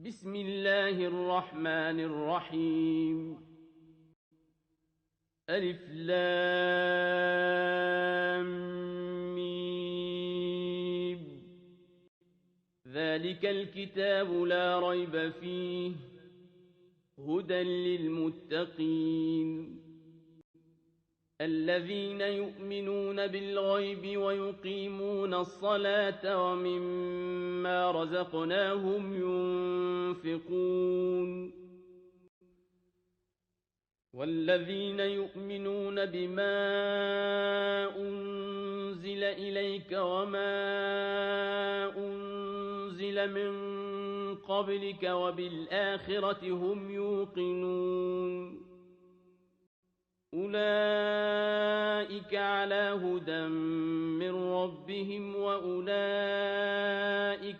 بسم الله الرحمن الرحيم ألف لام ميم ذلك الكتاب لا ريب فيه هدى للمتقين الذين يؤمنون بالغيب ويقيمون الصلاة ومما رزقناهم ينفقون والذين يؤمنون بما أنزل إليك وما أنزل من قبلك وبالآخرة هم يوقنون أولئك على هدى من ربهم وأولئك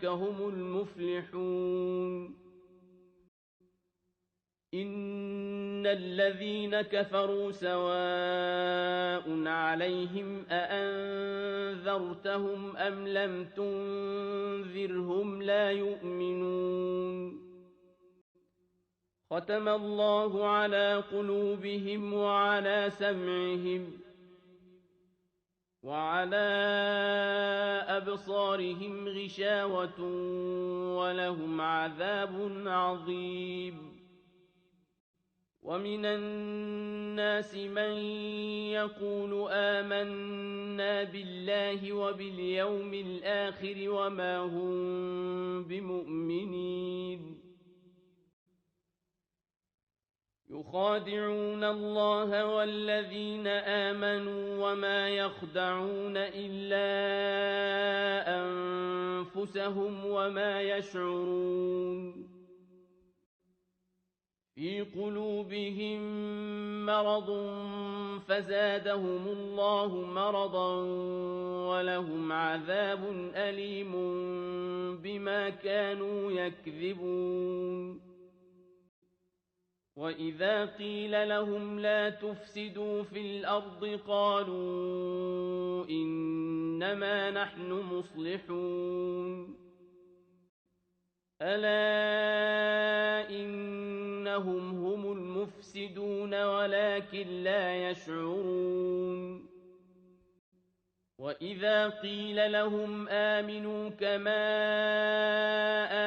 هم المفلحون إن الذين كفروا سواء عليهم أأنذرتهم أم لم تنذرهم لا يؤمنون ختم الله على قلوبهم وعلى سمعهم وعلى أبصارهم غشاوة ولهم عذاب عظيم ومن الناس من يقول آمنا بالله وباليوم الآخر وما هم بمؤمنين يخادعون الله والذين آمنوا وما يخدعون إلا أنفسهم وما يشعرون في قلوبهم مرض فزادهم الله مرضا ولهم عذاب أليم بما كانوا يكذبون وإذا قيل لهم لا تفسدوا في الأرض قالوا إنما نحن مصلحون ألا إنهم هم المفسدون ولكن لا يشعرون وإذا قيل لهم آمنوا كما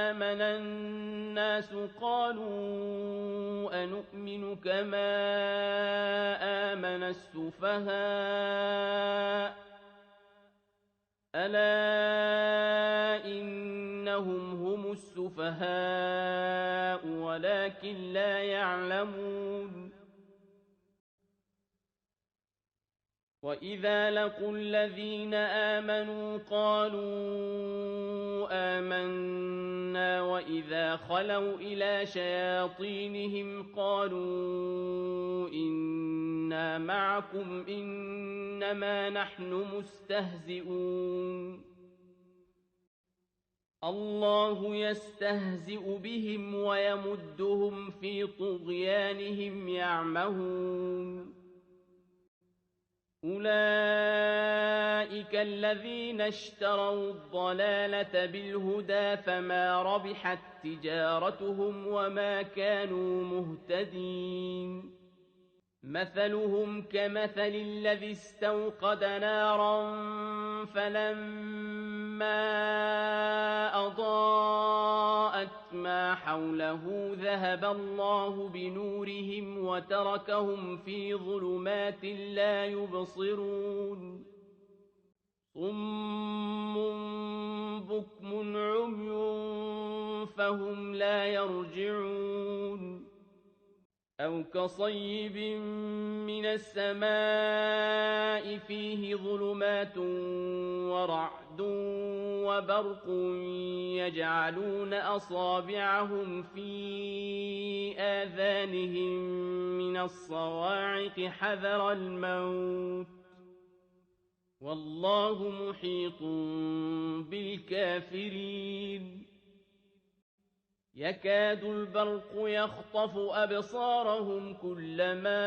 آمن الناس قالوا أنؤمن كما آمن السفهاء ألا إنهم هم السفهاء ولكن لا يعلمون وإذا لقوا الذين آمنوا قالوا آمنا وإذا خلوا إلى شياطينهم قالوا إنا معكم إنما نحن مستهزئون الله يستهزئ بهم ويمدهم في طغيانهم يعمهون أولئك الذين اشتروا الضلالة بالهدى فما ربحت تجارتهم وما كانوا مهتدين مثلهم كمثل الذي استوقد نارا فلما أضاءت ما حوله ذهب الله بنورهم وتركهم في ظلمات لا يبصرون صم بكم عمي فهم لا يرجعون أو كصيب من السماء فيه ظلمات ورعد وبرق يجعلون أصابعهم في آذانهم من الصواعق حذر الموت والله محيط بالكافرين يكاد البرق يخطف أبصارهم كلما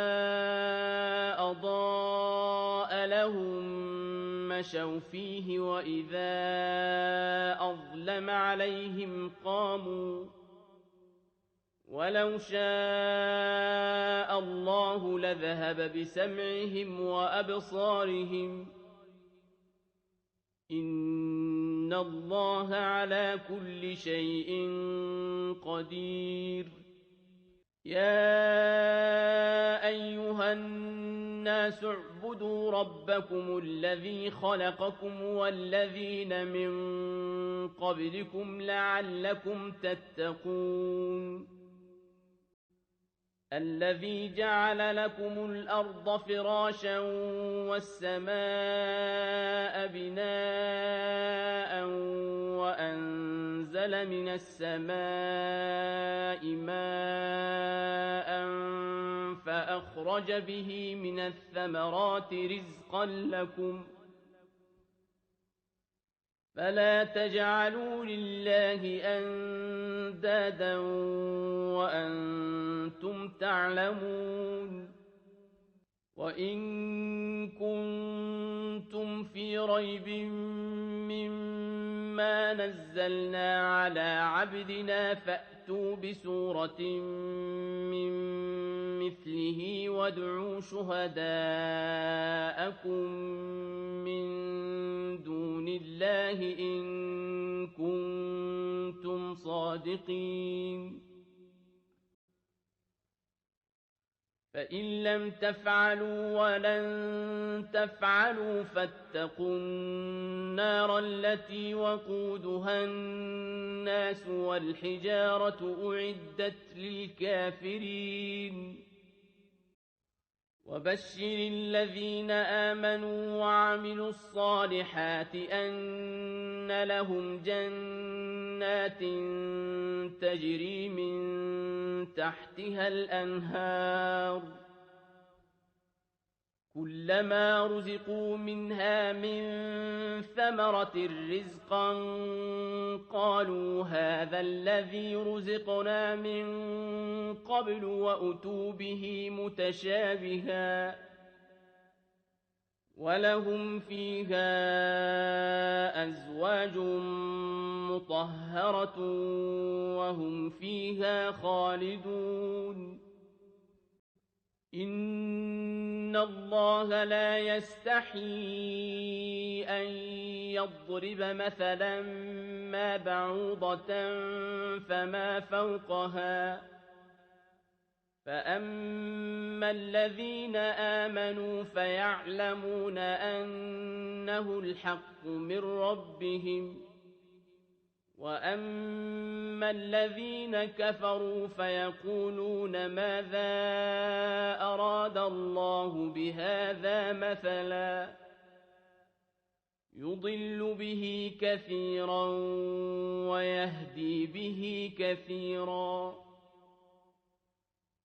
أضاء لهم مشوا فيه وإذا أظلم عليهم قاموا وَلَوْ شَاءَ اللَّهُ لَذَهَبَ بِسَمْعِهِمْ وَأَبْصَارِهِمْ ۚ إِنَّ اللَّهَ عَلَىٰ كُلِّ شَيْءٍ قَدِيرٌ يَا أَيُّهَا النَّاسُ اعْبُدُوا رَبَّكُمُ الَّذِي خَلَقَكُمْ وَالَّذِينَ مِن قَبْلِكُمْ لَعَلَّكُمْ تَتَّقُونَ الَّذِي جَعَلَ لَكُمُ الْأَرْضَ فِرَاشًا وَالسَّمَاءَ بِنَاءً وَأَنزَلَ مِنَ السَّمَاءِ مَاءً فَأَخْرَجَ بِهِ مِنَ الثَّمَرَاتِ رِزْقًا لَّكُمْ ۖ فَلَا تَجْعَلُوا لِلَّهِ أَندَادًا وَأَنتُمْ تَعْلَمُونَ وَإِن كُنتُمْ فِي رَيْبٍ مِّمَّا نَزَّلْنَا عَلَىٰ عَبْدِنَا فَأْتُوا بِسُورَةٍ مِّن مِّثْلِهِ وَادْعُوا شُهَدَاءَكُم مِّن دُونِ اللَّهِ إِن كُنتُمْ صَادِقِينَ فَإِن لَّمْ تَفْعَلُوا وَلَن تَفْعَلُوا فَاتَّقُوا النَّارَ الَّتِي وَقُودُهَا النَّاسُ وَالْحِجَارَةُ أُعِدَّتْ لِلْكَافِرِينَ وَبَشِّرِ الَّذِينَ آمَنُوا وَعَمِلُوا الصَّالِحَاتِ أَنَّ لَهُمْ جَنَّاتٍ تَجْرِي مِن تَحْتِهَا الْأَنْهَارُ كُلَّمَا رُزِقُوا مِنْهَا مِن ثَمَرَةٍ رِّزْقًا قَالُوا هَٰذَا الَّذِي رُزِقْنَا مِن قَبْلُ وَأُتُوا بِهِ مُتَشَابِهًا ۖ وَلَهُمْ فِيهَا أَزْوَاجٌ مُّطَهَّرَةٌ وَهُمْ فِيهَا خَالِدُونَ إِنَّ اللَّهَ لَا يَسْتَحْيِي أَن يَضْرِبَ مَثَلًا مَّا بَعُوضَةً فَمَا فَوْقَهَا ۚ فَأَمَّا الَّذِينَ آمَنُوا فَيَعْلَمُونَ أَنَّهُ الْحَقُّ مِن رَّبِّهِمْ ۖ وَأَمَّا الَّذِينَ كَفَرُوا فَيَقُولُونَ مَاذَا أَرَادَ اللَّهُ بِهَٰذَا مَثَلًا ۚ يُضِلُّ بِهِ كَثِيرًا وَيَهْدِي بِهِ كَثِيرًا ۚ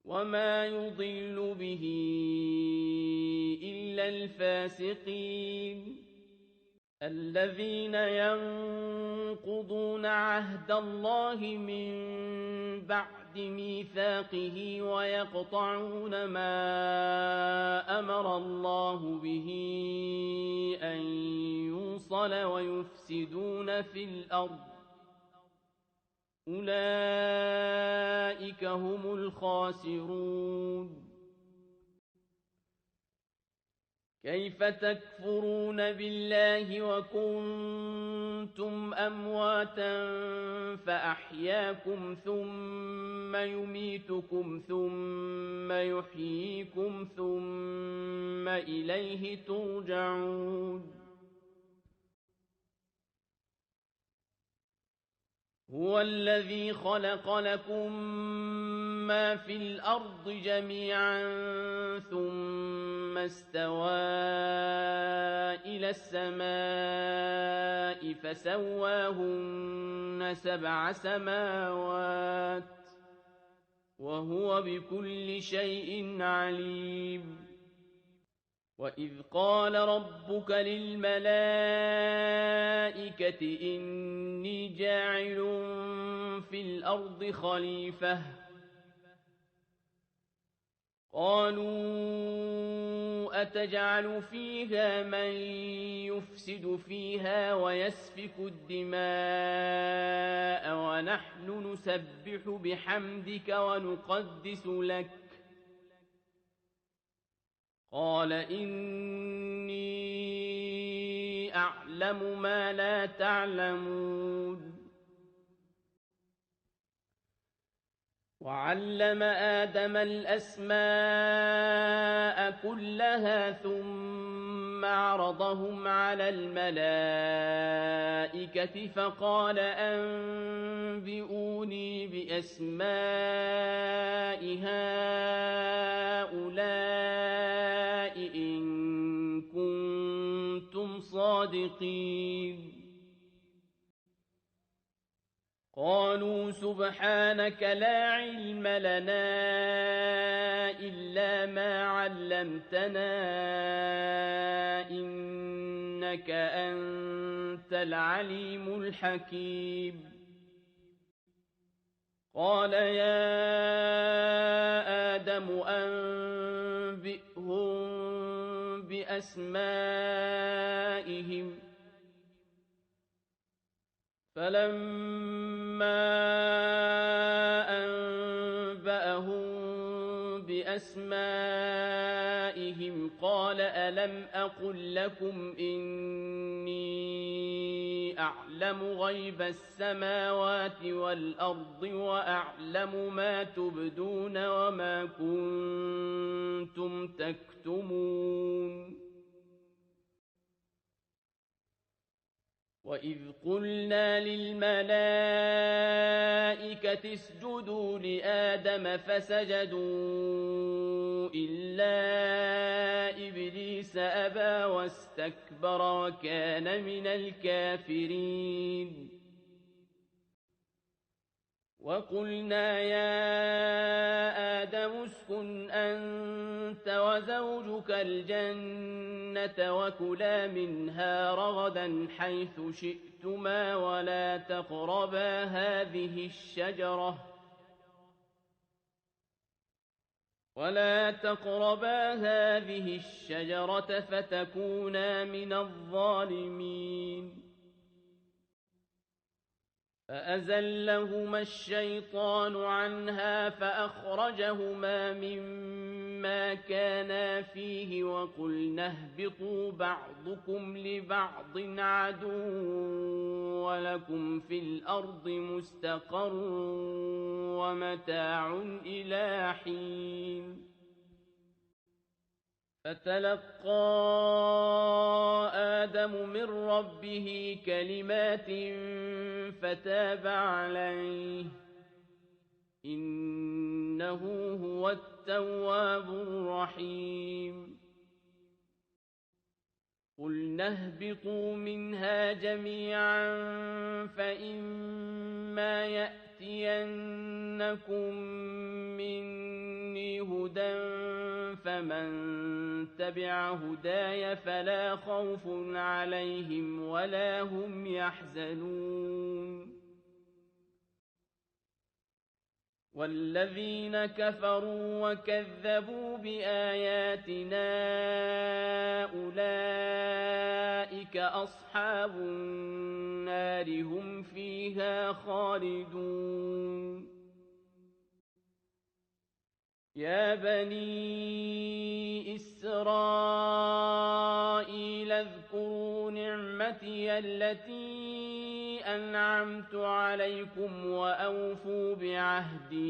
وَمَا يُضِلُّ بِهِ إِلَّا الْفَاسِقِينَ الَّذِينَ يَنقُضُونَ عَهْدَ اللَّهِ مِن بَعْدِ مِيثَاقِهِ وَيَقْطَعُونَ مَا أَمَرَ اللَّهُ بِهِ أَن يُوصَلَ وَيُفْسِدُونَ فِي الْأَرْضِ ۚ أُولَٰئِكَ هُمُ الْخَاسِرُونَ كَيْفَ تَكْفُرُونَ بِاللَّهِ وَكُنتُمْ أَمْوَاتًا فَأَحْيَاكُمْ ثُمَّ يُمِيتُكُمْ ثُمَّ يُحْيِيكُمْ ثُمَّ إِلَيْهِ تُرْجَعُونَ هُوَ الَّذِي خَلَقَ لَكُم مَّا فِي الْأَرْضِ جَمِيعًا ثُمَّ اسْتَوَىٰ إِلَى السَّمَاءِ فَسَوَّاهُنَّ سَبْعَ سَمَاوَاتٍ ۚ وَهُوَ بِكُلِّ شَيْءٍ عَلِيمٌ وَإِذْ قَالَ رَبُّكَ لِلْمَلَائِكَةِ إِنِّي جَاعِلٌ فِي الْأَرْضِ خَلِيفَةً ۖ قالوا أتجعل فيها من يفسد فيها ويسفك الدماء ونحن نسبح بحمدك ونقدس لك قال إني أعلم ما لا تعلمون وعلم آدم الأسماء كلها ثم عرضهم على الملائكة فقال أنبئوني بأسماء هؤلاء إن كنتم صادقين قالوا سبحانك لا علم لنا إلا ما علمتنا إنك أنت العليم الحكيم قال يا آدم أنبئهم بأسمائهم فلما أنبأهم بأسمائهم قال ألم أقل لكم إني أعلم غيب السماوات والأرض وأعلم ما تبدون وما كنتم تكتمون وإذ قلنا للملائكة اسجدوا لآدم فسجدوا إلا إبليس أبى واستكبر وكان من الكافرين وقلنا يا آدم اسكن أنت وزوجك الجنة وكلا منها رغدا حيث شئتما ولا تقربا هذه الشجرة فتكونا من الظالمين فأزلهما الشيطان عنها فأخرجهما مما كانا فيه وقلنا اهبطوا بعضكم لبعض عدو ولكم في الأرض مستقر ومتاع إلى حين فتلقى آدم من ربه كلمات فتاب عليه إنه هو التواب الرحيم قلنا اهبطوا منها جميعا فإما يأتينكم مني هدى فمن تبع هداي فلا خوف عليهم ولا هم يحزنون والذين كفروا وكذبوا بآياتنا أولئك أصحاب النار هم فيها خالدون يا بني إسرائيل اذكروا نعمتي التي أنعمت عليكم وأوفوا بعهدي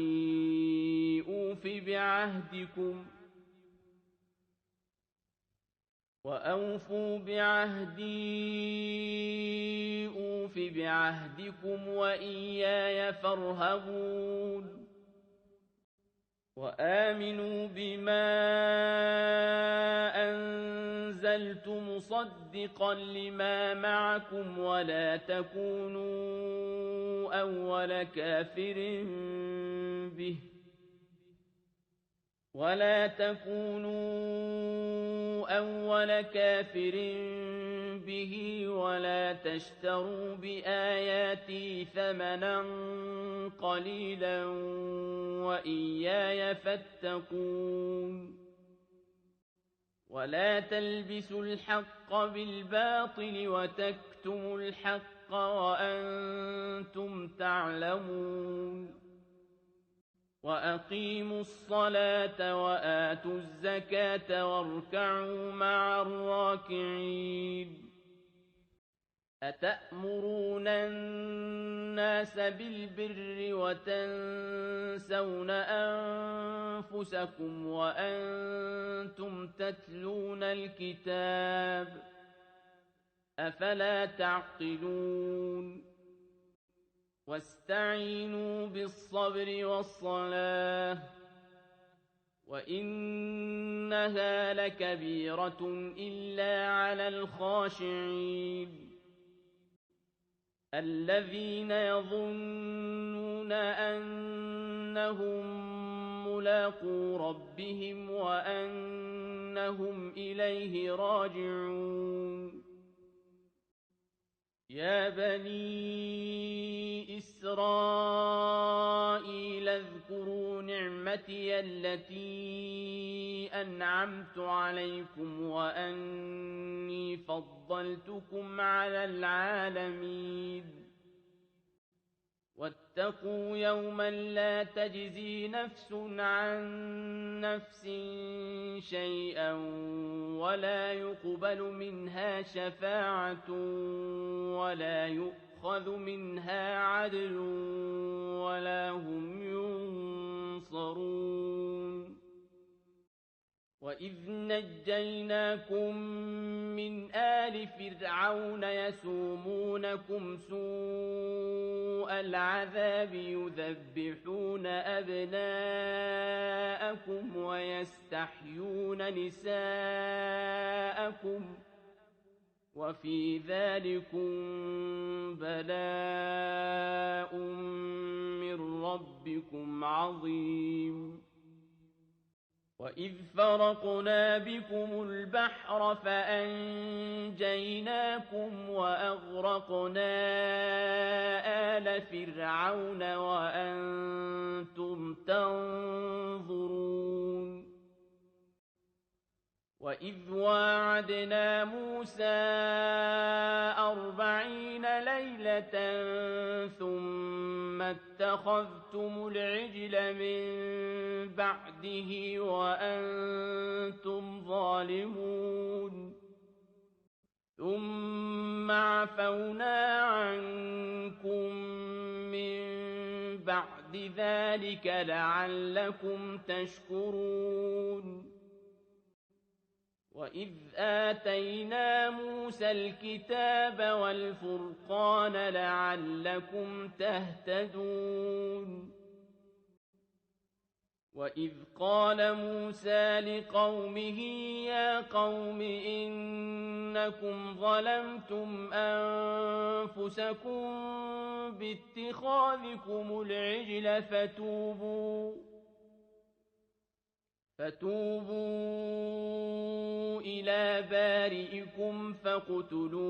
أوف بعهدكم وإياي فارهبون وآمنوا بما أنزلت مصدقا لما معكم ولا تكونوا أول كافر به ولا تشتروا بآياتي ثمنا قليلا وإياي فاتقون ولا تلبسوا الحق بالباطل وتكتموا الحق وأنتم تعلمون وأقيموا الصلاة وآتوا الزكاة واركعوا مع الراكعين أتأمرون الناس بالبر وتنسون أنفسكم وأنتم تتلون الكتاب أفلا تعقلون واستعينوا بالصبر والصلاة وإنها لكبيرة إلا على الخاشعين الذين يظنون أنهم ملاقو ربهم وأنهم إليه راجعون يا بني إسرائيل اذكروا نعمتي التي أنعمت عليكم وأني فضلتكم على العالمين واتقوا يوما لا تجزي نفس عن نفس شيئا ولا يقبل منها شفاعة ولا يؤخذ منها عدل ولا هم ينصرون وإذ نجيناكم من آل فرعون يسومونكم سوء العذاب يذبحون أبناءكم ويستحيون نساءكم وفي ذلكم بلاء من ربكم عظيم وإذ فرقنا بكم البحر فأنجيناكم وأغرقنا آل فرعون وأنتم تنظرون وإذ واعدنا موسى 40 ليلة ثم اتخذتم العجل من بعده وأنتم ظالمون ثم عفونا عنكم من بعد ذلك لعلكم تشكرون وإذ آتينا موسى الكتاب والفرقان لعلكم تهتدون وإذ قال موسى لقومه يا قوم إنكم ظلمتم أنفسكم باتخاذكم العجل فتوبوا إلى بارئكم فاقتلوا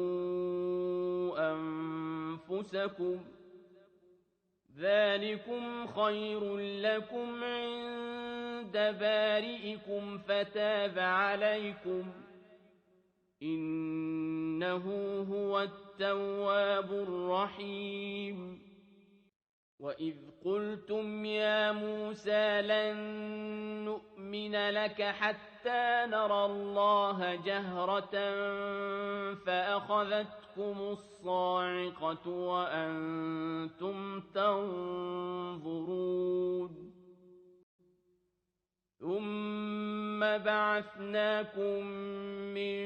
أنفسكم ذلكم خير لكم عند بارئكم فتاب عليكم إنه هو التواب الرحيم وإذ قلتم يا موسى لن نؤمن لك حتى نرى الله جهرة فأخذتكم الصاعقة وأنتم تنظرون ثم بعثناكم من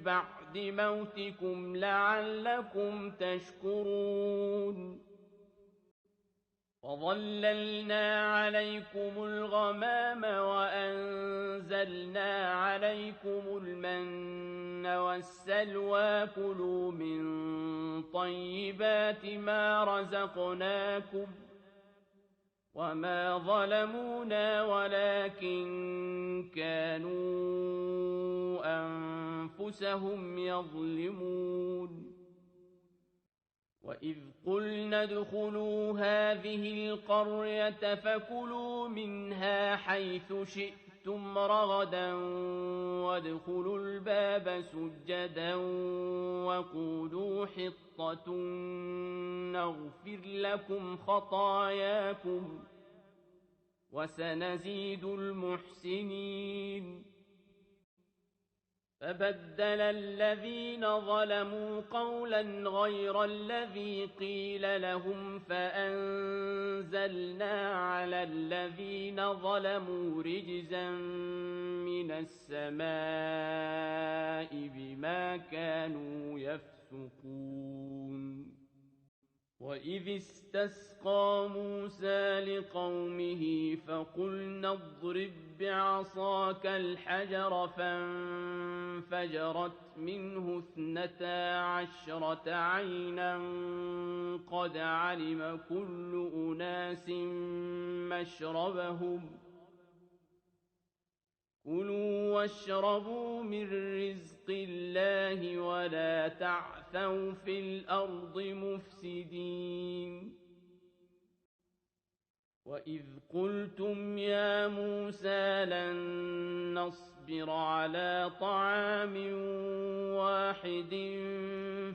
بعد موتكم لعلكم تشكرون وظللنا عليكم الغمام وأنزلنا عليكم المن والسلوى كلوا من طيبات ما رزقناكم وما ظلمونا ولكن كانوا أنفسهم يظلمون وإذ قلنا ادخلوا هذه القرية فكلوا منها حيث شئتم رغدا وادخلوا الباب سجدا وقولوا حطة نغفر لكم خطاياكم وسنزيد المحسنين فبدل الذين ظلموا قولا غير الذي قيل لهم فأنزلنا على الذين ظلموا رجزا من السماء بما كانوا يفسقون وإذ استسقى موسى لقومه فقلنا اضرب بعصاك الحجر فانفجرت منه 12 عينا قد علم كل أناس مشربهم كلوا واشربوا من رزق الله ولا تعثوا في الأرض مفسدين وإذ قلتم يا موسى لن نصبر على طعام واحد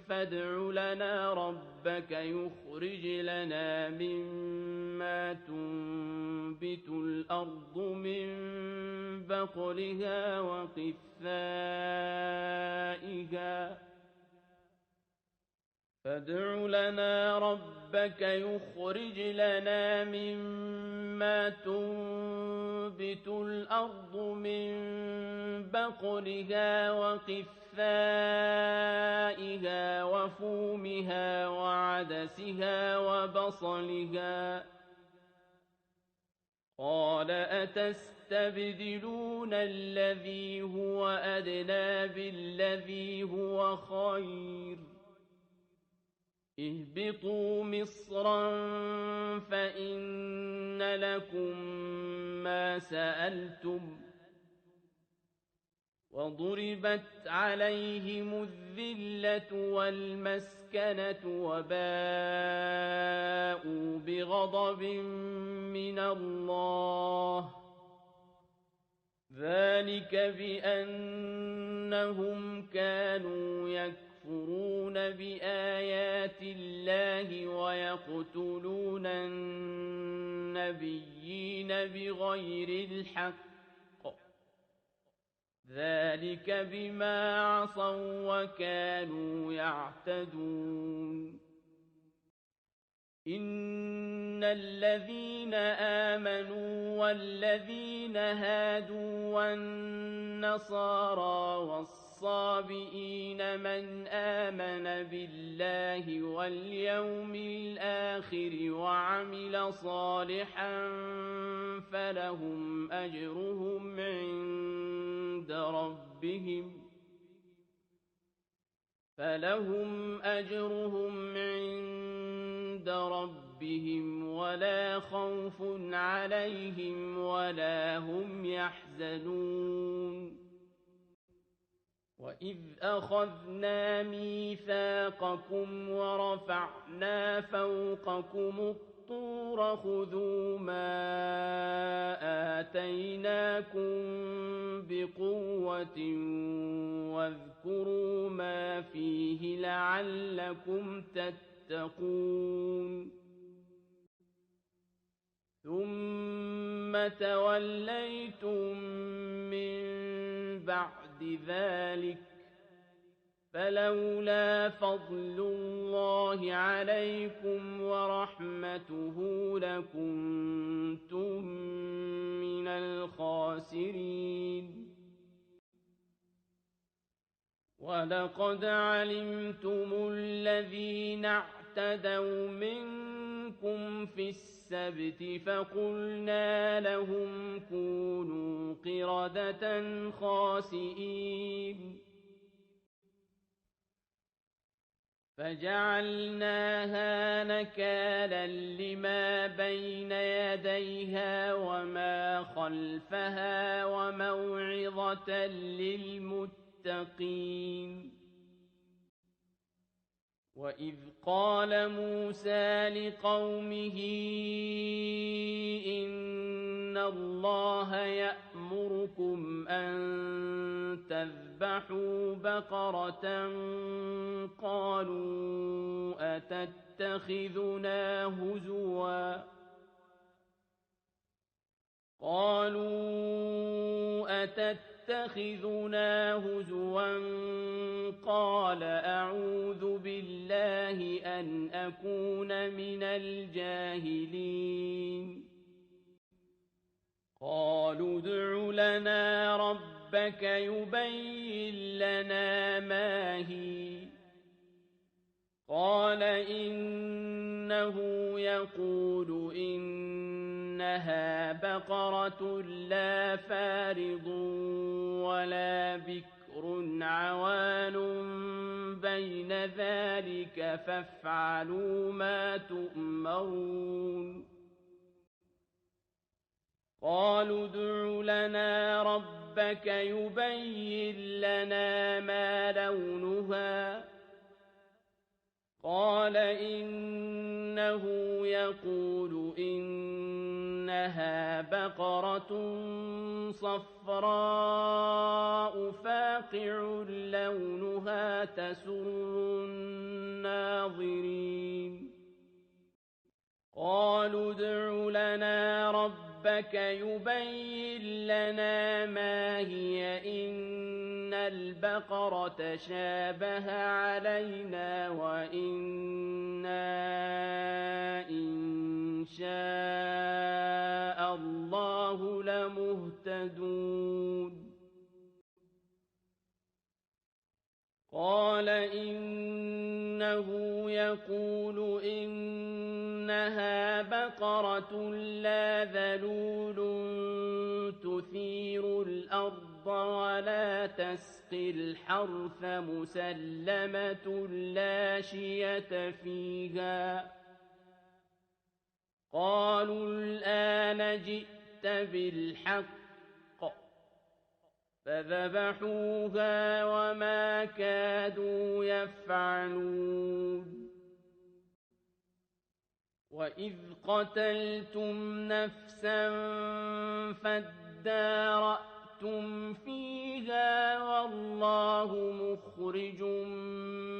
فادع لنا ربك يخرج لنا مما تنبت الأرض من بقلها وقثائها فادع لنا ربك يخرج لنا مما تنبت الأرض من بقلها وقثائها وفومها وعدسها وبصلها قال أتستبدلون الذي هو أدنى بالذي هو خير اهبطوا مصرا فإن لكم ما سألتم وضربت عليهم الذلة والمسكنة وباءوا بغضب من الله ذلك بأنهم كانوا يكفرون بآيات الله ويقتلون النبيين بغير الحق ذلك بما عصوا وكانوا يعتدون إن الذين آمنوا والذين هادوا والنصارى والصابئين من آمن بالله واليوم الآخر وعمل صالحا فلهم أجرهم عند ربهم ولا خوف عليهم ولا هم يحزنون وإذ أخذنا ميثاقكم ورفعنا فوقكم الطور خذوا ما آتيناكم بقوة واذكروا ما فيه لعلكم تتقون ثم توليتم من بعد ذلك فلولا فضل الله عليكم ورحمته لكنتم من الخاسرين ولقد علمتم الذين اعتدوا منكم في السبت فقلنا لهم كونوا قردة خاسئين فجعلناها نكالا لما بين يديها وما خلفها وموعظة للمتقين للمتقين. وإذ قال موسى لقومه إن الله يأمركم أن تذبحوا بقرة قالوا أتتخذنا هزوا قال أعوذ بالله أن أكون من الجاهلين. قالوا ادع لنا ربك يبين لنا ما هي. قال إنه يقول إنها بقرة لا فارض ولا بكر عوان بين ذلك فافعلوا ما تؤمرون. قالوا ادع لنا ربك يبين لنا ما لونها. قال إنه يقول إنها بقرة صفراء فاقع لونها تسر الناظرين. قالوا ادع لنا ربك يبين لنا ما هي إن البقرة شابه علينا وإنا إن شاء الله لمهتدون. قال إنه يقول إنها بقرة لا ذلول تثير الأرض ولا تسقي الحرث مسلمة لا شية فيها. قالوا الآن جئت بالحق فذبحوها وما كادوا يفعلون. وإذ قتلتم نفسا فادارأتم فيها والله مخرج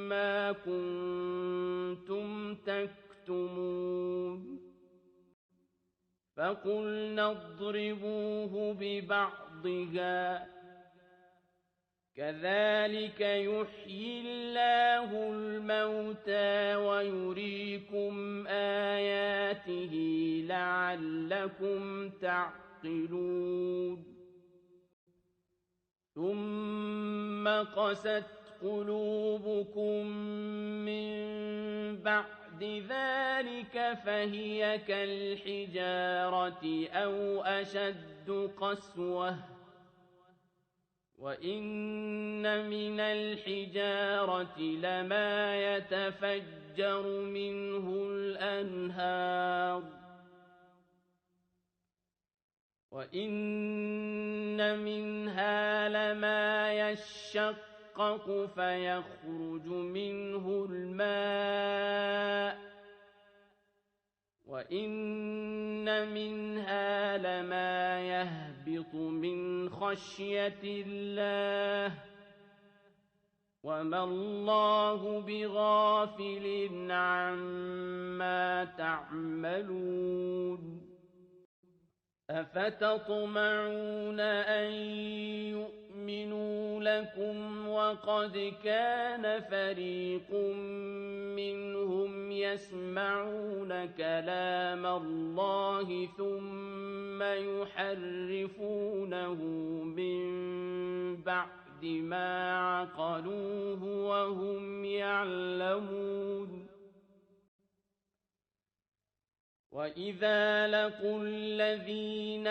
ما كنتم تكتمون. فقلنا اضربوه ببعضها كذلك يحيي الله الموتى ويريكم آياته لعلكم تعقلون. ثم قست قلوبكم من بعد ذلك فهي كالحجارة أو أشد قسوة. وإن من الحجارة لما يتفجر منه الأنهار وإن منها لما يشقق فيخرج منه الماء وإن منها لما يهبط من خشية الله وما الله بغافل عما تعملون. أفتطمعون أن يؤمنوا لكم وقد كان فريق منهم يسمعون كلام الله ثم يحرفونه من بعد ما عقلوه وهم يعلمون. وإذا لقوا الذين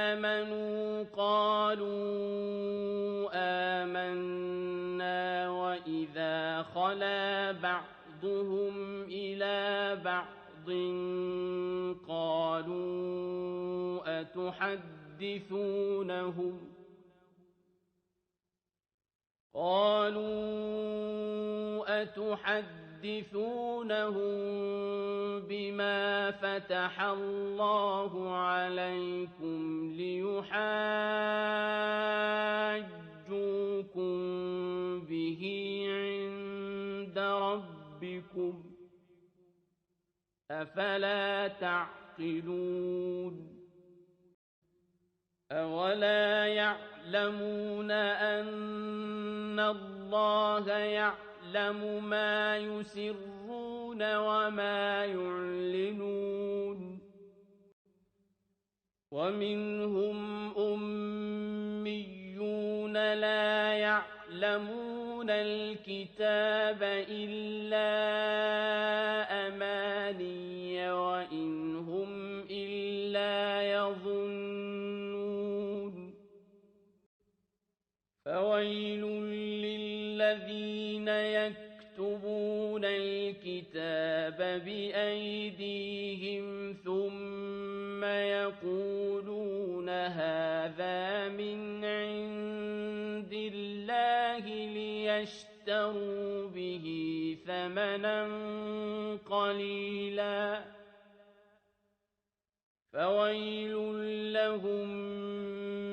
آمنوا قالوا آمنا وإذا خلا بعضهم إلى بعض قالوا قالوا أتحدثونهم بما فتح الله عليكم ليحاجوكم به عند ربكم أفلا تعقلون أولا يعلمون أن الله يعلم ما يسرون وما يعلنون ومنهم أميون لا يعلمون الكتاب إلا أماني وإن هم إلا يظنون فويل للذين يكتبون الكتاب بأيديهم ثم يقولون هذا من عند الله ليشتروا به ثمنا قليلا فويل لهم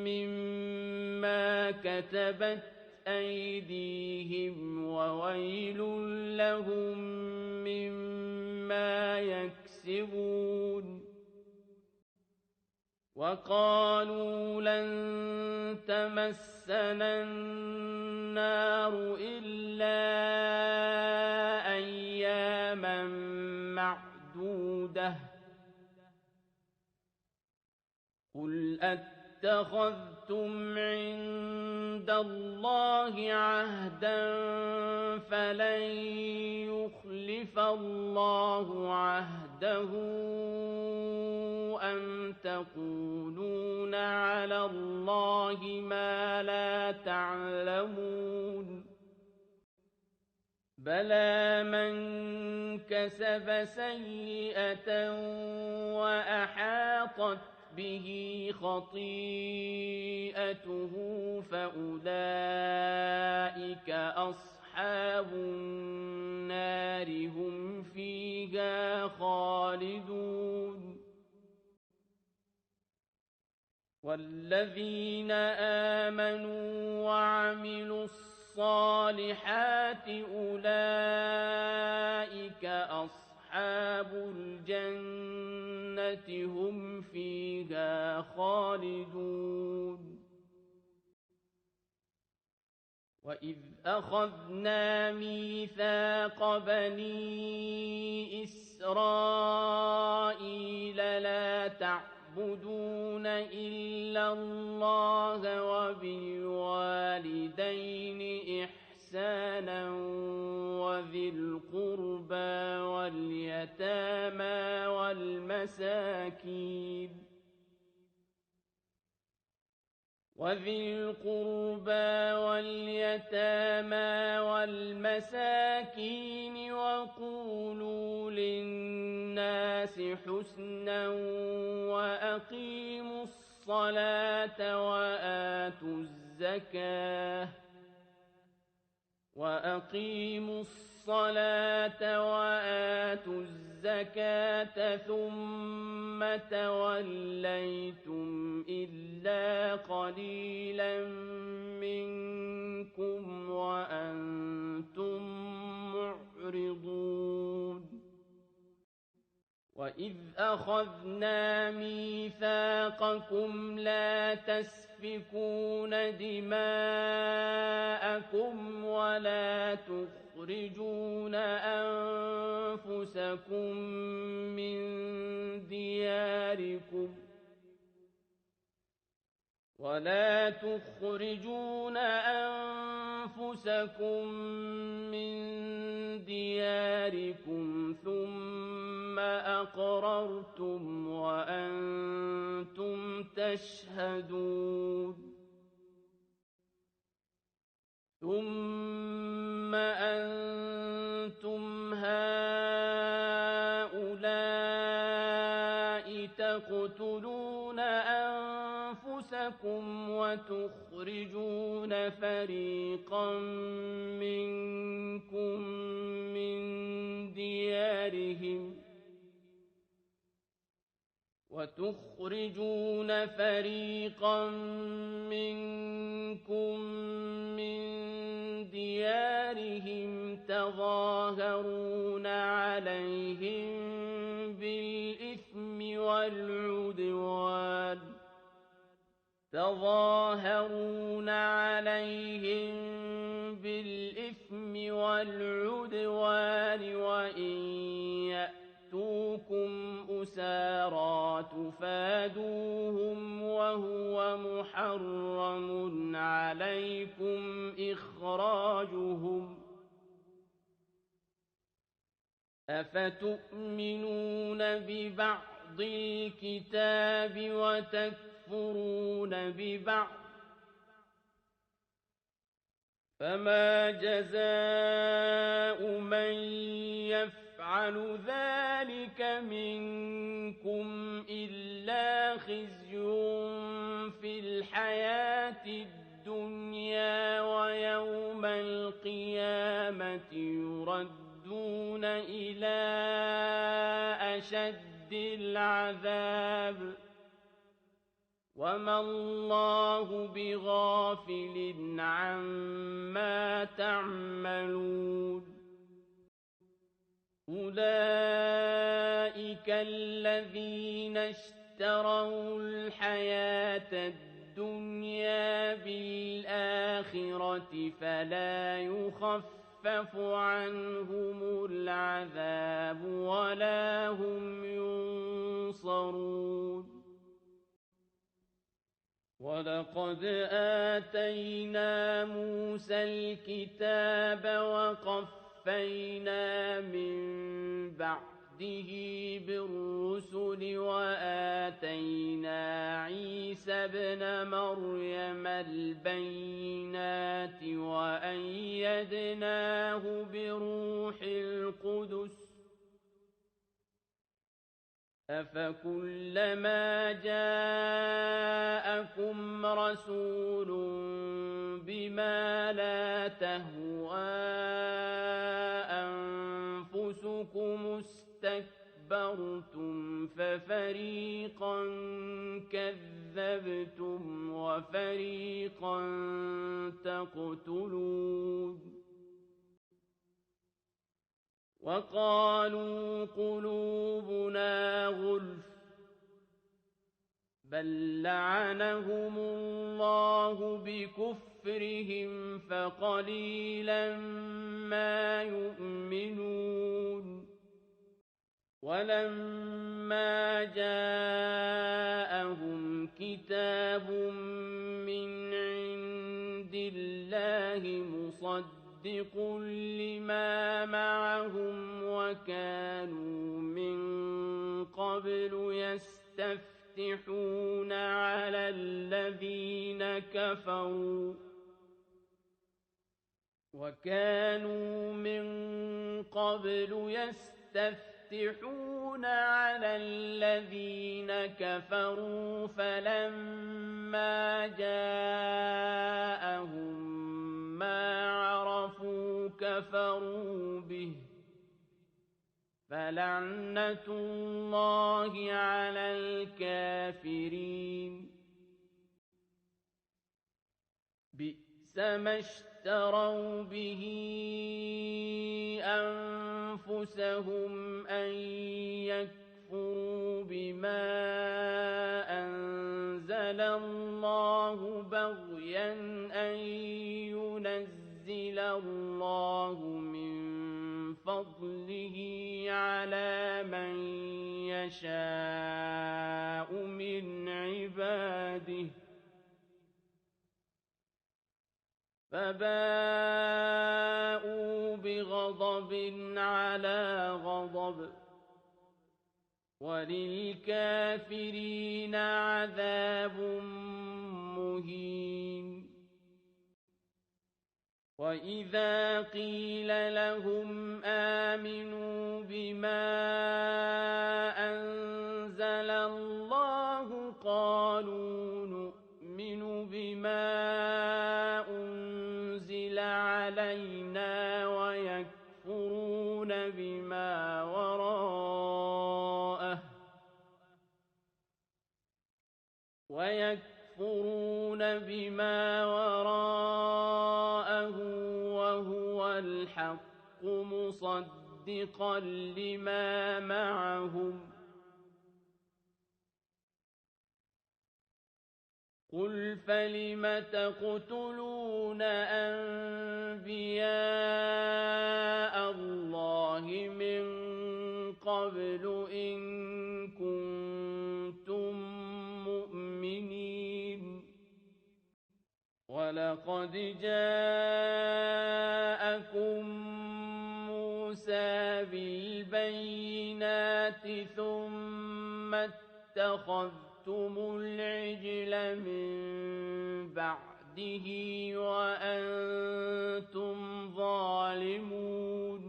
مما كتبت أيديهم وويل لهم مما يكسبون وقالوا لن تمسنا النار إلا أياما معدودة قل أتخذتم عند الله عهدا فلن يخلف الله عهده أم تقولون على الله ما لا تعلمون بلى من كسب سيئة وأحاطت به خطيئته فأولئك أصحاب النار هم فيها خالدون والذين آمنوا وعملوا الصالحات أولئك أصحاب الجنة هم فيها خالدون وإذ أخذنا ميثاق بني إسرائيل لا تعبدون إلا الله وبالوالدين إحسانا وذي القربى واليتامى والمساكين وقولوا للناس حسنا وأقيموا الصلاة وآتوا الزكاة ثم توليتم إلا قليلا منكم وأنتم معرضون وإذ أخذنا ميثاقكم لا تسفكون دماءكم ولا تخرجون أنفسكم من دياركم ثم أقررتم وأنتم تشهدون ثم أنتم هؤلاء تقتلون تقتلون أنفسكم وتخرجون فريقا منكم من ديارهم تظاهرون عليهم بالإثم والعدوان وإن يأتوكم أسارى تفادوهم وهو محرم عليكم إخراجهم أفتؤمنون ببعض الكتاب وتكفرون ببعض فما جزاء من يفعل ذلك منكم إلا خزي في الحياة الدنيا ويوم القيامة يردون إلى أشد العذاب وما الله بغافل عما تعملون أولئك الذين اشتروا الحياة الدنيا بالآخرة فلا يخفف عنهم العذاب ولا هم ينصرون ولقد آتينا موسى الكتاب وقفينا من بعده بالرسل وآتينا عيسى ابن مريم البينات وأيدناه بروح القدس أفكلما جاءكم رسول بما لا تهوى أنفسكم استكبرتم ففريقا كذبتم وفريقا تقتلون وقالوا قلوبنا غلف بل لعنهم الله بكفرهم فقليلا ما يؤمنون ولما جاءهم كتاب من عند الله مصدق لما معهم وكانوا من قبل يستفتحون على الذين كفروا فلما جاءهم ما عرفوا كفروا به فلعنة الله على الكافرين بئس ما اشتروا به أنفسهم أن يكفروا بما أنزل الله بغيا أن ينزل الله من فضله على من يشاء من عباده فباءوا بغضب على غضب وللكافرين عذاب مهين وإذا قيل لهم آمنوا بما أنزل الله ويكفرون بما وراءه وهو الحق مصدقا لما معهم. قل فلم تقتلون أنبياء الله من قبل إن كنتم مؤمنين. ولقد جاءكم موسى بالبينات ثم اتخذتم العجل من بعده وأنتم ظالمون.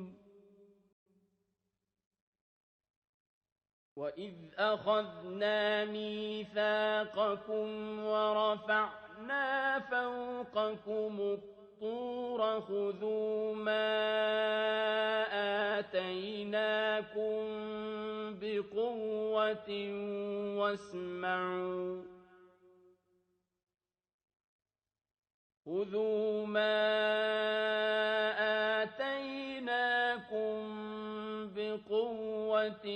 وإذ أخذنا ميثاقكم ورفعنا فوقكم الطور خذوا ما آتيناكم بقوة واسمعوا خذوا ما آتيناكم بقوة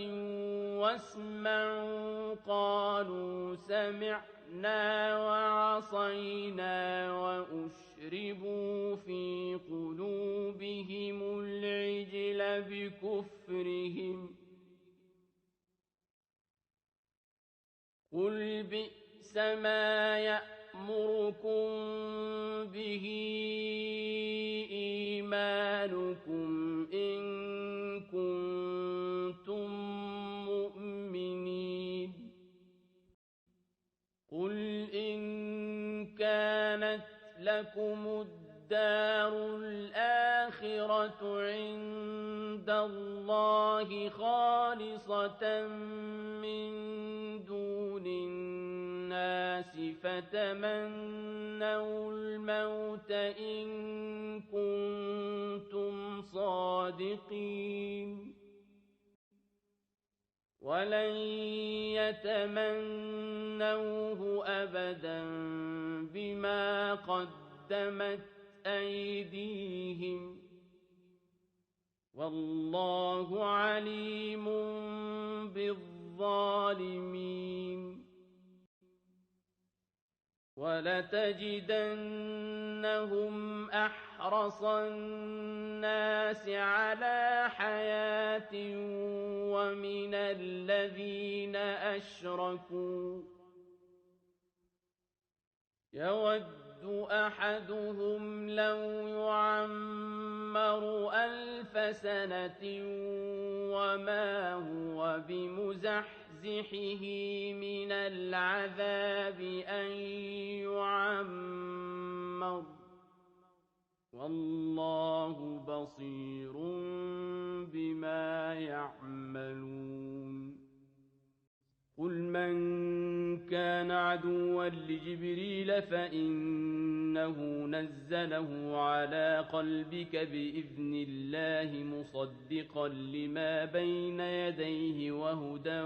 واسمعوا قالوا سمعنا وعصينا وأشربوا في قلوبهم العجل بكفرهم. قل بئس ما يأمركم به إيمانكم إن كنتم مؤمنين. قل إن كانت لكم الدار الآخرة عند الله خالصة من دون الناس فتمنوا الموت إن كنتم صادقين. ولن يتمنوه أبدا بما قدمت أيديهم والله عليم بالظالمين. ولتجدنهم أحرص الناس على حياة ومن الذين أشركوا يود أحدهم لو يعمر 1000 سنة وما هو بمزحزحه من العذاب أن يعمر والله بصير بما يعملون. قل من كان عدوا لجبريل فإنه نزله على قلبك بإذن الله مصدقا لما بين يديه وهدى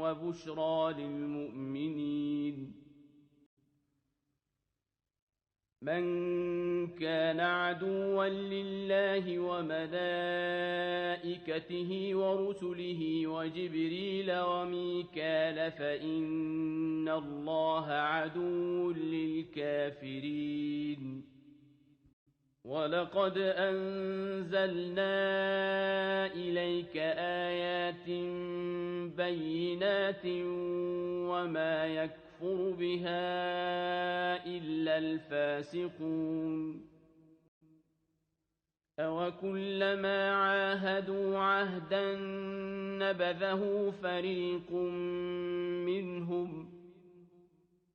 وبشرى للمؤمنين. من كان عدوا لله وملائكته ورسله وجبريل وميكال فإن الله عدو للكافرين. ولقد أنزلنا إليك آيات بينات وما يكفر بها إلا الفاسقون. أوكلما عاهدوا عهدا نبذه فريق منهم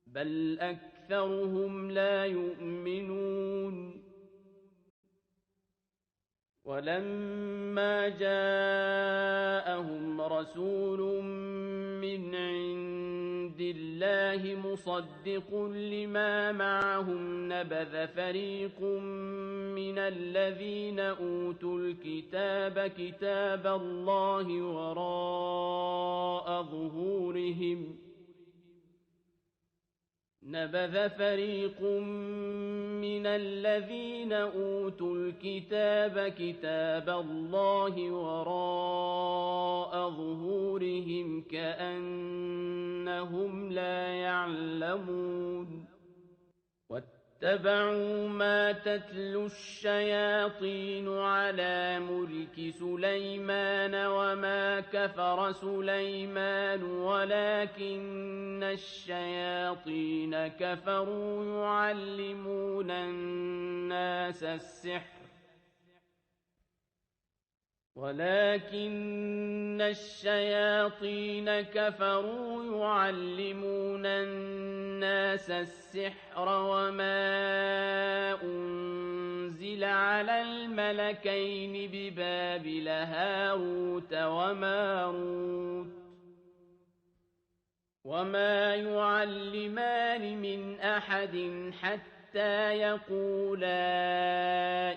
بل أكثرهم لا يؤمنون. ولما جاءهم رسول من عند الله مصدق لما معهم نبذ فريق من الذين أوتوا الكتاب كتاب الله وراء ظهورهم نبذ فريق من الذين أوتوا الكتاب كتاب الله وراء ظهورهم كأنهم لا يعلمون واتبعوا ما تتلو الشياطين على ملك سليمان وما كفر سليمان ولكن الشياطين كفروا يعلمون الناس السحر وما أنزل على الملكين ببابل هاروت وماروت وما يعلمان من أحد حتى يقولا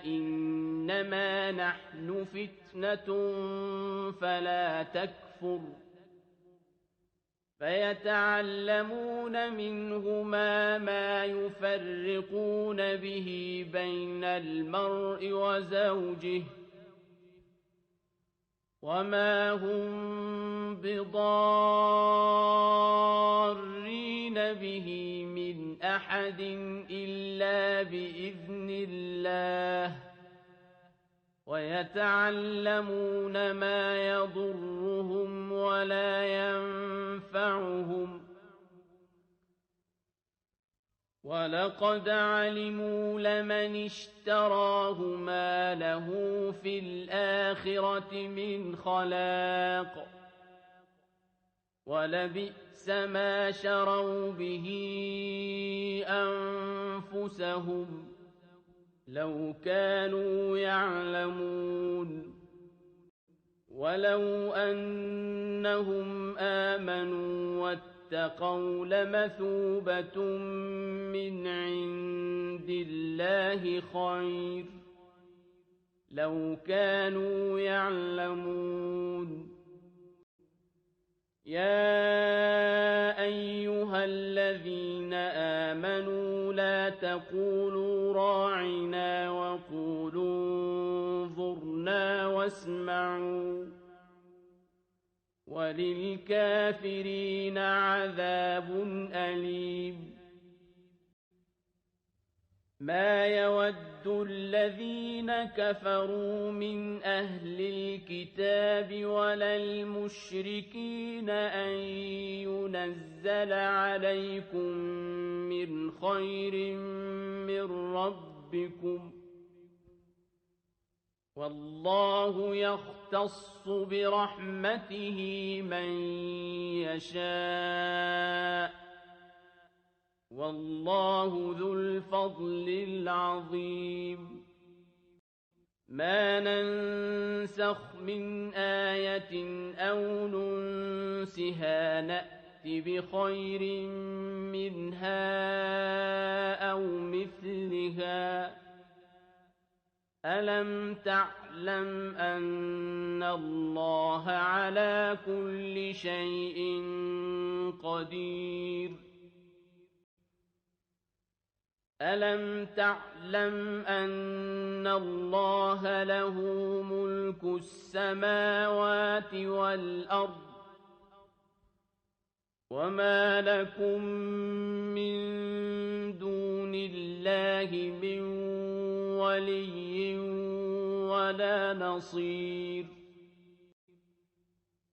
إنما نحن فتنة فلا تكفر فيتعلمون منهما ما يفرقون به بين المرء وزوجه وما هم بضارين به من أحد إلا بإذن الله ويتعلمون ما يضرهم ولا ينفعهم ولقد علموا لمن اشتراه ما له في الآخرة من خلاق ولبئس ما شروا به أنفسهم لو كانوا يعلمون ولو أنهم آمنوا واتقوا لمثوبة من عند الله خير لو كانوا يعلمون يا أيها الذين آمنوا لا تقولوا راعنا وقولوا انظرنا واسمعوا وللكافرين عذاب أليم ما يود الذين كفروا من أهل الكتاب ولا المشركين أن ينزل عليكم من خير من ربكم والله يختص برحمته من يشاء والله ذو الفضل العظيم ما ننسخ من آية أو ننسها نأت بخير منها أو مثلها ألم تعلم أن الله على كل شيء قدير ألم تعلم أن الله له ملك السماوات والأرض وما لكم من دون الله من ولي ولا نصير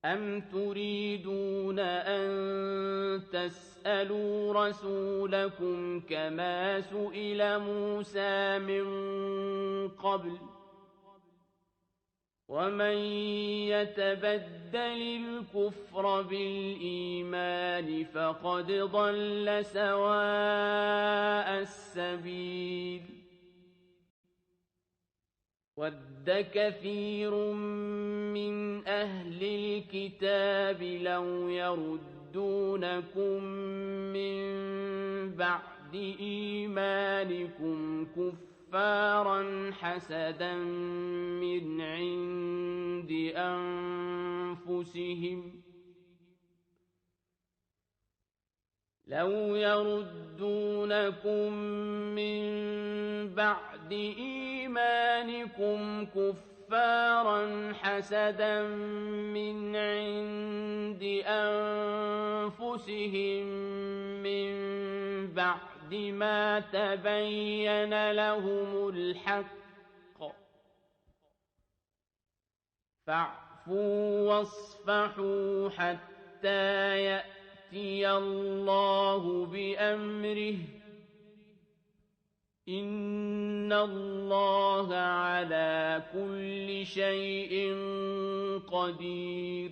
أم تريدون أن تسألوا رسولكم كما سئل موسى من قبل ومن يتبدل الكفر بالإيمان فقد ضل سواء السبيل ود كثير من أهل الكتاب لو يردونكم من بعد إيمانكم كفارا حسدا من عند أنفسهم لو يردونكم من بعد إيمانكم كفارا حسدا من عند أنفسهم من بعد ما تبين لهم الحق فاعفوا واصفحوا حتى يأتي الله بأمره إن الله على كل شيء قدير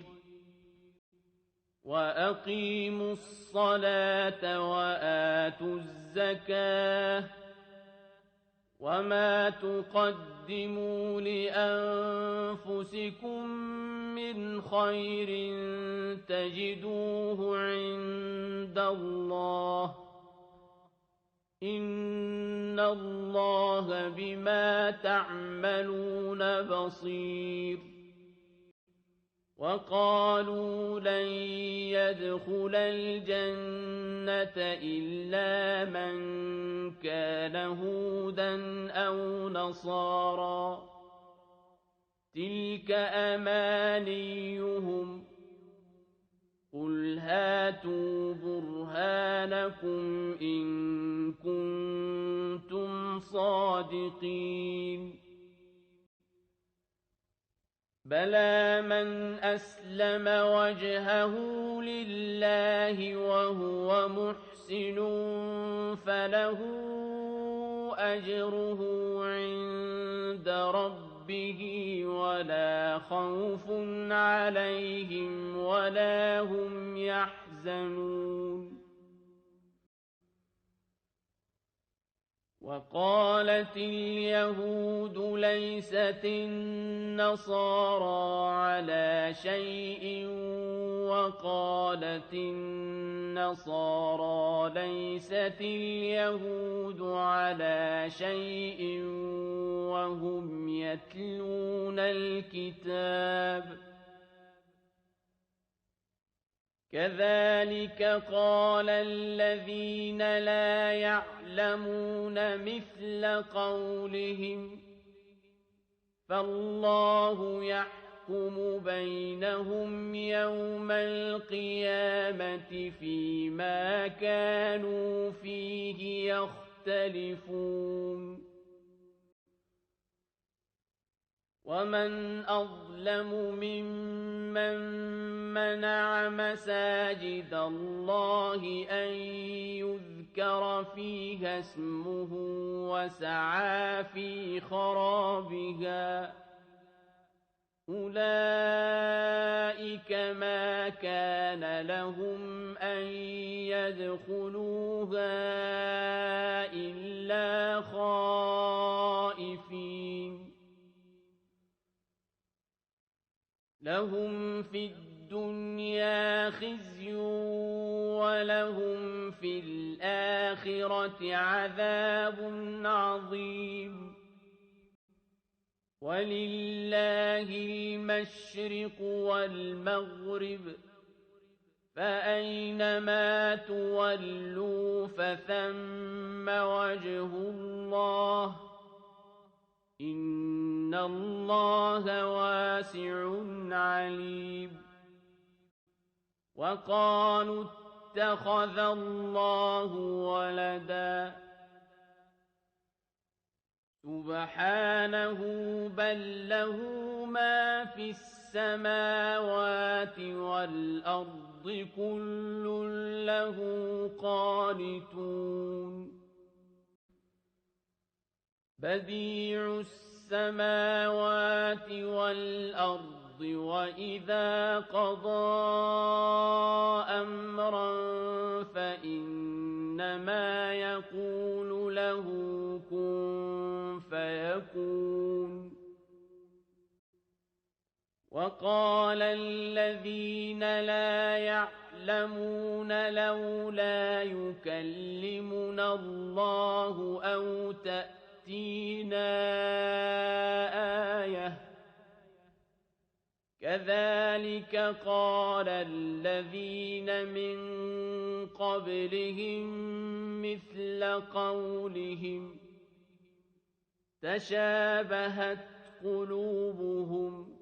وأقيموا الصلاة وآتوا الزكاة وما تقدموا لأنفسكم من خير تجدوه عند الله إن الله بما تعملون بصير وقالوا لن يدخل الجنة إلا من كان هودا أو نصارى تلك أمانيهم قل هاتوا برهانكم إن كنتم صادقين بلى من أسلم وجهه لله وهو محسن فله أجره عند ربه ولا خوف عليهم ولا هم يحزنون وقالت اليهود ليست النصارى على شيء وقالت النصارى ليست اليهود على شيء وهم يتلون الكتاب كذلك قال الذين لا يعلمون مثل قولهم فالله يحكم بينهم يوم القيامة فيما كانوا فيه يختلفون ومن أظلم ممن منع مساجد الله أن يذكر فيها اسمه وسعى في خرابها أولئك ما كان لهم أن يدخلوها إلا خائفين لهم في الدنيا خزي ولهم في الآخرة عذاب عظيم ولله المشرق والمغرب فأينما تولوا فثم وجه الله إن الله واسع عليم وقالوا اتخذ الله ولدا سبحانه بل له ما في السماوات والأرض كل له قانتون بديع السماوات والأرض وإذا قضى أمرا فإنما يقول له كن فيكون وقال الذين لا يعلمون لولا يكلمنا الله أو تأتينا آية كذلك قال الذين من قبلهم مثل قولهم تشابهت قلوبهم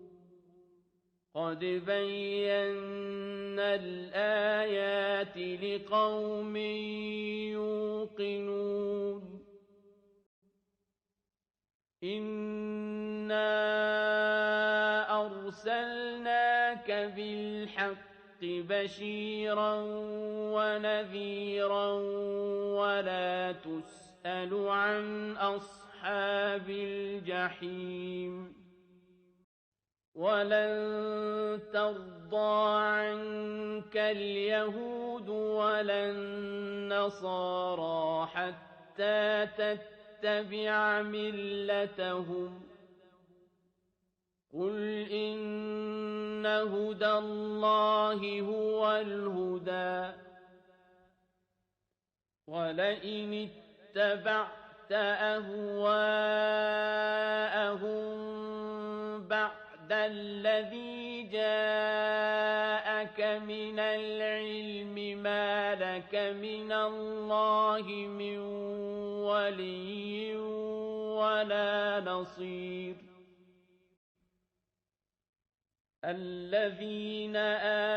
قد بينا الآيات لقوم يوقنون إنا أرسلناك بالحق بشيرا ونذيرا ولا تسأل عن أصحاب الجحيم ولن ترضى عنك اليهود ولا النصارى حتى تتبع ملتهم قل إن هدى الله هو الهدى ولئن اتبعت أهواءهم بعد الذي جاءك من العلم ما لك من الله من ولي ولا نصير الذين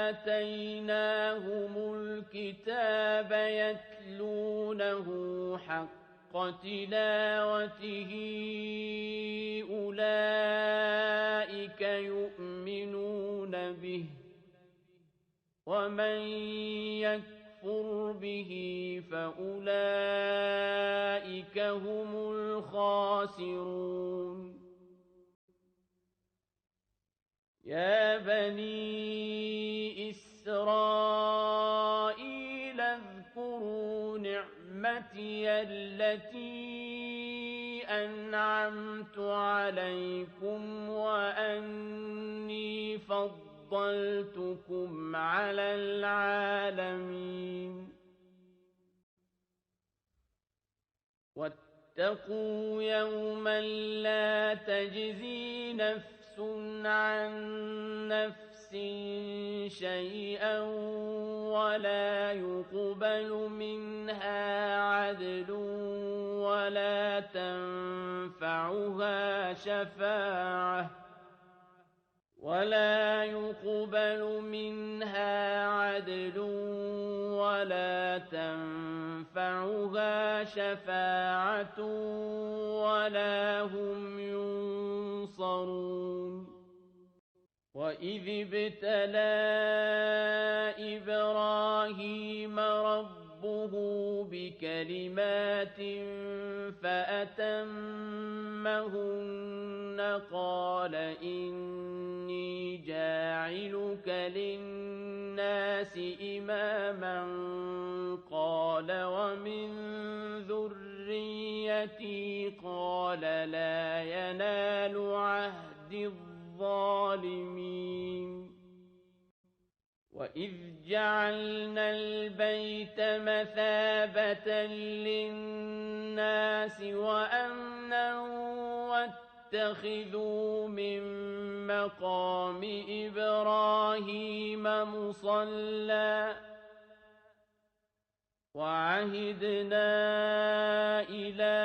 آتيناهم الكتاب يتلونه حق تلاوته أولئك يؤمنون به ومن يكفر به فأولئك هم الخاسرون يا بني إسرائيل اذكروا نعمتي التي أنعمت عليكم وأني فضلتكم على العالمين واتقوا يوما لا تجزي نفس عن نفس شيئا ولا يقبل منها عدل ولا تنفعها شفاعة ولا هم ينصرون وإذ ابتلى إبراهيم ربه بكلمات فأتمهن قال إني جاعلك للناس إماما قال ومن ذريتي قال لا ينال عهد الظالمين وإذ جعلنا البيت مثابة للناس وأمنا واتخذوا من مقام إبراهيم مصلى وعهدنا إلى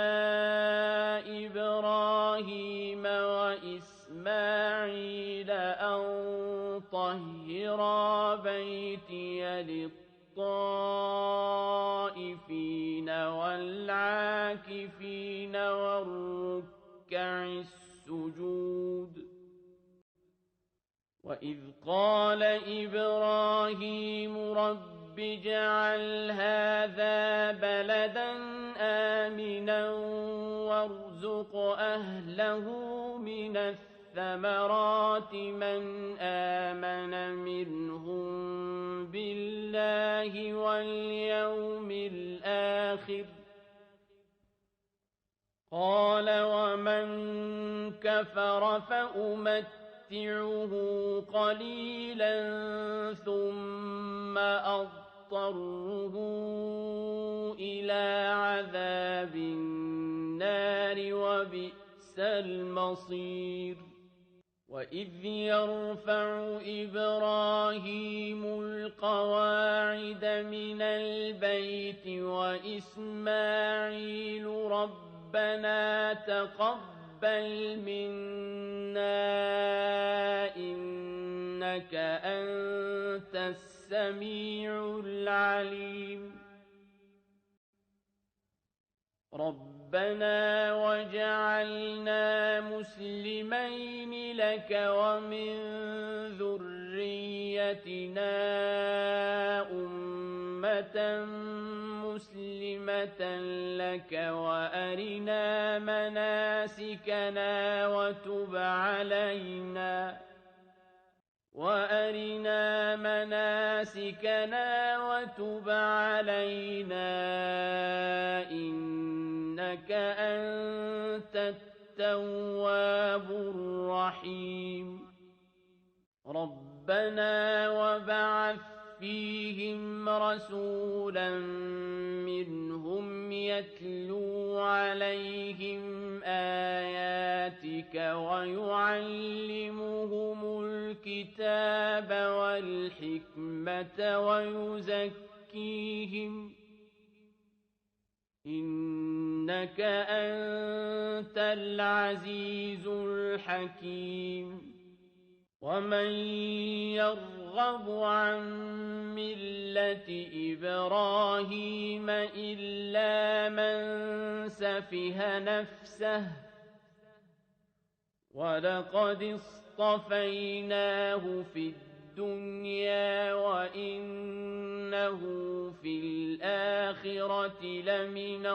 إبراهيم وإسماعيل أن طهرا بيتي للطائفين والعاكفين والركع السجود وإذ قال إبراهيم رب اجعل هذا بلدا آمنا وارزق أهله من الثمرات من آمن منهم بالله واليوم الآخر قال ومن كفر فأمتعه قليلا ثم أضطره إلى عذاب النار وبئس المصير وَإِذْ يَرْفَعُ إِبْرَاهِيمُ الْقَوَاعِدَ مِنَ الْبَيْتِ وَإِسْمَاعِيلُ رَبَّنَا تَقَبَّلْ مِنَّا إِنَّكَ أَنتَ السَّمِيعُ الْعَلِيمُ رَبَّنَا وَاجْعَلْنَا مُسْلِمَيْنِ لَكَ وَمِن ذُرِّيَّتِنَا أُمَّةً مُّسْلِمَةً لَكَ وَأَرِنَا مَنَاسِكَنَا وَتُبْ عَلَيْنَا إِنَّكَ أَنتَ التَّوَّابُ الرَّحِيمُ رَبَّنَا وَابْعَثْ فِيهِمْ رَسُولًا مِّنْهُمْ يَتْلُو عَلَيْهِمْ آيَاتِكَ وَيُعَلِّمُهُمُ الْكِتَابَ وَالْحِكْمَةَ وَيُزَكِّيهِمْ إِنَّكَ أَنتَ الْعَزِيزُ الْحَكِيمُ وَمَن يَرْغَبُ عَن مِّلَّةِ إِبْرَاهِيمَ إِلَّا مَن سَفِهَ نَفْسَهُ وَلَقَدِ اصْطَفَيْنَاهُ فِي الدُّنْيَا وَإِنَّهُ فِي الْآخِرَةِ لَمِنَ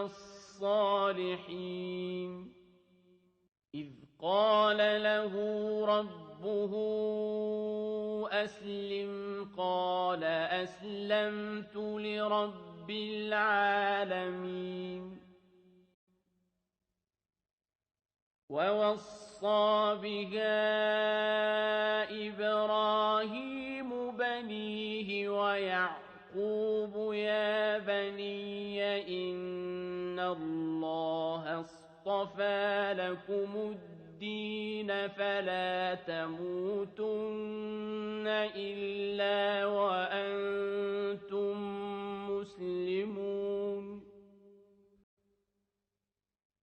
الصَّالِحِينَ إِذْ قَالَ لَهُ رَبُّهُ أَسْلِمْ قَالَ أَسْلَمْتُ لِرَبِّ الْعَالَمِينَ وَوَصَّىٰ بِهَا إِبْرَاهِيمُ بَنِيهِ وَيَعْقُوبُ يَا بَنِيَّ إِنَّ اللَّهَ اصْطَفَىٰ لَكُمُ الدِّينَ فَلَا تَمُوتُنَّ إِلَّا وَأَنتُم مُّسْلِمُونَ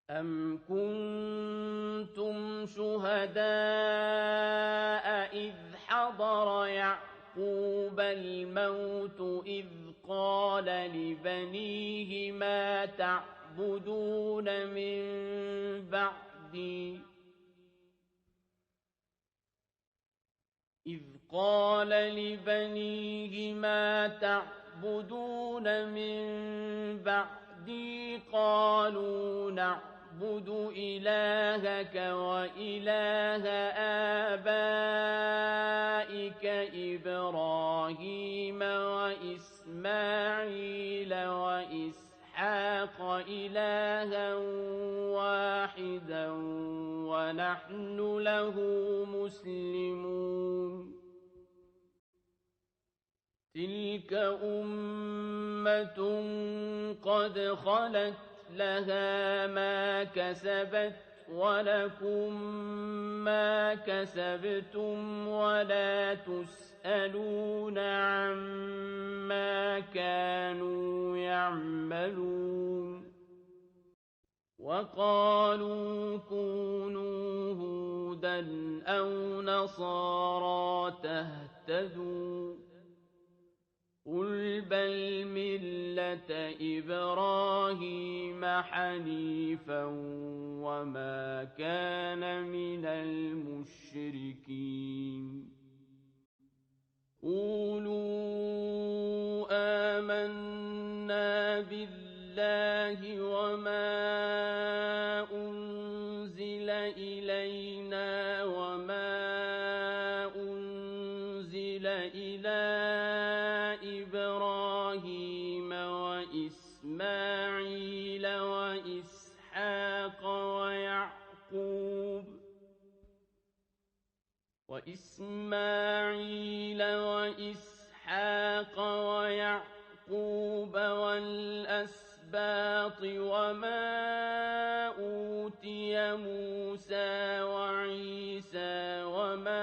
أَمْ كُنتُمْ شُهَدَاءَ إِذْ حَضَرَ يَعْقُوبَ الْمَوْتُ إِذْ قَالَ لِبَنِيهِ مَا تَعْبُدُونَ مِن بَعْدِي قَالُوا نَعْبُدُ إِلَٰهَكَ وَإِلَٰهَ آبَائِكَ إِبْرَاهِيمَ وَإِسْمَاعِيلَ وَإِسْحَاقَ إِلَٰهًا وَاحِدًا وَنَحْنُ لَهُ مُسْلِمُونَ تِلْكَ أُمَّةٌ قَدْ خَلَتْ لَهَا مَا كَسَبَتْ وَلَكُم مَّا كَسَبْتُمْ وَلَا تُسْأَلُونَ عَمَّا كَانُوا يَعْمَلُونَ وَقَالُوا كُونُوا هُودًا أَوْ نَصَارَىٰ تَهْتَدُوا قُلْ بَلْ مِلَّةَ إِبْرَاهِيمَ حَنِيفًا وَمَا كَانَ مِنَ الْمُشْرِكِينَ قُولُوا آمَنَّا بِاللَّهِ وَمَا أُنزِلَ إِلَيْنَا وَمَا أُنزِلَ إِلَىٰ إِبْرَاهِيمَ وَإِسْمَاعِيلَ وَإِسْحَاقَ وَيَعْقُوبَ وَالْأَسْبَاطِ وَمَا أُوتِيَ مُوسَىٰ وَعِيسَىٰ وَمَا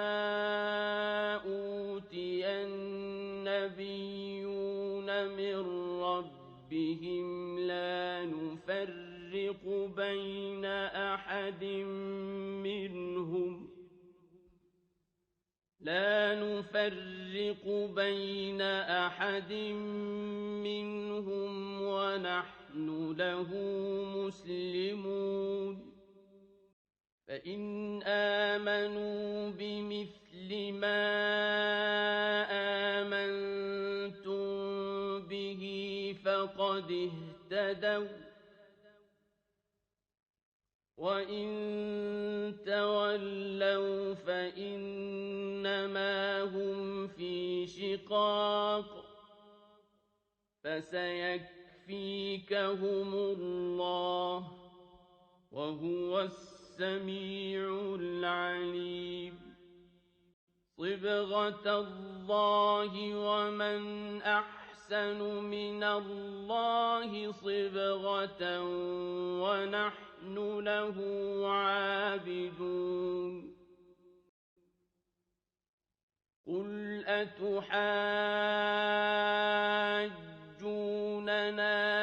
لا نفرق بين أحد منهم ونحن له مسلمون فإن آمنوا بمثل ما آمنتم به فقد اهتدوا وإن تولوا فإنما هم في شقاق فسيكفيكهم الله وهو السميع العليم صبغة الله ومن أحسن من الله صبغة ونحن له عابدون قل أتحاجوننا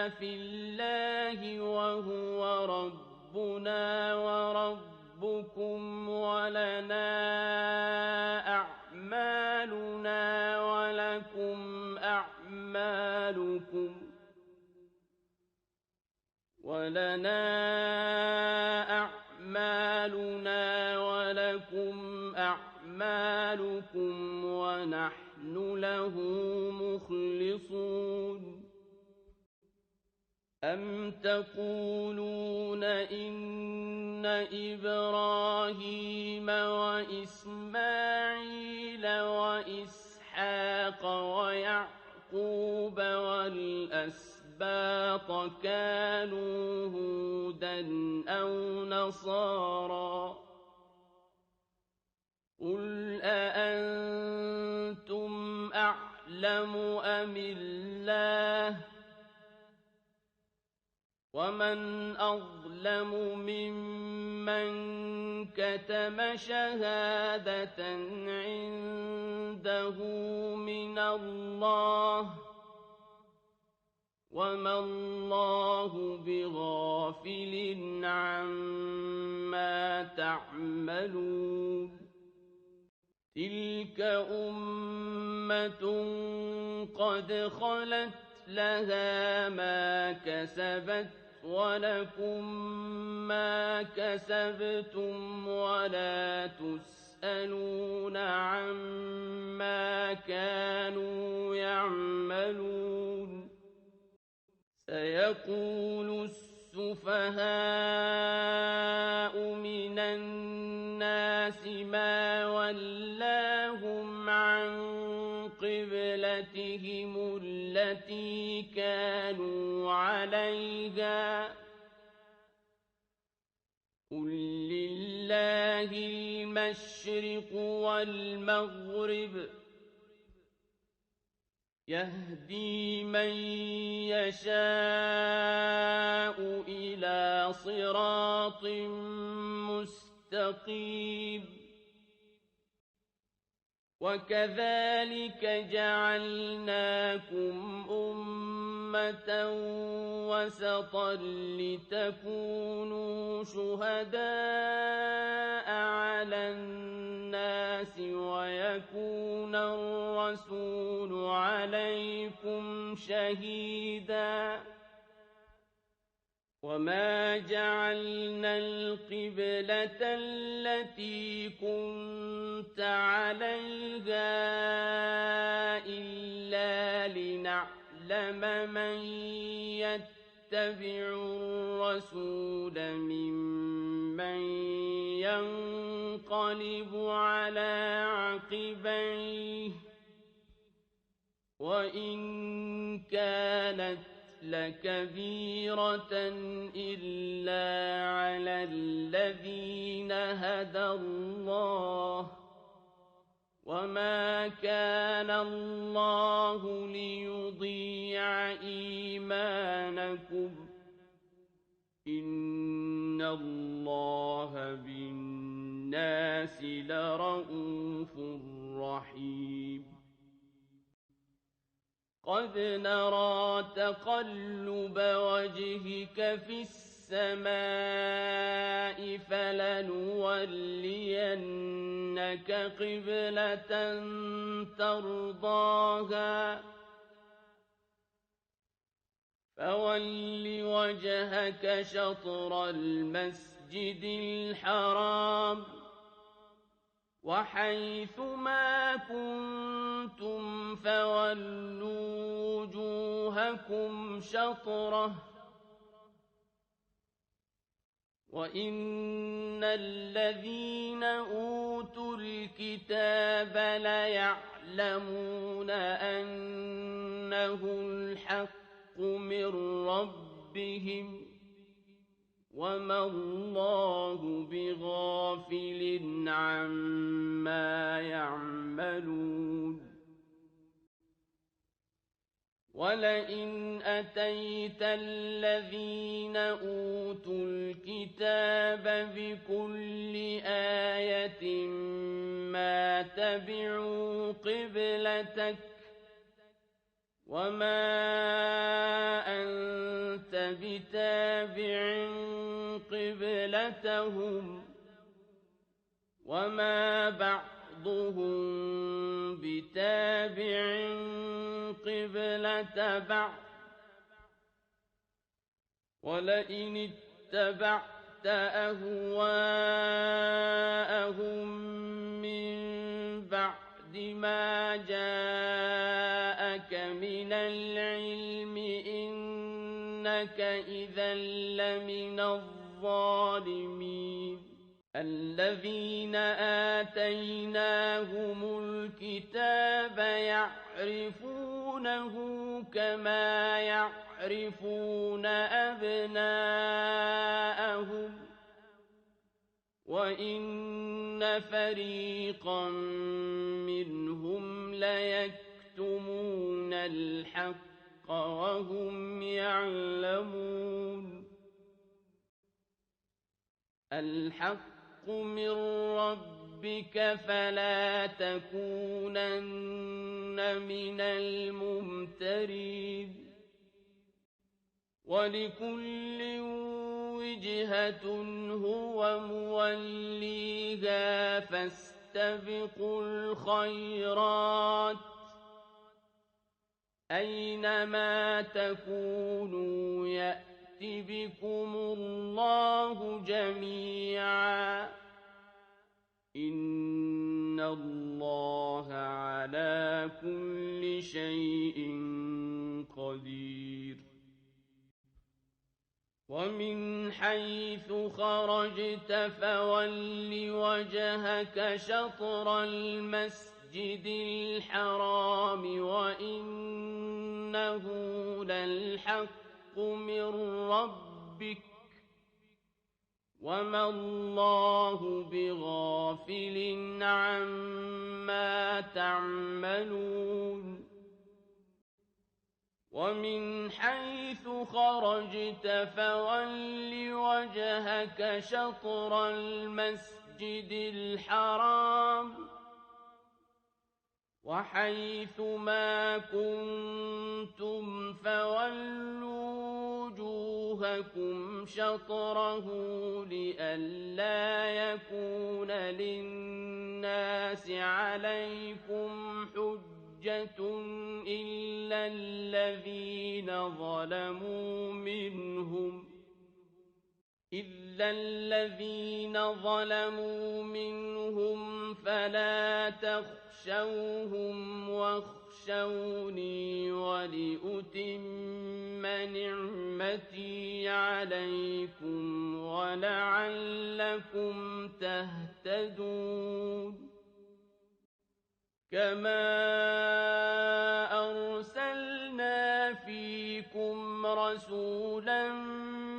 في الله وهو ربنا وربكم ولنا أعمالنا ولكم أعمالكم ونحن له مخلصون أم تقولون إن إبراهيم وإسماعيل وإسحاق ويعقوب والأسباط كانوا هودا أو نصارى قل أأنتم أعلم أم الله ومن أظلم ممن كتم شهادة عنده من الله وما الله بغافل عما تعملون تلك أمة قد خلت لها ما كسبت ولكم ما كسبتم ولا تسألون عما كانوا يعملون سيقول السفهاء من الناس ما ولاهم عن قبلتهم التي كانوا عليها قل لله المشرق والمغرب يهدي من يشاء إلى صراط مستقيم وكذلك جعلناكم أمة وسطا لتكونوا شهداء على الناس ويكون الرسول عليكم شهيدا وما جعلنا القبلة التي كنت عليها إلا لنعلم من يتبع الرسول ممن ينقلب على عقبيه وإن كانت لكبيرة إلا على الذين هدى الله وما كان الله ليضيع إيمانكم إن الله بالناس لرءوف رحيم قد نرى تقلب وجهك في السماء فلنولينك قبلة ترضاها فول وجهك شطر المسجد الحرام وحيث ما كنتم فولوا وجوهكم شطره وإن الذين أوتوا الكتاب ليعلمون أنه الحق من ربهم وما الله بغافل عما يعملون ولئن أتيت الذين أوتوا الكتاب بكل آية ما تبعوا قبلتك وما أنت بتابع قبلتهم وما بعضهم بتابع قبلة بعض ولئن اتبعت أهواءهم من بعد ما جاءك من العلم إنك إذا لمن الظالمين الذين آتيناهم الكتاب يعرفونه كما يعرفون أبناءهم وإن فريقا منهم ليكتمون الحق وهم يعلمون الحق من ربك فلا تكونن من الممترين ولكل وجهة هو موليها فاستبقوا الخيرات أينما تكونوا يأت بكم الله جميعا إن الله على كل شيء قدير ومن حيث خرجت فول وجهك شطر المسجد الحرام وإنه للحق من ربك وما الله بغافل عما تعملون ومن حيث خرجت فول وجهك شطر المسجد الحرام وحيث ما كنتم فولوا وجوهكم شطره لئلا يكون للناس عليكم حجة إلا الذين ظلموا منهم فلا تخشوهم واخشوني ولأتم نعمتي عليكم ولعلكم تهتدون كما أرسلنا فيكم رسولا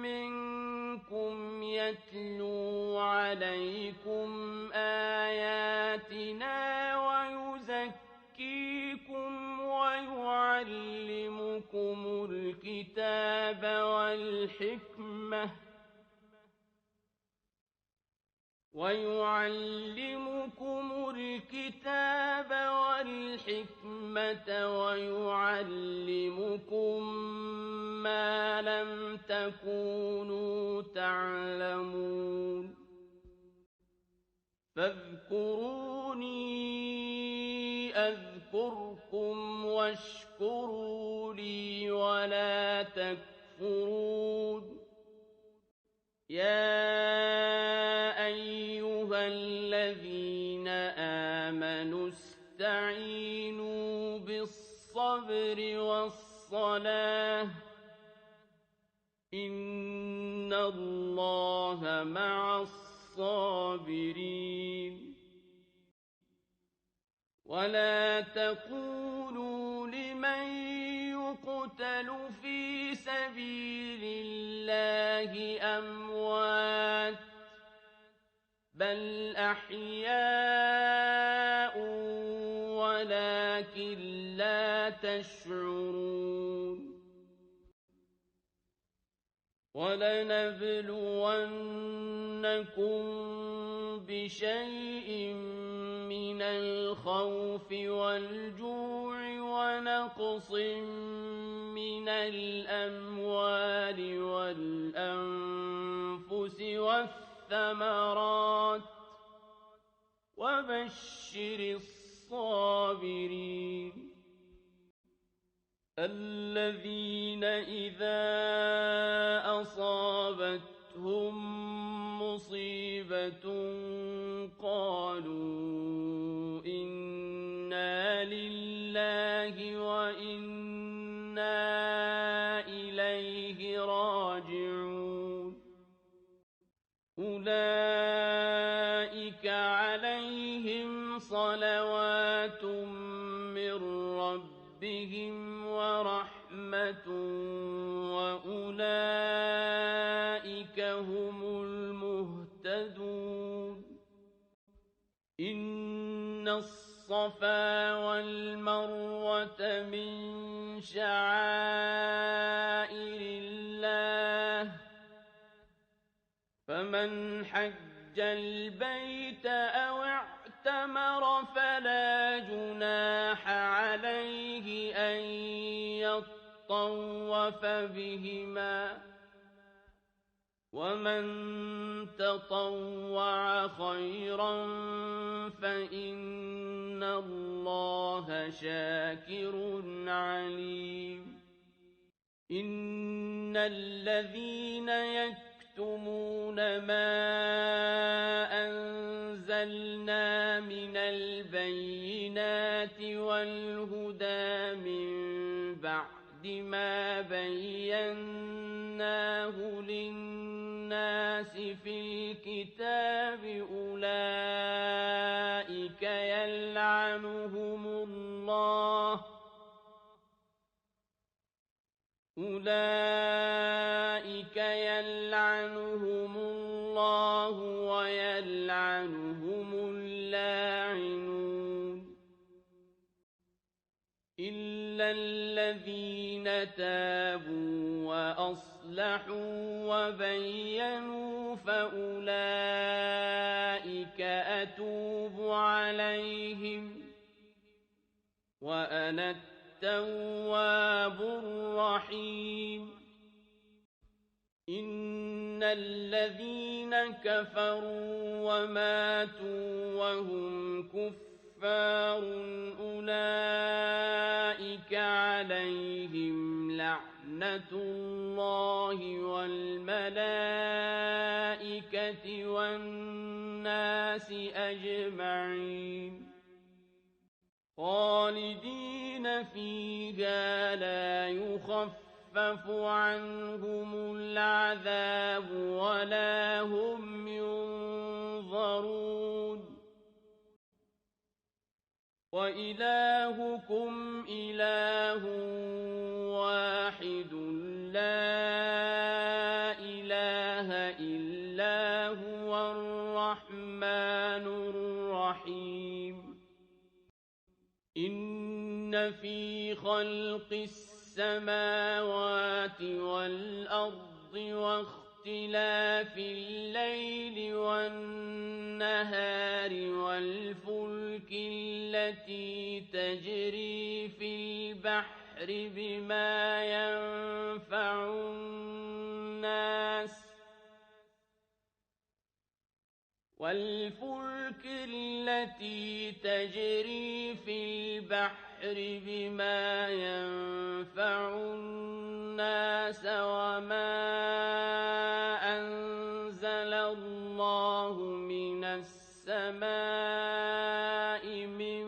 منكم يتلو عليكم آياتنا ويزكيكم ويعلمكم الكتاب والحكمة ويعلمكم الكتاب والحكمة ويعلمكم ما لم تكونوا تعلمون فاذكروني أذكركم واشكروا لي ولا تكفرون يا أيها الذين آمنوا استعينوا بالصبر والصلاة إن الله مع الصابرين ولا تقولوا لمن يقتل في سبيل الله أموات بل أحياء ولكن لا تشعرون ولنبلونكم بشيء من الخوف والجوع ونقص من الأموال والأنفس والثمرات وبشر الصابرين الذين إذا أصابتهم مصيبة قالوا إنا لله وإنا إليه راجعون أولئك عليهم صلوات من ربهم ورحمة وأولئك هم المهتدون إن الصفا والمروة من شعائر الله فمن حج البيت أو اعتمر فلا جناح عليه أن يطوف بهما ومن تطوع خيرا فإن الله شاكر عليم إن الذين يكتمون ما أنزلنا من البينات والهدى من بعد ما بيناه للناس في الكتاب أولئك يلعنهم الله ويلعنهم اللاعنون إلا الذين تابوا وأصلحوا وبينوا فأولئك أتوب عليهم وأنا التواب الرحيم إن الذين كفروا وماتوا وهم كفار أولئك عليهم لعنة الله والملائكة والناس أجمعين خالدين فيها لا يخفف عنهم العذاب ولا هم ينظرون وإلهكم إله واحد لا إله إلا هو الرحمن الرحيم إن في خلق السماوات والأرض واختلاف الليل والنهار وَالنَّهَارِ وَالْفُلْكِ الَّتِي تَجْرِي فِي الْبَحْرِ بِمَا يَنفَعُ النَّاسَ وَمَا أَنزَلَ اللَّهُ مِنَ السَّمَاءِ مِن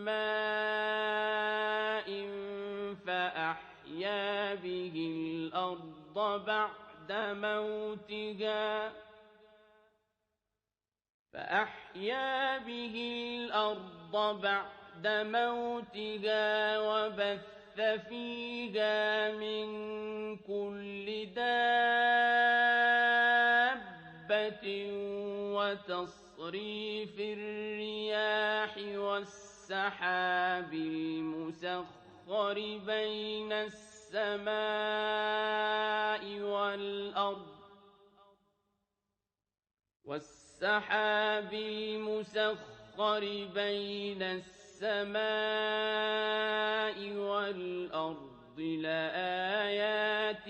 مَّاءٍ فَأَحْيَا بِهِ الْأَرْضَ بَعْدَ مَوْتِهَا وَبَثَّ فِيهَا مِن كُلِّ دَابَّةٍ وَتَصْرِيفِ الرِّيَاحِ وَالسَّحَابِ الْمُسَخَّرِ بَيْنَ السَّمَاءِ وَالْأَرْضِ لَآيَاتٍ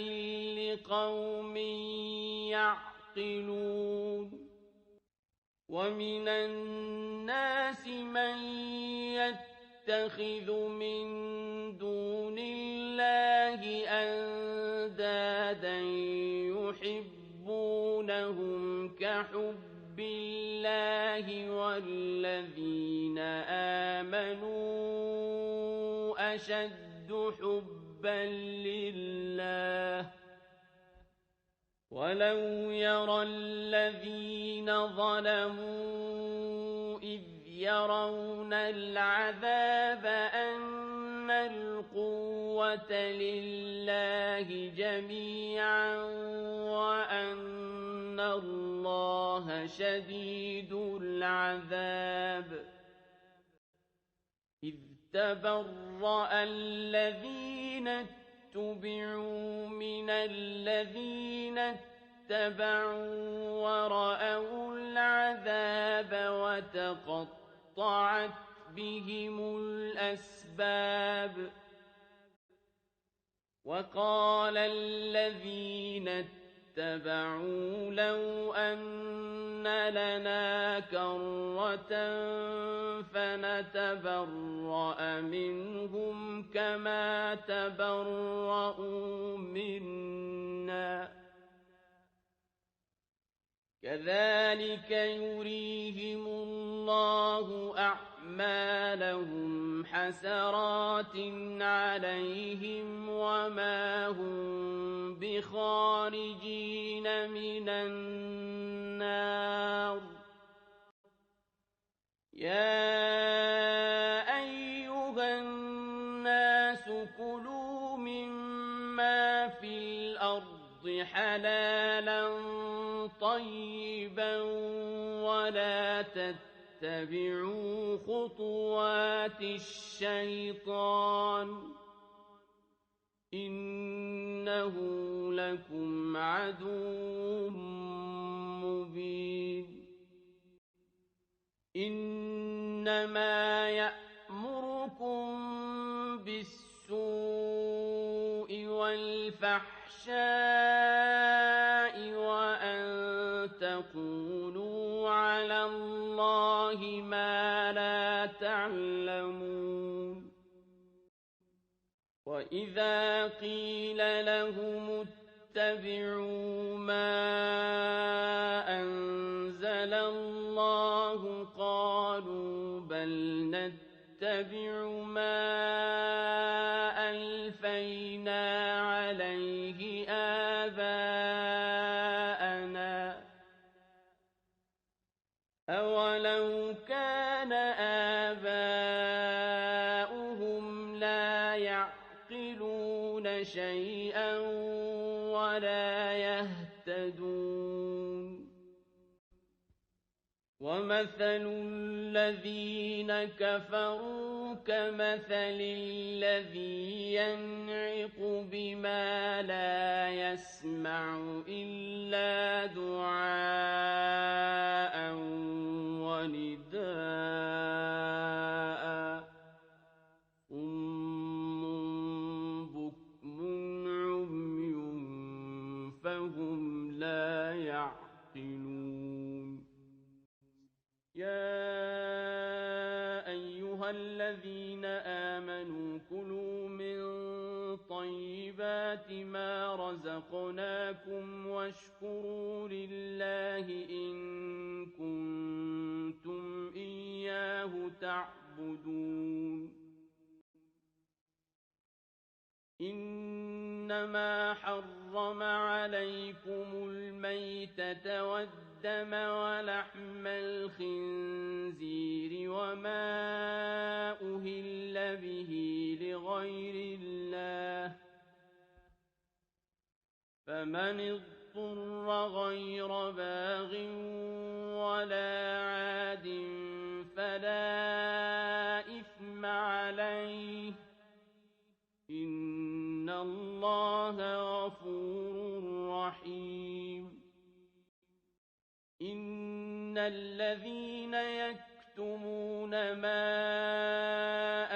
لِّقَوْمٍ يَعْقِلُونَ وَمِنَ النَّاسِ مَن يَتَّخِذُ مِن دُونِ اللَّهِ أَندَادًا يُحِبُّونَهُمْ كَحُبِّ اللَّهِ وَالَّذِينَ آمَنُوا أَشَدُّ حُبًّا لِّلَّهِ ۗ وَلَوْ يَرَى الَّذِينَ ظَلَمُوا إِذْ يَرَوْنَ الْعَذَابَ أَنَّ الْقُوَّةَ لِلَّهِ جَمِيعًا وَأَنَّ اللَّهَ شَدِيدُ الْعَذَابِ إِذْ تَبَرَّأَ الَّذِينَ اتُّبِعُوا مِنَ الَّذِينَ اتَّبَعُوا وَرَأَوُا الْعَذَابَ وَتَقَطَّعَتْ بِهِمُ الْأَسْبَابُ وَقَالَ الَّذِينَ اتَّبَعُوا لَوْ أَنَّ لَنَا كَرَّةً فَنَتَبَرَّأَ مِنْهُمْ كَمَا تَبَرَّءُوا مِنَّا ۗ كَذَٰلِكَ يُرِيهِمُ اللَّهُ أَعْمَالَهُمْ حَسَرَاتٍ عَلَيْهِمْ وَمَا هُم بِخَارِجِينَ مِنَ النَّارِ يَا أَيُّهَا النَّاسُ كُلُوا مِمَّا فِي الْأَرْضِ حَلَالًا طَيِّبًا وَلَا تَتَّبِعُوا خُطُوَاتِ الشَّيْطَانِ ۚ إِنَّهُ لَكُمْ عَدُوٌّ مُّبِينٌ إِنَّمَا يَأْمُرُكُم بِالسُّوءِ وَالْفَحْشَاءِ وَأَن تَقُولُوا عَلَى اللَّهِ مَا لَا تَعْلَمُونَ وَإِذَا قِيلَ لَهُمُ اتَّبِعُوا مَا أَنزَلَ اللَّهُ قَالُوا بَلْ نَتَّبِعُ مَا أَلْفَيْنَا عَلَيْهِ آبَاءَنَا ۗ أَوَلَوْ كَانَ آبَاؤُهُمْ لَا يَعْقِلُونَ شَيْئًا وَلَا يَهْتَدُونَ وَمَثَلُ الَّذِينَ كَفَرُوا كَمَثَلِ الَّذِي يَنْعِقُ بِمَا لَا يَسْمَعُ إِلَّا دُعَاءً فهم لا يعقلون يا أيها الذين آمنوا كلوا من طيبات ما رزقناكم واشكروا لله إن كنتم إياه تعبدون إنما حرم عليكم الميتة والدم ولحم الخنزير وما أهل به لغير الله فمن اضطر غير باغ ولا عاد فلا إثم عليه إن الله غفور رحيم إن الذين يكتمون ما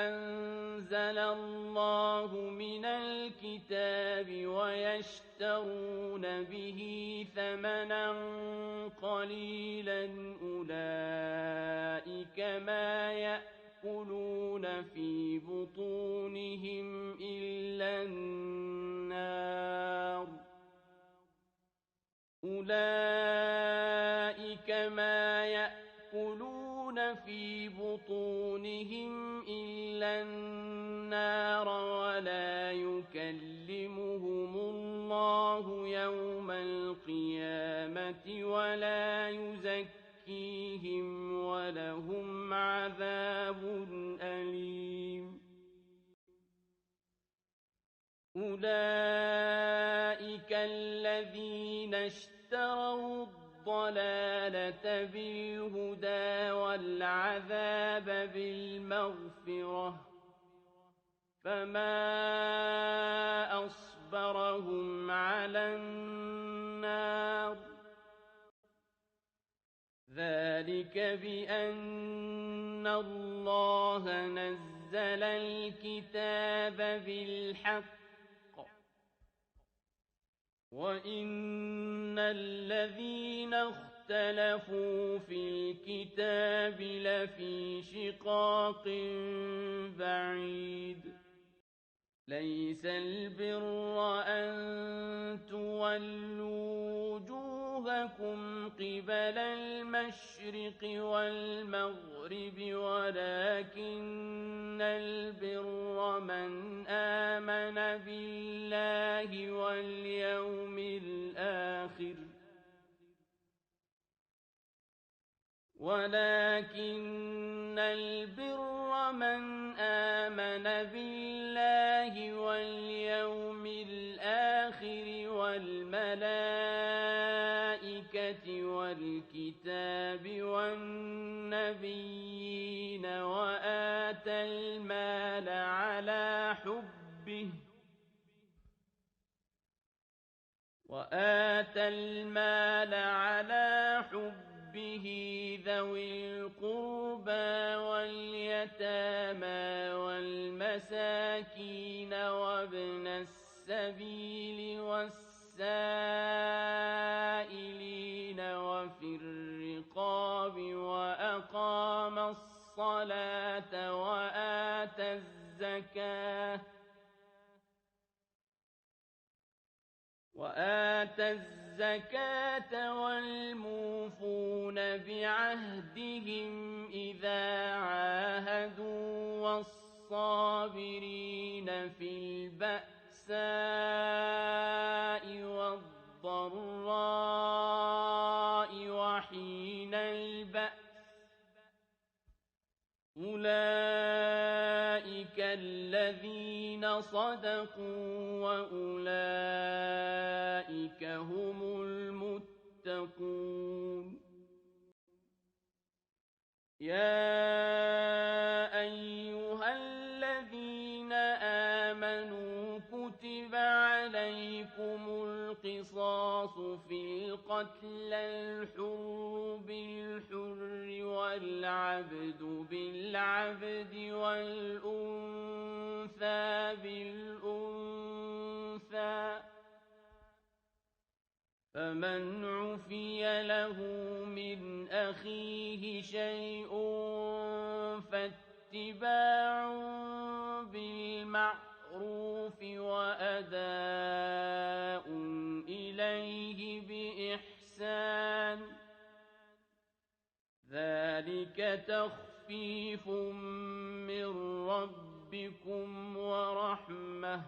أنزل الله من الكتاب ويشترون به ثمنا قليلا أولئك ما يأكلون في بطونهم إلا النار أولئك ما يأكلون في بطونهم إلا النار ولا يكلمهم الله يوم القيامة ولا يزكيهم ولهم عذاب أليم أولئك الذين اشتروا الضلالة بالهدى والعذاب بالمغفرة فما أصبرهم على النار ذلك بأن الله نزل الكتاب بالحق وإن الذين اختلفوا في الكتاب لفي شقاق بعيد ليس البر أن تولوا وجوهكم قبل المشرق والمغرب ولكن البر من آمن بالله واليوم الآخر ولكن البر من آمن بالله واليوم الآخر والملائكة والكتاب والنبيين وآتى المال على حبه ذوي القربى واليتامى والمساكين وابن السبيل والسائلين وفي الرقاب وأقام الصلاة وآتى الزكاة والموفون بعهدهم إذا عاهدوا والصابرين في البأساء والضراء وحين البأس أولئك الذين صدقوا وأولئك هم المتقون يا أيها الذين آمنوا كتب عليكم القصاص في القتلى الحر بالحر والعبد بالعبد والأنثى بالأنثى فمن عفي له من أخيه شيء فاتباع بالمعروف وأداء إليه بإحسان ذلك تخفيف من ربكم ورحمة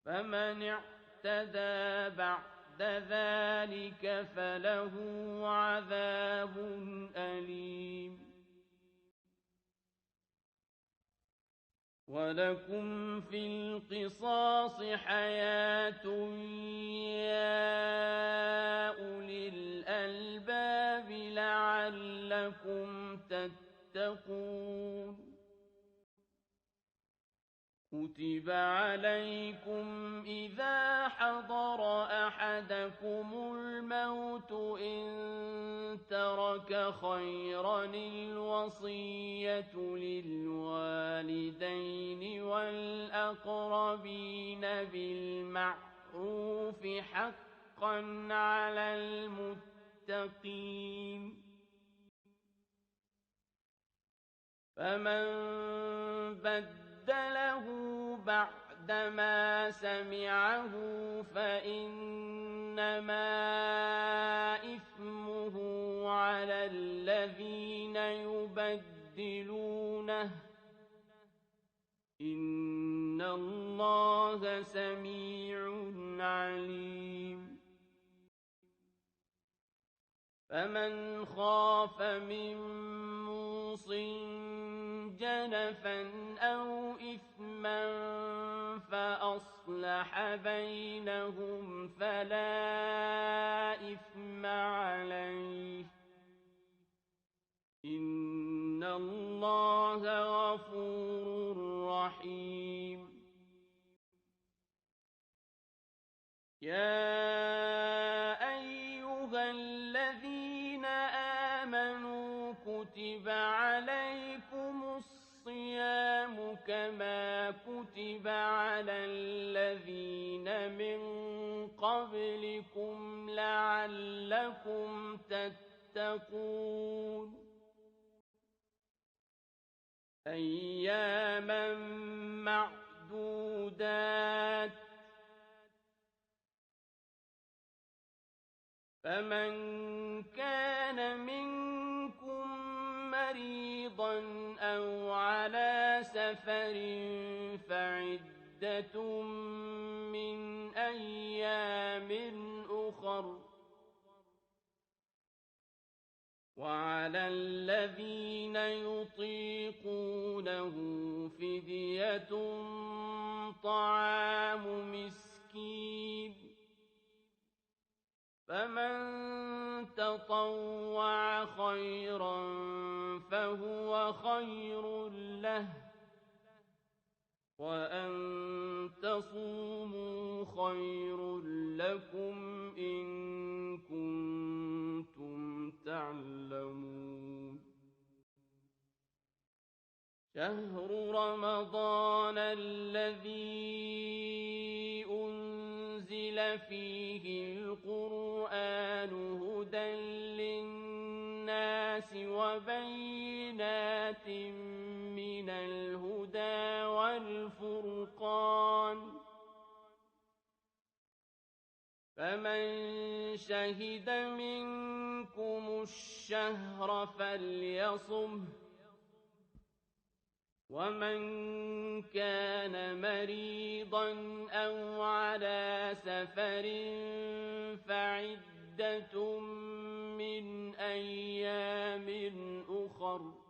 فمن اعتدى بعد ذلك فله عذاب أليم ولكم في القصاص حياة يا أولي الألباب لعلكم تتقون كتب عليكم إذا حضر أحدكم الموت إن ترك خيرا الوصية للوالدين والأقربين بالمعروف حقا على المتقين فمن بدله بعدما سمعه فإنما إثمه على الذين يبدلونه إن الله سميع عليم فمن خاف من موصٍ جنفا أو إثما فأصلح بينهم فلا إثم عليه إن الله غفور رحيم يا أيها الذين آمنوا كتب عليكم الصيام كما كتب على الذين من قبلكم لعلكم تتقون أياما معدودات فمن كان منكم مريضا أو على سفر فعدة من أيام أخر وعلى الذين يطيقونه فدية طعام مسكين فمن تطوع خيرا فهو خير له وأن تصوموا خير لكم إن كنتم تعلمون شهر رمضان الذي أنزل فيه القرآن هدى للناس وبينات من الهدى والفرقان فمن شهد منكم الشهر فليصمه ومن كان مريضا أو على سفر فعدة من أيام أخر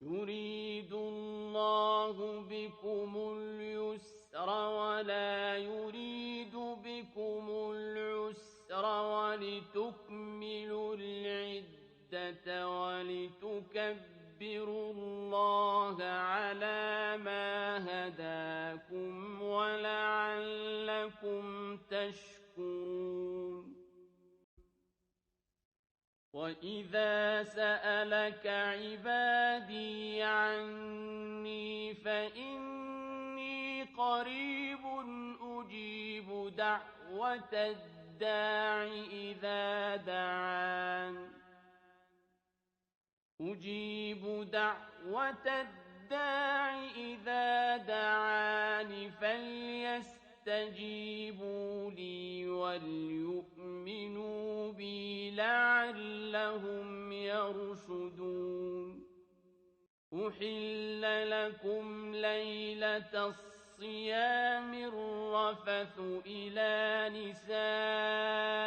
يريد الله بكم اليسر ولا يريد بكم العسر ولتكملوا العدة ولتكبروا الله على ما هداكم ولعلكم تشكرون وَإِذَا سَأَلَكَ عِبَادِي عَنِّي فَإِنِّي قَرِيبٌ أُجِيبُ دعوة الداع إذا دعان أجيب دعوة الداع إذا دعان فليستجيبوا لي وليؤمنوا بي لعلهم يرشدون أحل لكم ليلة الصيام الرفث إلى نسائكم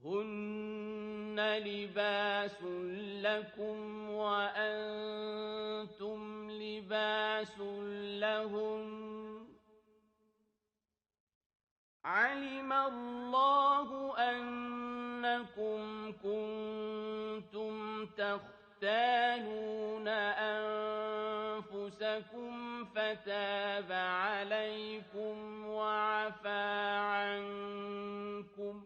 هن لباس لكم وأنتم لباس لهن علم الله أنكم كنتم تختانون أنفسكم فتاب عليكم وعفى عنكم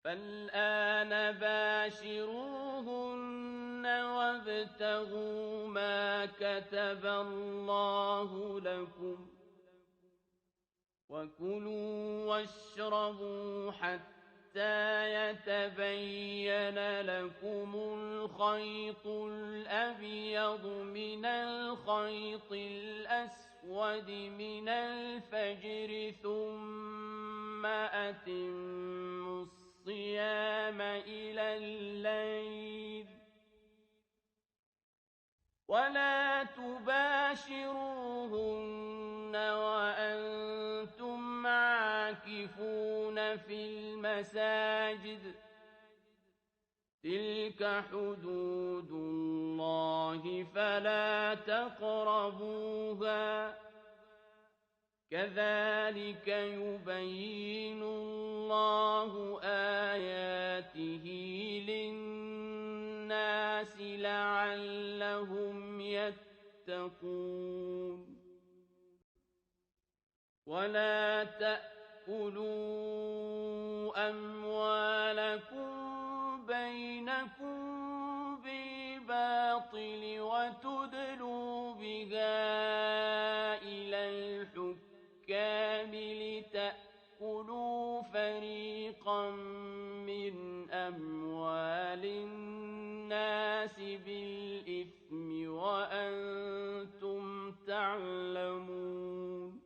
فالآن باشروهن وابتغوا ما كتب الله لكم وكلوا واشربوا حتى يتبين لكم الخيط الأبيض من الخيط الأسود من الفجر ثم أتموا الصيام إلى الليل ولا تباشروهن وأنتم عاكفون في المساجد تلك حدود الله فلا تقربوها كذلك يبين الله آياته للناس لعلهم يتقون ولا تأكلوا أموالكم بينكم بالباطل وتدلوا بها إلى الحكام لتأكلوا فريقا من أموال الناس بالإثم وأنتم تعلمون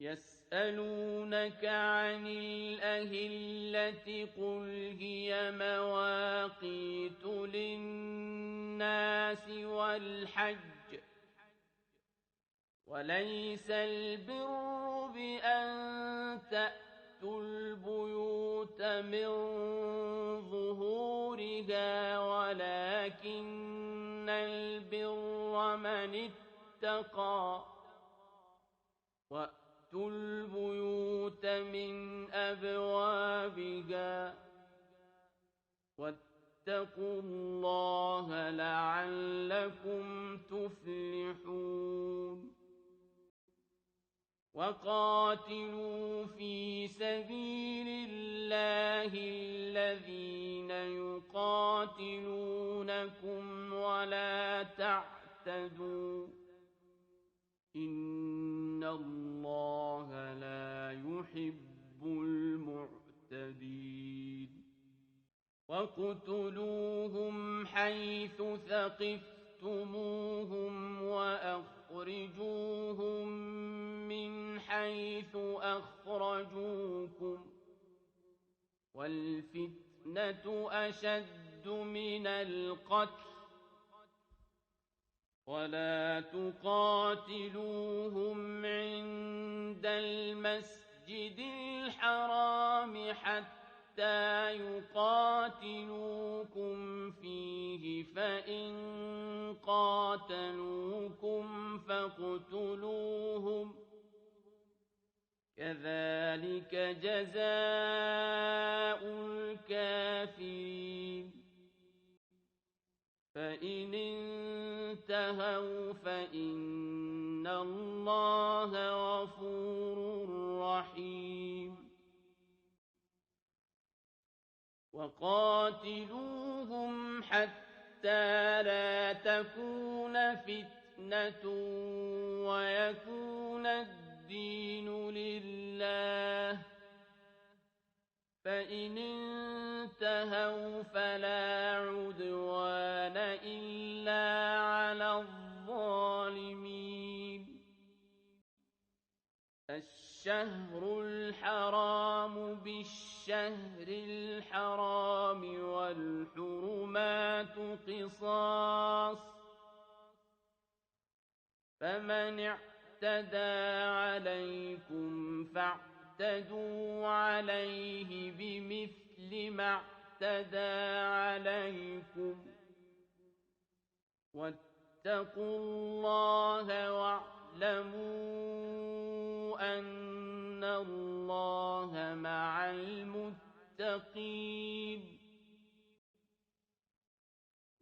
يسألونك عن الأهلة قل هي مواقيت للناس والحج وليس البر بأن تأتوا البيوت من ظهورها ولكن البر من اتقى وأتوا البيوت من أبوابها واتقوا الله لعلكم تفلحون وقاتلوا في سبيل الله الذين يقاتلونكم ولا تعتدوا إن الله لا يحب المعتدين وَاقْتُلُوهُمْ حَيْثُ ثَقِفْتُمُوهُمْ وَأَخْرِجُوهُم مِّنْ حَيْثُ أَخْرَجُوكُمْ ۚ وَالْفِتْنَةُ أَشَدُّ مِنَ الْقَتْلِ ۚ وَلَا تُقَاتِلُوهُمْ عِندَ الْمَسْجِدِ الْحَرَامِ حَتَّىٰ يُقَاتِلُوكُمْ فِيهِ ۖ فَإِن قَاتَلُوكُمْ فَاقْتُلُوهُمْ ۗ كَذَٰلِكَ جَزَاءُ الْكَافِرِينَ فَإِنِ انتَهَوْا فَإِنَّ اللَّهَ غَفُورٌ رَّحِيمٌ وَقَاتِلُوهُمْ حَتَّىٰ لَا تَكُونَ فِتْنَةٌ ويكون الدين لله، فإن انتهوا فلا عدوان إلا على الظالمين. الشهر الحرام بالشهر الحرام والحرمات قصاص، فمن اعتدى عليكم فاعتدوا عليه بمثل ما اعتدى عليكم، واتقوا الله واعلموا أن الله مع المتقين.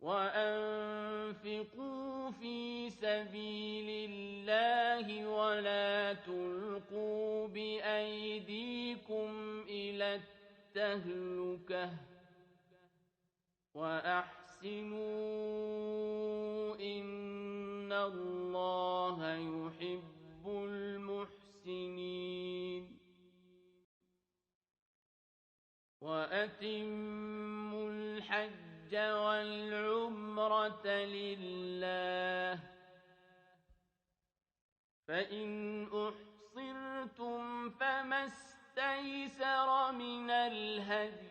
وأنفقوا في سبيل الله ولا تلقوا بأيديكم إلى التهلكة، وأحسنوا إن الله يحب المحسنين. وأتموا الحج والعمرة لله، فإن أحصرتم فما استيسر من الهدي،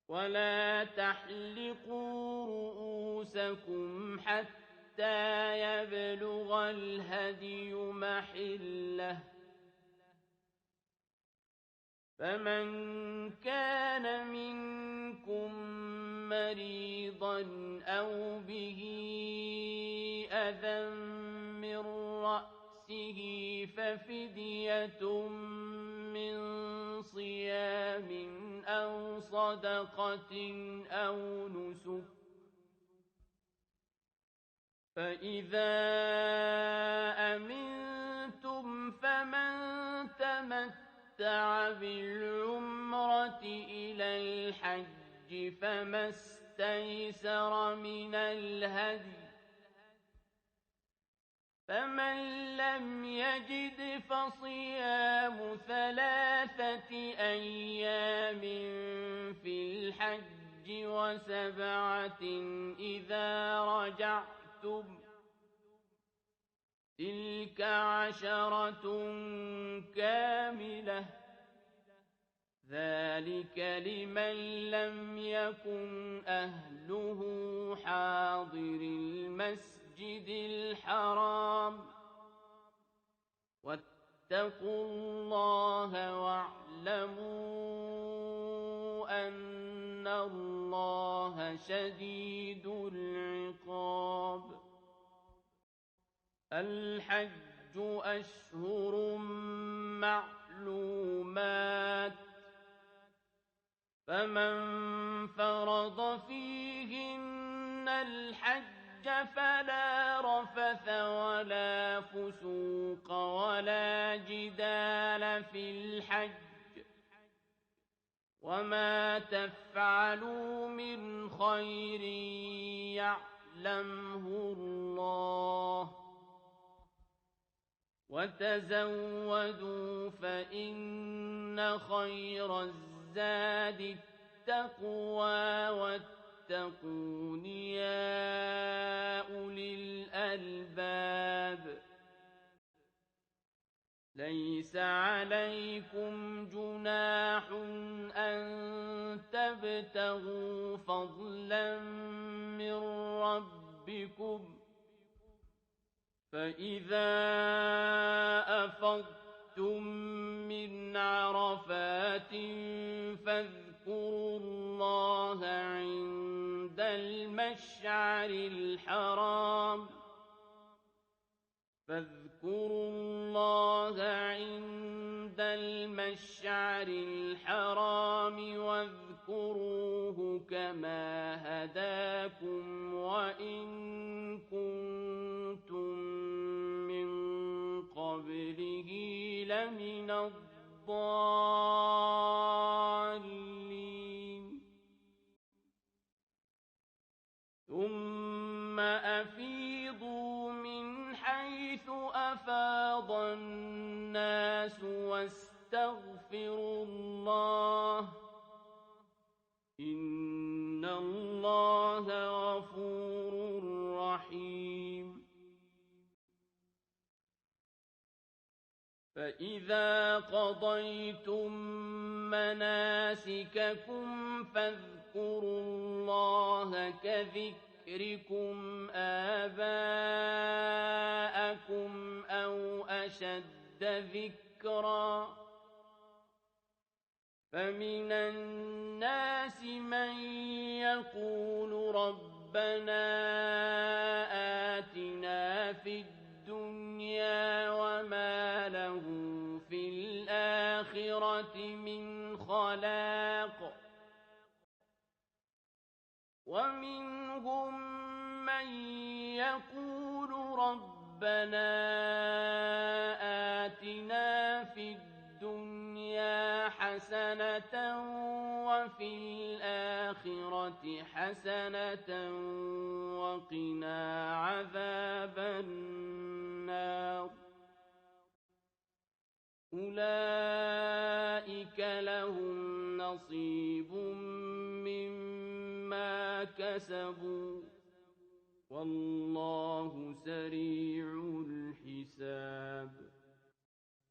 ولا تحلقوا رؤوسكم حتى يبلغ الهدي محله، فمن كان منكم مريضا أو به أذى من رأسه ففدية من صيام أو صدقة أو نسك، فإذا أمنتم فمن تمتع بالعمرة إلى الحج فما استيسر من الهدي، فمن لم يجد فصيام 3 أيام في الحج و7 إذا رجعتم، تلك 10 كاملة، ذلك لمن لم يكن أهله حاضر المسجد الحرام. واتقوا الله واعلموا أن الله شديد العقاب. الحج أشهر معلومات، فمن فرض فيهن الحج فلا رفث ولا فسوق ولا جدال في الحج، وما تفعلوا من خير يعلمه الله، وتزودوا فإن خير الزاد التقوى واتقون يا أولي الألباب. ليس عليكم جناح أن تبتغوا فضلا من ربكم، فإذا أفضتم من عرفات فاذكروا الله عند المشعر الحرام، واذكروه كما هداكم وإن كنتم من قبله لمن الضالين. ثم أفيضوا من حيث أفاض الناس واستغفروا الله إن الله غفور رحيم فإذا قضيتم مناسككم فاذكروا الله كذكركم آباءكم أو أشد ذكرًا فمن الناس من يقول ربنا آتنا في الدنيا وما له في الآخرة من خلاق ومنهم من يقول ربنا آتنا في الدنيا حسنة وفي الآخرة حسنة وقنا عذاب النار أولئك لهم نصيب مما كسبوا والله سريع الحساب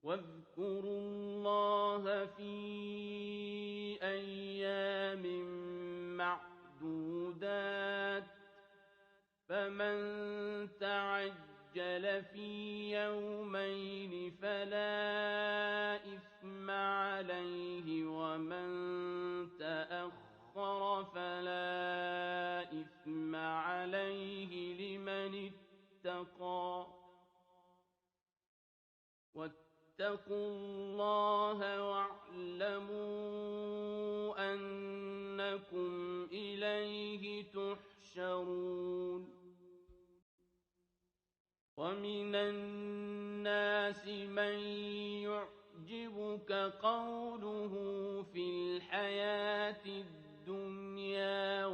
واذكروا الله في أيام معدودات فمن تعجل في يومين فلا إثم عليه ومن تأخر فلا إثم عليه لمن اتقى واتقوا الله واعلموا أنكم إليه تحشرون ومن الناس من يعجبك قوله في الحياة الدنيا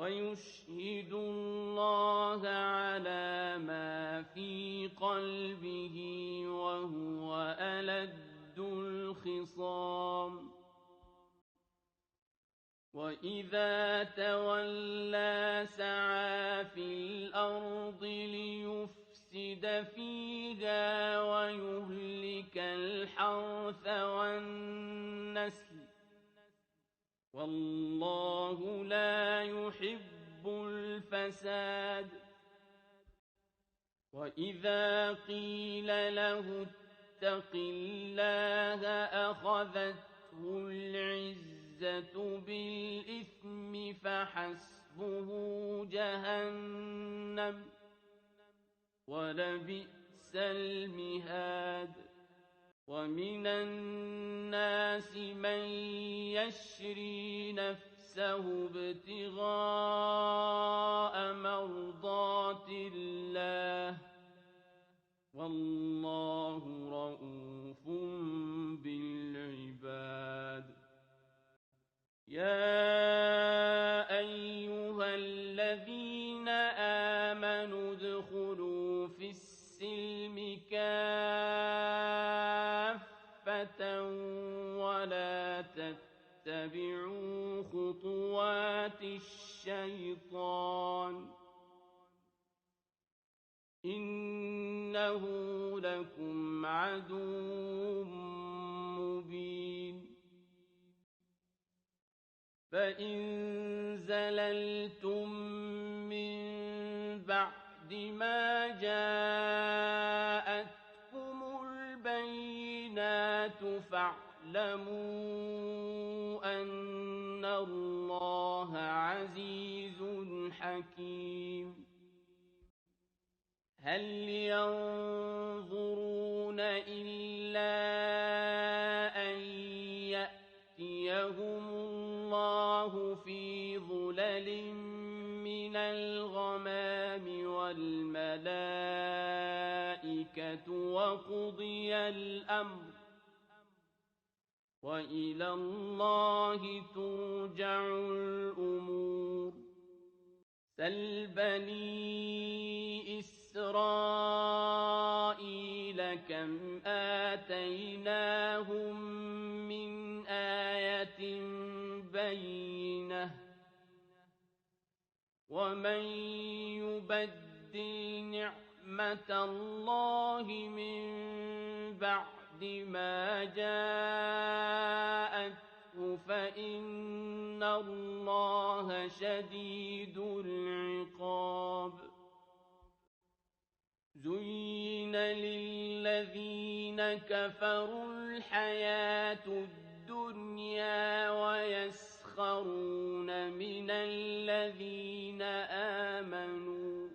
ويشهد الله على ما في قلبه وهو ألد الخصام وإذا تولى سعى في الأرض ليفسد فيها ويهلك الحرث والنسل والله لا يحب الفساد وإذا قيل له اتق الله أخذته العزة بالإثم فحسبه جهنم ولبئس المهاد ومن الناس من يشري نفسه ابتغاء مرضات الله والله رءوف بالعباد يا أيها الذين آمنوا ادخلوا في السلم كافة ولا تتبعوا خطوات الشيطان إنه لكم عدو مبين فإن زللتم من بعد ما جاءتكم البينات فاعلموا أن الله عزيز حكيم هل ينظرون إلا أن يأتيهم الله في ظلل من الغمام والملائكة وقضي الأمر وإلى الله ترجع الأمور سل بني إسرائيل كم آتيناهم من آية بينة ومن يبدل نعمة الله من بعد ما جاءته فإن الله شديد العقاب زين للذين كفروا الحياة الدنيا ويسخرون من الذين آمنوا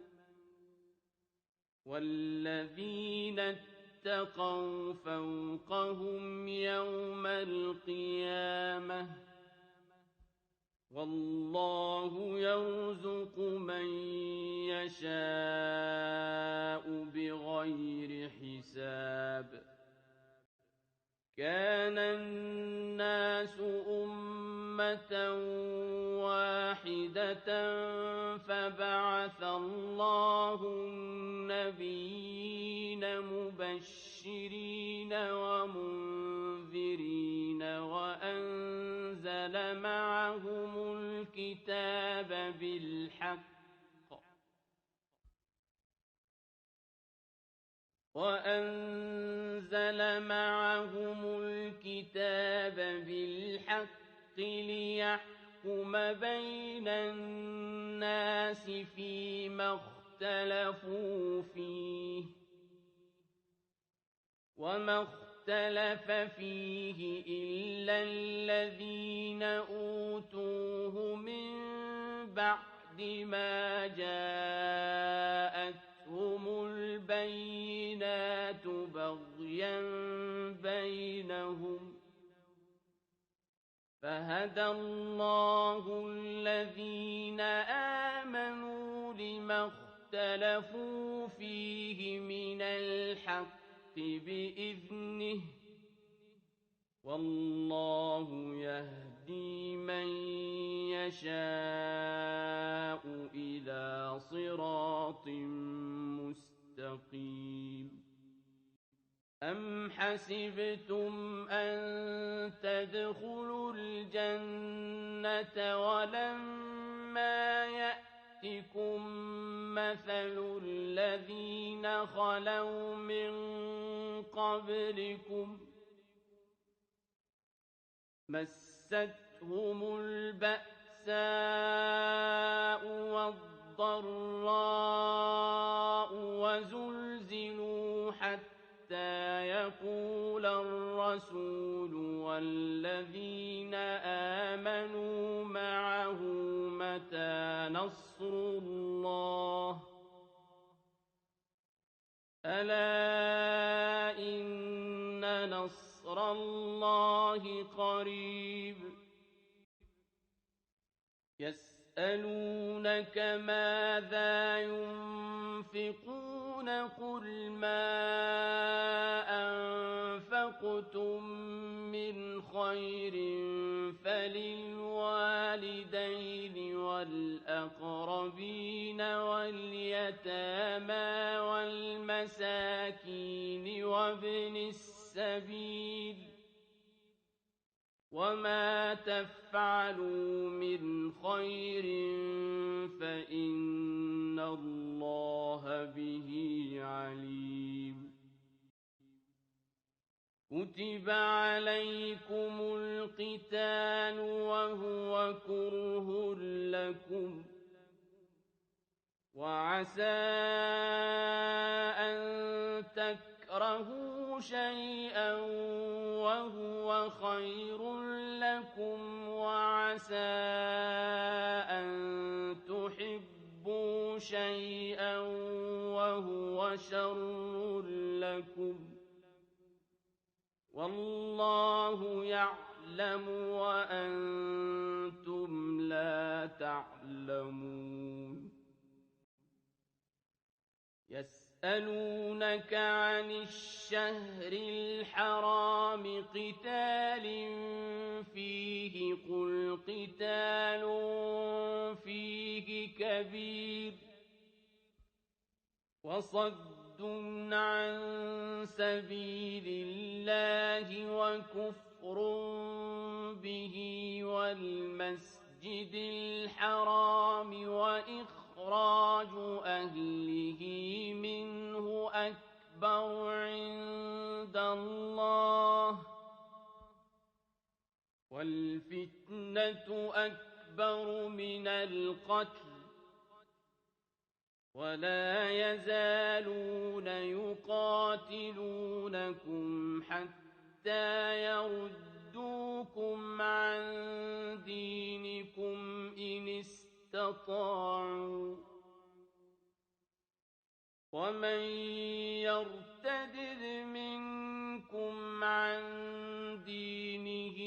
والذين اتقوا فوقهم يوم القيامة والله يرزق من يشاء بغير حساب كان الناس أمة واحدة فبعث الله النبيين مبشرين ومنذرين وأنزل معهم الكتاب بالحق ليحكم بين الناس فيما اختلفوا فيه وما اختلف فيه إلا الذين أوتوه من بعد ما جاءتهم البينات بغيا بينهم فهدى الله الذين آمنوا لما اختلفوا فيه من الحق بإذنه والله يهدي من يشاء إلى صراط مستقيم أم حسبتم أن تدخلوا الجنة ولما يأتكم مثل الذين خلوا من قبلكم مستهم البأساء والضراء وزلزلوا حتى يقول الرسول والذين آمنوا معه متى نصر الله ألا إن نصر الله قريب يسألونك ماذا ينفقون قل ما أنفقتم من خير فللوالدين والأقربين واليتامى والمساكين وابن السبيل وما تفعلوا من خير فإن الله به عليم كتب عليكم القتال وهو كره لكم وعسى أن تكرهوا شيئا وهو خير لكم وعسى أن تحبوا شيئا وهو شر لكم والله يعلم وأنتم لا تعلمون يسألونك عن الشهر الحرام قتال فيه قل قتال فيه كبير وصد عن سبيل الله وكفر به والمسجد الحرام وإخراج أهله منه أكبر عند الله والفتنة أكبر من القتل ولا يزالون يقاتلونكم حتى يردوكم عن دينكم إن استطاعوا ومن يرتد منكم عن دينه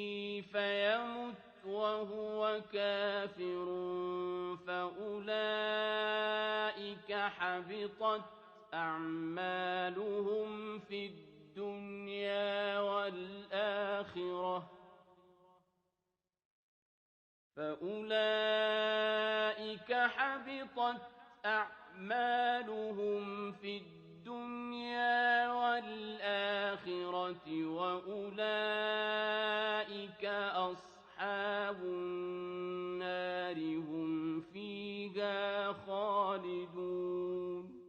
فيمت وهو كافر فأولئك حبطت أعمالهم في الدنيا والآخرة وأولئك أصحاب النار هم فيها خالدون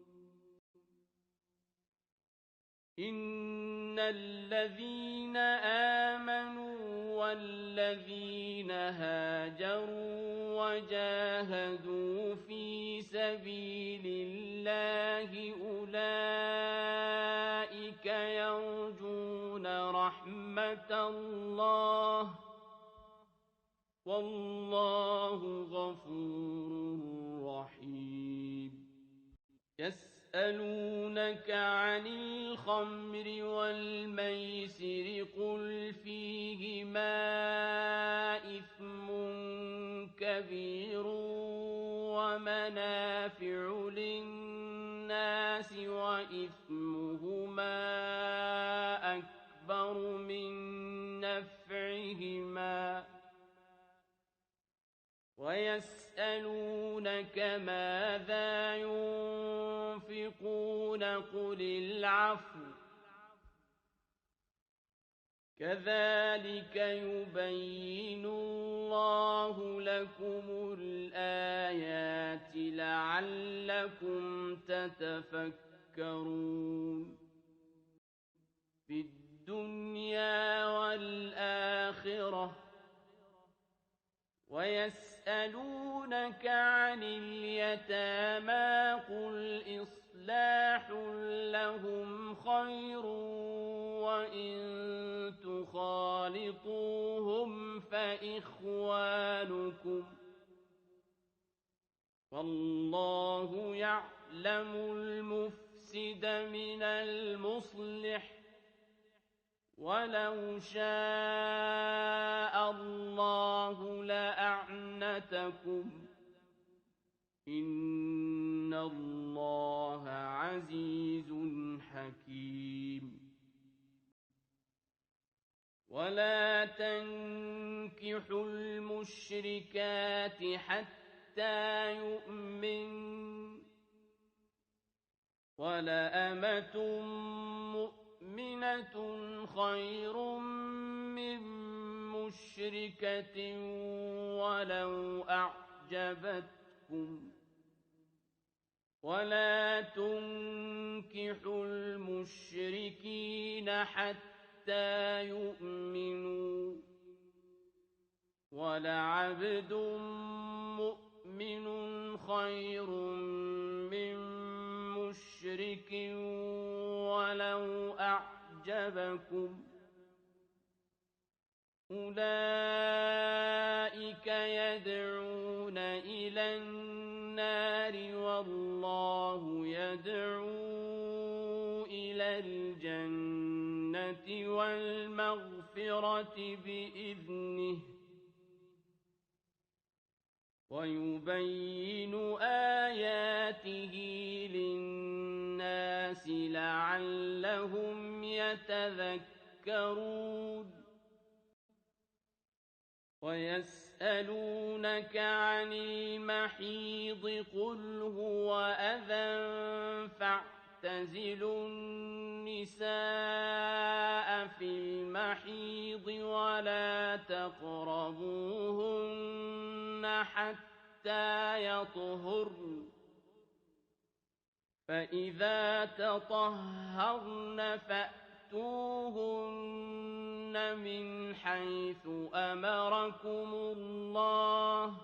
إن الذين آمنوا والذين هاجروا وجاهدوا في سبيل الله أولئك يرجون رحمة الله والله غفور رحيم يسألونك عن الخمر والميسر قل فيهما إثم كبير ومنافع للناس وإثمهما أكبر من نفعهما ويسألونك ماذا ينفقون قل العفو كذلك يبين الله لكم الآيات لعلكم تتفكرون في الدنيا والآخرة ويسألونك عن اليتامى قل إصلاح لهم خير وإن تخالطوهم فإخوانكم والله يعلم المفسد من المصلح ولو شاء الله لأعنتكم إن الله عزيز حكيم ولا تنكحوا المشركات حتى يؤمنوا ولأمة مؤمنة خير من مشركة ولو أعجبتكم ولا تنكحوا المشركين حتى يؤمنوا ولعبد مؤمن خير من مشرك ولو أعجبكم أولئك يدعون إلى النار والله يدعو إلى الجنة والمغفرة بإذنه ويبين آياته للناس لعلهم يتذكرون ويسألونك عن المحيض قل هو أذى فاعتزلوا النساء في المحيض ولا تقربوهن حتى يطهرن فإذا تطهرن فأتوهن من حيث أمركم الله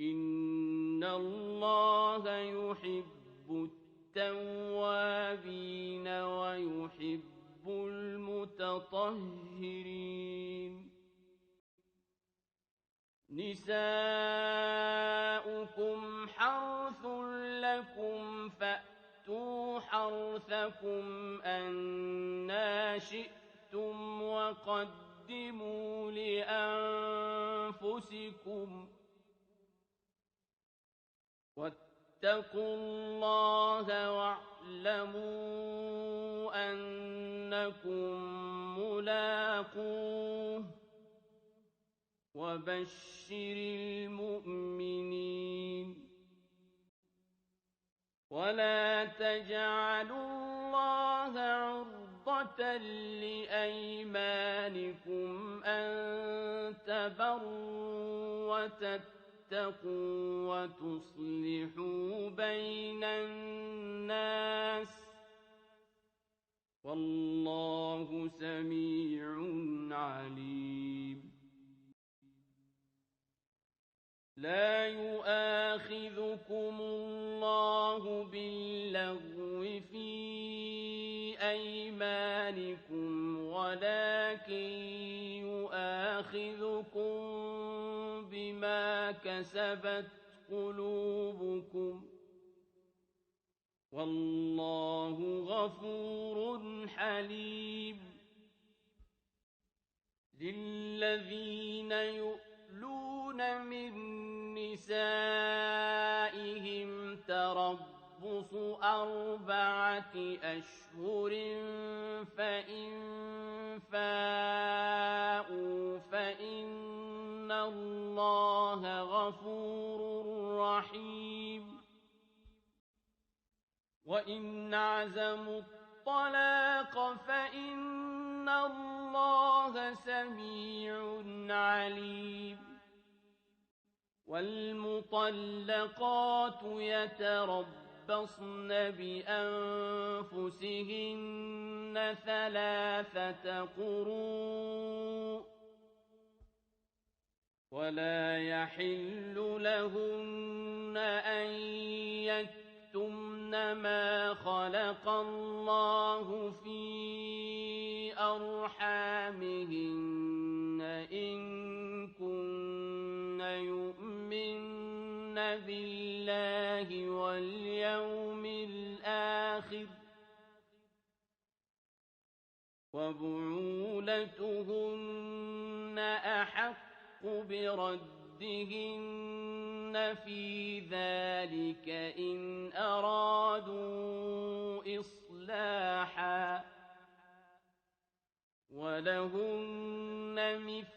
إن الله يحب التوابين ويحب المتطهرين نساؤكم حرث لكم فأتوا حرثكم أنى شئتم وقدموا لأنفسكم واتقوا الله واعلموا أنكم ملاقوه وبشر المؤمنين ولا تجعلوا الله عرضة لأيمانكم أن تبروا وتتقوا وتصلحوا بين الناس والله سميع عليم لا يؤاخذكم الله باللغو في أيمانكم ولكن يؤاخذكم بما كسبت قلوبكم والله غفور حليم للذين يؤلون من نسائهم تربص 4 أشهر فإن فاءوا فإن الله غفور رحيم وإن عزموا الطلاق فإن الله سميع عليم والمطلقات يتربصن بأنفسهن 3 قروء ولا يحل لهن أن يكتمن ما خلق الله في أرحامهن إن كن يؤمن بالله واليوم الآخر وبعولتهن أحق بردهن في ذلك إن أرادوا إصلاحا ولهن مثل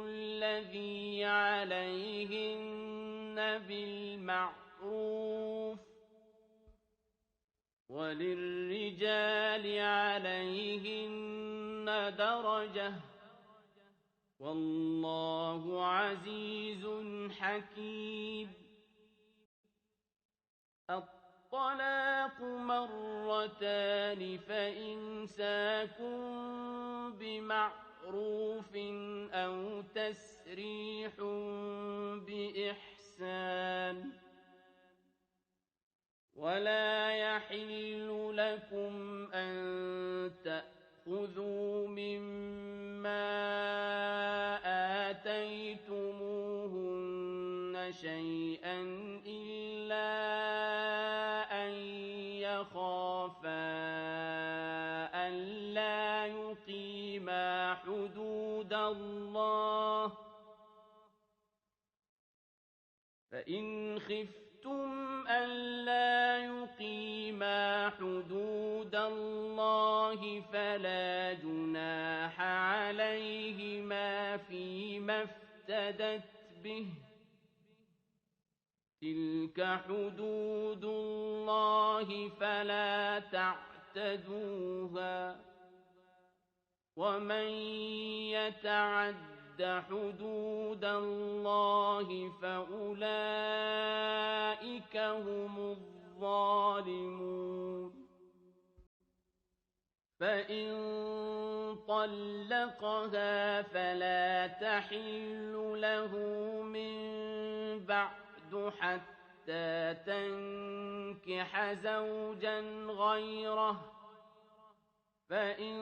الذي عليهن بالمعروف وللرجال عليهن درجة والله عزيز حكيم الطلاق 2 فإمساك بمعروف أو تسريح بإحسان ولا يحل لكم أن تأخذوا مما آتيتموهن شيئا إلا أن يخافا ألا يقيما حدود الله فإن خفتم ألا يقيما حدود فلا جناح عليهما فيما افتدت به تلك حدود الله فلا تعتدوها ومن يتعد حدود الله فأولئك هم الظالمون فإن طلقها فلا تحل له من بعد حتى تنكح زوجا غيره فإن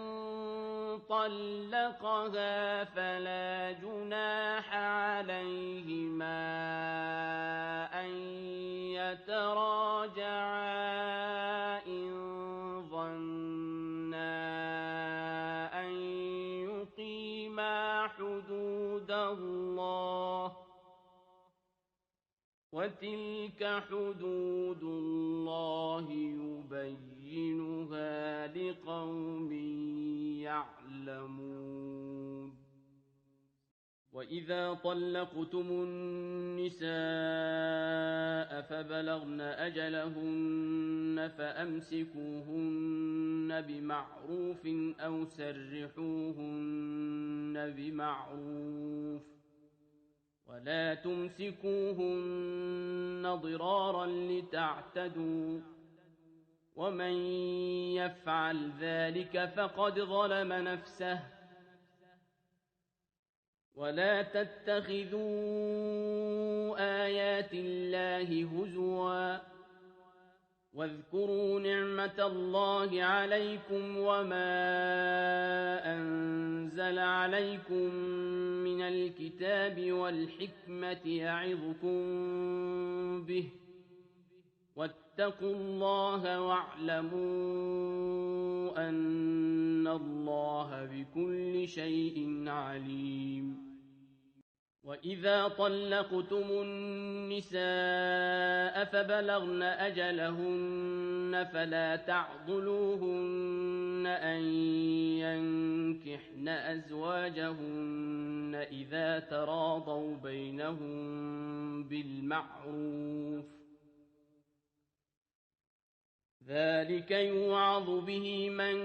طلقها فلا جناح عليهما أن يتراجعا إن ظنا أن يقيما حدود الله وتلك حدود الله يبينها لقوم يعلمون وإذا طلقتم النساء فبلغن أجلهن فأمسكوهن بمعروف أو سرحوهن بمعروف ولا تمسكوهن ضرارا لتعتدوا ومن يفعل ذلك فقد ظلم نفسه ولا تتخذوا آيات الله هزوا واذكروا نعمة الله عليكم وما أنزل عليكم من الكتاب والحكمة يعظكم به واتقوا الله واعلموا أن الله بكل شيء عليم وإذا طلقتم النساء فبلغن أجلهن فلا تعضلوهن أن ينكحن أزواجهن إذا تراضوا بينهم بالمعروف ذلك يوعظ به من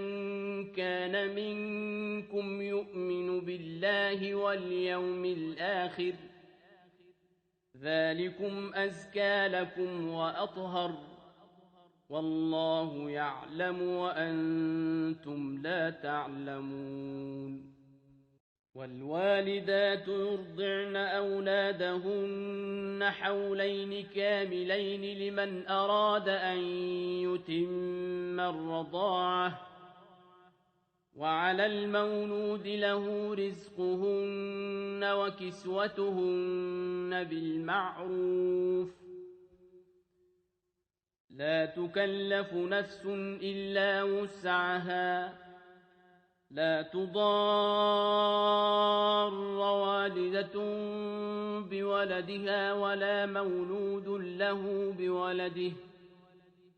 كان منكم يؤمن بالله واليوم الآخر ذلكم أزكى لكم وأطهر والله يعلم وأنتم لا تعلمون والوالدات يرضعن أولادهن حولين كاملين لمن أراد أن يتم الرضاعة وعلى المولود له رزقهن وكسوتهن بالمعروف لا تكلف نفس إلا وسعها لا تضار والدة بولدها ولا مولود له بولده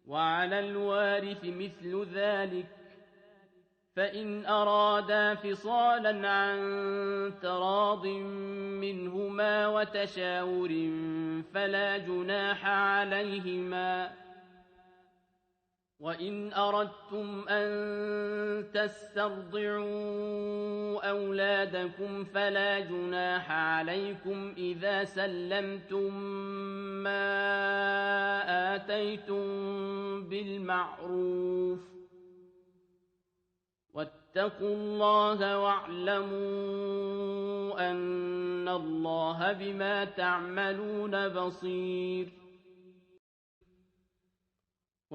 وعلى الوارث مثل ذلك فإن أرادا فصالا عن تراض منهما وتشاور فلا جناح عليهما وإن أردتم أن تسترضعوا أولادكم فلا جناح عليكم إذا سلمتم ما آتيتم بالمعروف واتقوا الله واعلموا أن الله بما تعملون بصير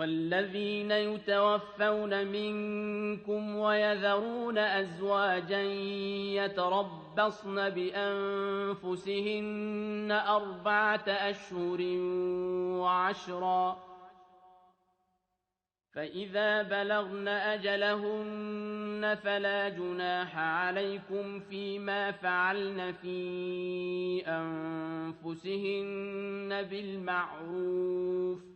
والذين يتوفون منكم ويذرون أزواجا يتربصن بأنفسهن 4 أشهر و10 فإذا بلغن أجلهن فلا جناح عليكم فيما فعلن في أنفسهن بالمعروف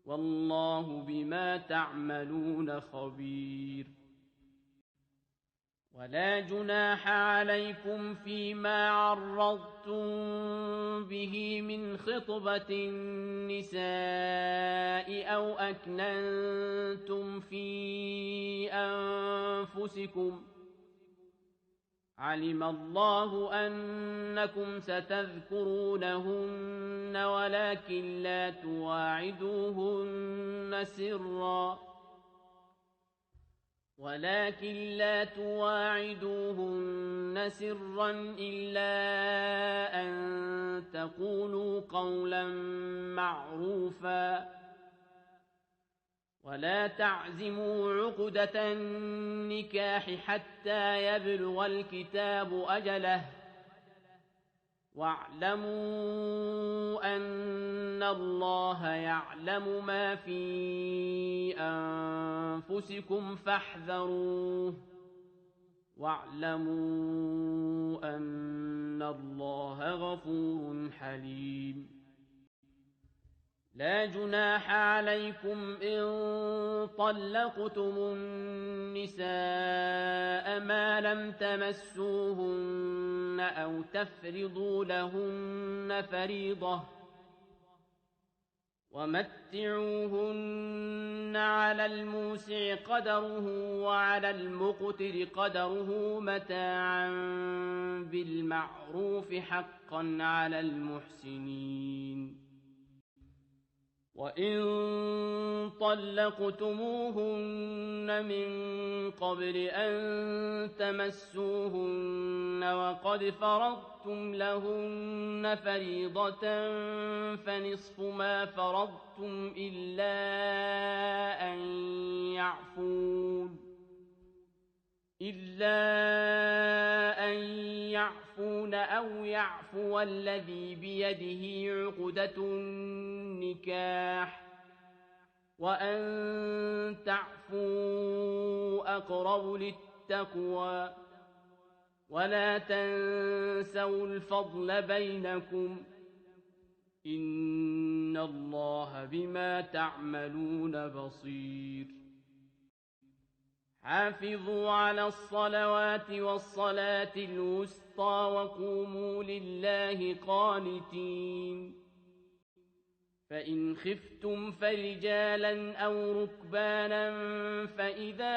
والله بما تعملون خبير ولا جناح عليكم فيما عرضتم به من خطبة النساء أو أكننتم في أنفسكم علم الله أنكم ستذكرونهن ولكن لا تواعدوهن سرا إلا أن تقولوا قولا معروفا ولا تعزموا عقدة النكاح حتى يبلغ الكتاب أجله واعلموا أن الله يعلم ما في أنفسكم فاحذروه واعلموا أن الله غفور حليم لا جناح عليكم إن طلقتم النساء ما لم تمسوهن أو تفرضوا لهن فريضة ومتعوهن على الموسع قدره وعلى المقتر قدره متاعا بالمعروف حقا على المحسنين وإن طلقتموهن من قبل أن تمسوهن وقد فرضتم لهن فريضة فنصف ما فرضتم إلا أن يعفون أو يعفو الذي بيده عقدة النكاح وأن تعفوا أقرب للتقوى ولا تنسوا الفضل بينكم إن الله بما تعملون بصير حافظوا على الصلوات والصلاة الوسطى وقوموا لله قانتين فإن خفتم فرجالا أو ركبانا فإذا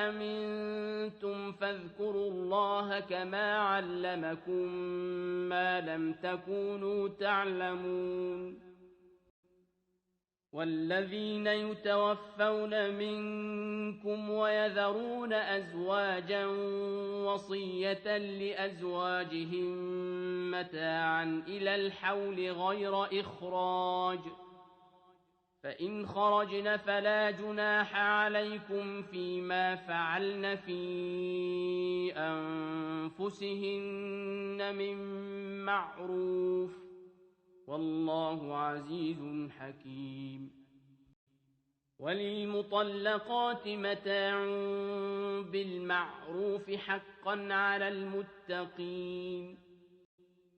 أمنتم فاذكروا الله كما علمكم ما لم تكونوا تعلمون والذين يتوفون منكم ويذرون أزواجا وصية لأزواجهم متاعا إلى الحول غير إخراج فإن خرجن فلا جناح عليكم فيما فعلن في أنفسهن من معروف والله عزيز حكيم وللمطلقات متاع بالمعروف حقا على المتقين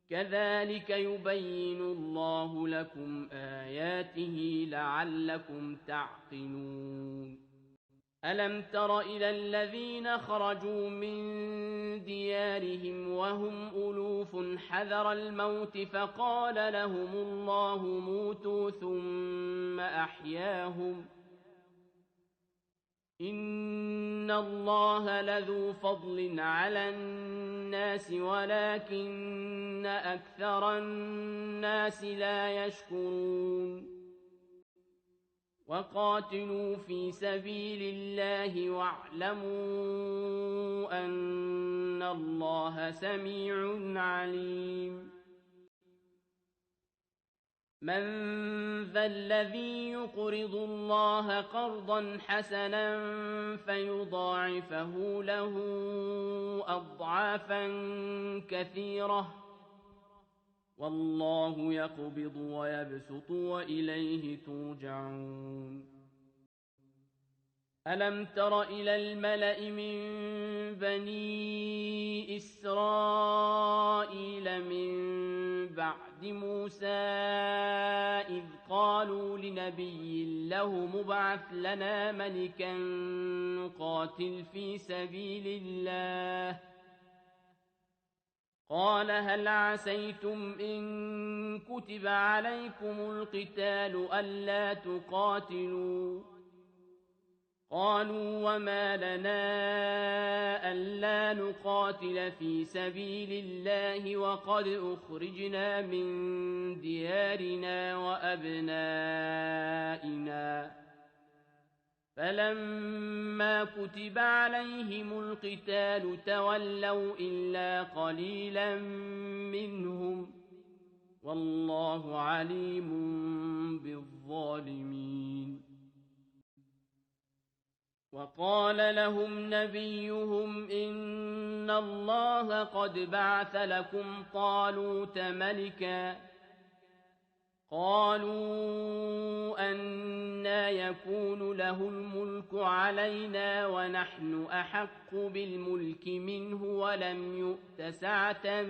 كذلك يبين الله لكم آياته لعلكم تعقلون ألم تر إلى الذين خرجوا من ديارهم وهم ألوف حذر الموت فقال لهم الله موتوا ثم أحياهم إن الله لذو فضل على الناس ولكن أكثر الناس لا يشكرون وقاتلوا في سبيل الله واعلموا أن الله سميع عليم من ذا الذي يقرض الله قرضا حسنا فيضاعفه له أضعافا كثيرة والله يقبض ويبسط وإليه ترجعون ألم تر إلى الملأ من بني إسرائيل من بعد موسى إذ قالوا لنبي له مبعث لنا ملكا نقاتل في سبيل الله قال هل عسيتم إن كتب عليكم القتال ألا تقاتلوا قالوا وما لنا ألا نقاتل في سبيل الله وقد أخرجنا من ديارنا وأبنائنا فلما كتب عليهم القتال تولوا إلا قليلا منهم والله عليم بالظالمين وقال لهم نبيهم إن الله قد بعث لكم طالوت ملكا قالوا أنى يكون له الملك علينا ونحن أحق بالملك منه ولم يؤت سعة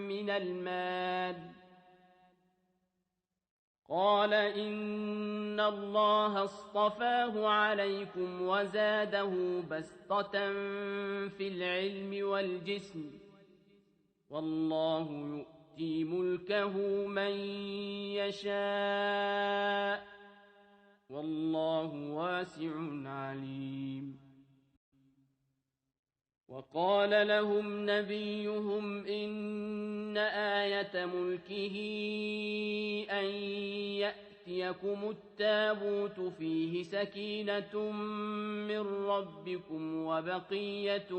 من المال قال إن الله اصطفاه عليكم وزاده بسطة في العلم والجسم والله يؤتي ملكه من يشاء والله واسع عليم وقال لهم نبيهم إن آية ملكه أن يأتيكم التابوت فيه سكينة من ربكم وبقية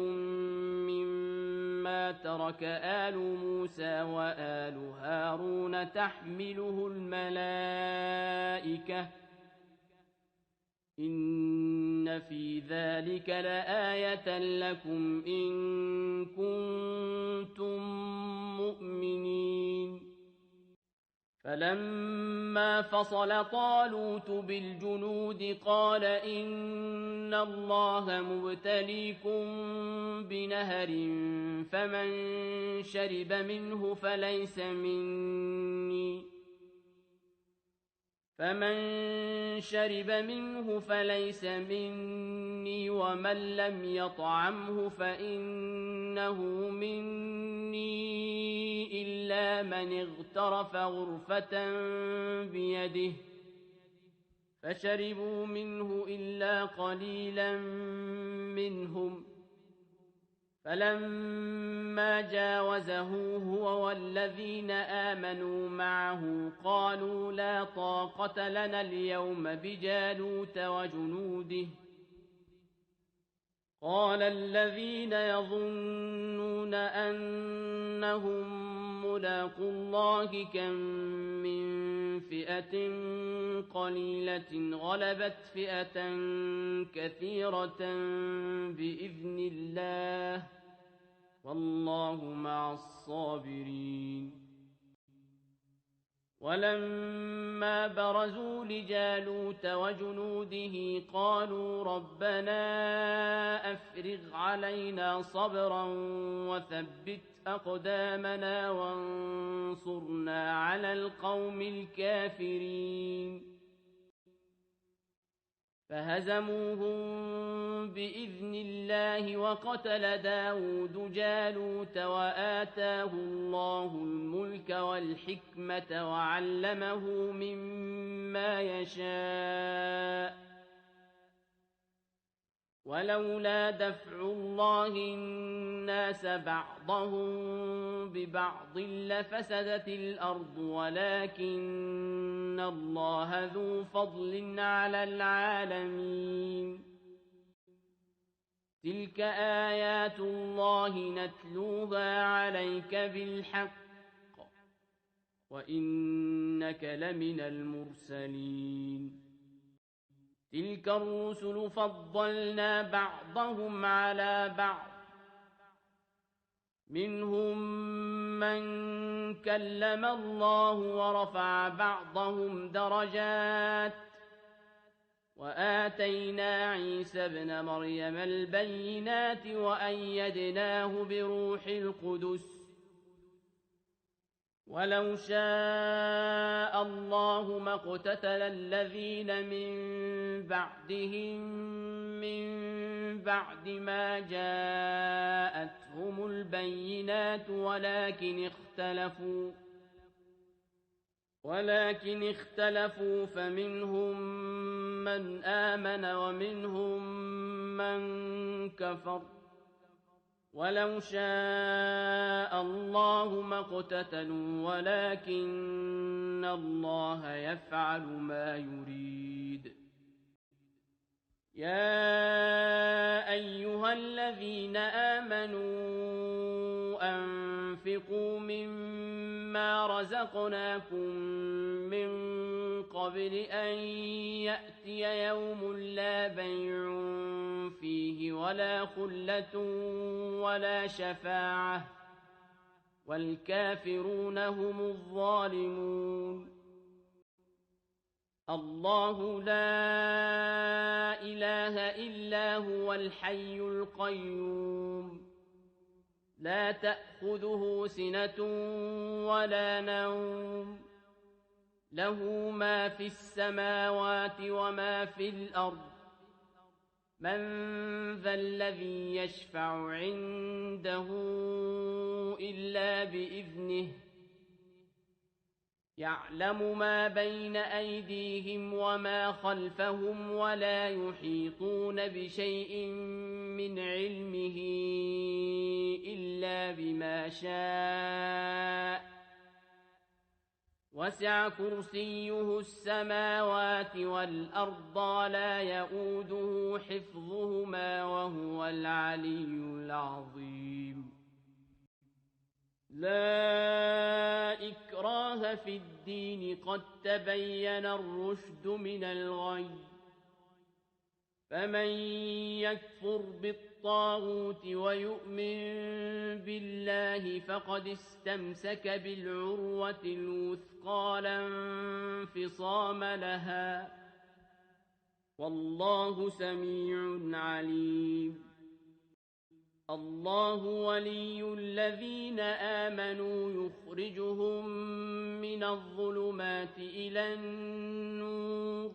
مما ترك آل موسى وآل هارون تحمله الملائكة إن في ذلك لآية لكم إن كنتم مؤمنين فلما فصل طالوت بالجنود قال إن الله مبتليكم بنهر فمن شرب منه فليس مني ومن لم يطعمه فإنه مني إلا من اغترف غرفة بيده فشربوا منه إلا قليلا منهم فلما جاوزه هو والذين آمنوا معه قالوا لا طاقة لنا اليوم بجالوت وجنوده قال الذين يظنون أنهم ملاقو الله كم من فئة قليلة غلبت فئة كثيرة بإذن الله والله مع الصابرين ولما برزوا لجالوت وجنوده قالوا ربنا أفرغ علينا صبرا وثبت أقدامنا وانصرنا على القوم الكافرين فهزموهم بإذن الله وقتل داود جالوت وآتاه الله الملك والحكمة وعلمه مما يشاء ولولا دفع الله الناس بعضهم ببعض لفسدت الأرض ولكن الله ذو فضل على العالمين تلك آيات الله نتلوها عليك بالحق وإنك لمن المرسلين تلك الرسل فضلنا بعضهم على بعض منهم من كلم الله ورفع بعضهم درجات وآتينا عيسى ابن مريم البينات وأيدناه بروح القدس ولو شاء الله ما اقتتل الذين من بعدهم من بعد ما جاءتهم البينات ولكن اختلفوا فمنهم من آمن ومنهم من كفر ولو شاء الله ما اقتتلوا ولكن الله يفعل ما يريد يا أيها الذين آمنوا أنفقوا مما رزقناكم من قبل أن يأتي يوم لا بيع فيه ولا خلة ولا شفاعة والكافرون هم الظالمون الله لا إله إلا هو الحي القيوم لا تأخذه سنة ولا نوم له ما في السماوات وما في الأرض من ذا الذي يشفع عنده إلا بإذنه يعلم ما بين أيديهم وما خلفهم ولا يحيطون بشيء من علمه إلا بما شاء وسع كرسيه السماوات والأرض لا يؤوده حفظهما وهو العلي العظيم لا إكراه في الدين قد تبين الرشد من الغي فمن يكفر بالطاغوت ويؤمن بالله فقد استمسك بالعروة الوثقى لا انفصام لها والله سميع عليم الله ولي الذين آمنوا يخرجهم من الظلمات إلى النور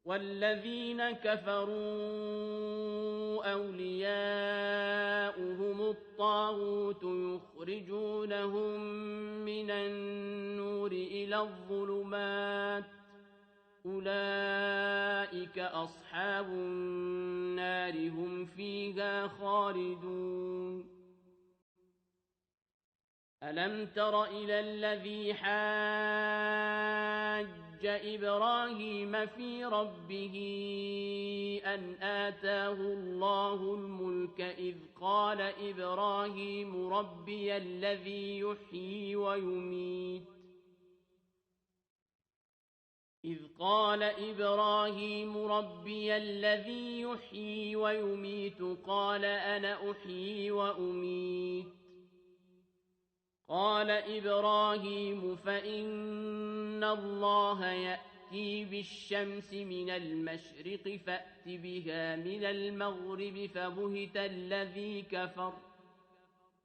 والذين كفروا أولياؤهم الطاغوت يخرجونهم من النور إلى الظلمات أولئك أصحاب النار هم فيها خالدون ألم تر إلى الذي حاج إبراهيم في ربه أن آتاه الله الملك إذ قال إبراهيم ربي الذي يحيي ويميت قال أنا أحيي وأميت قال إبراهيم فإن الله يأتي بالشمس من المشرق فأت بها من المغرب فبهت الذي كفر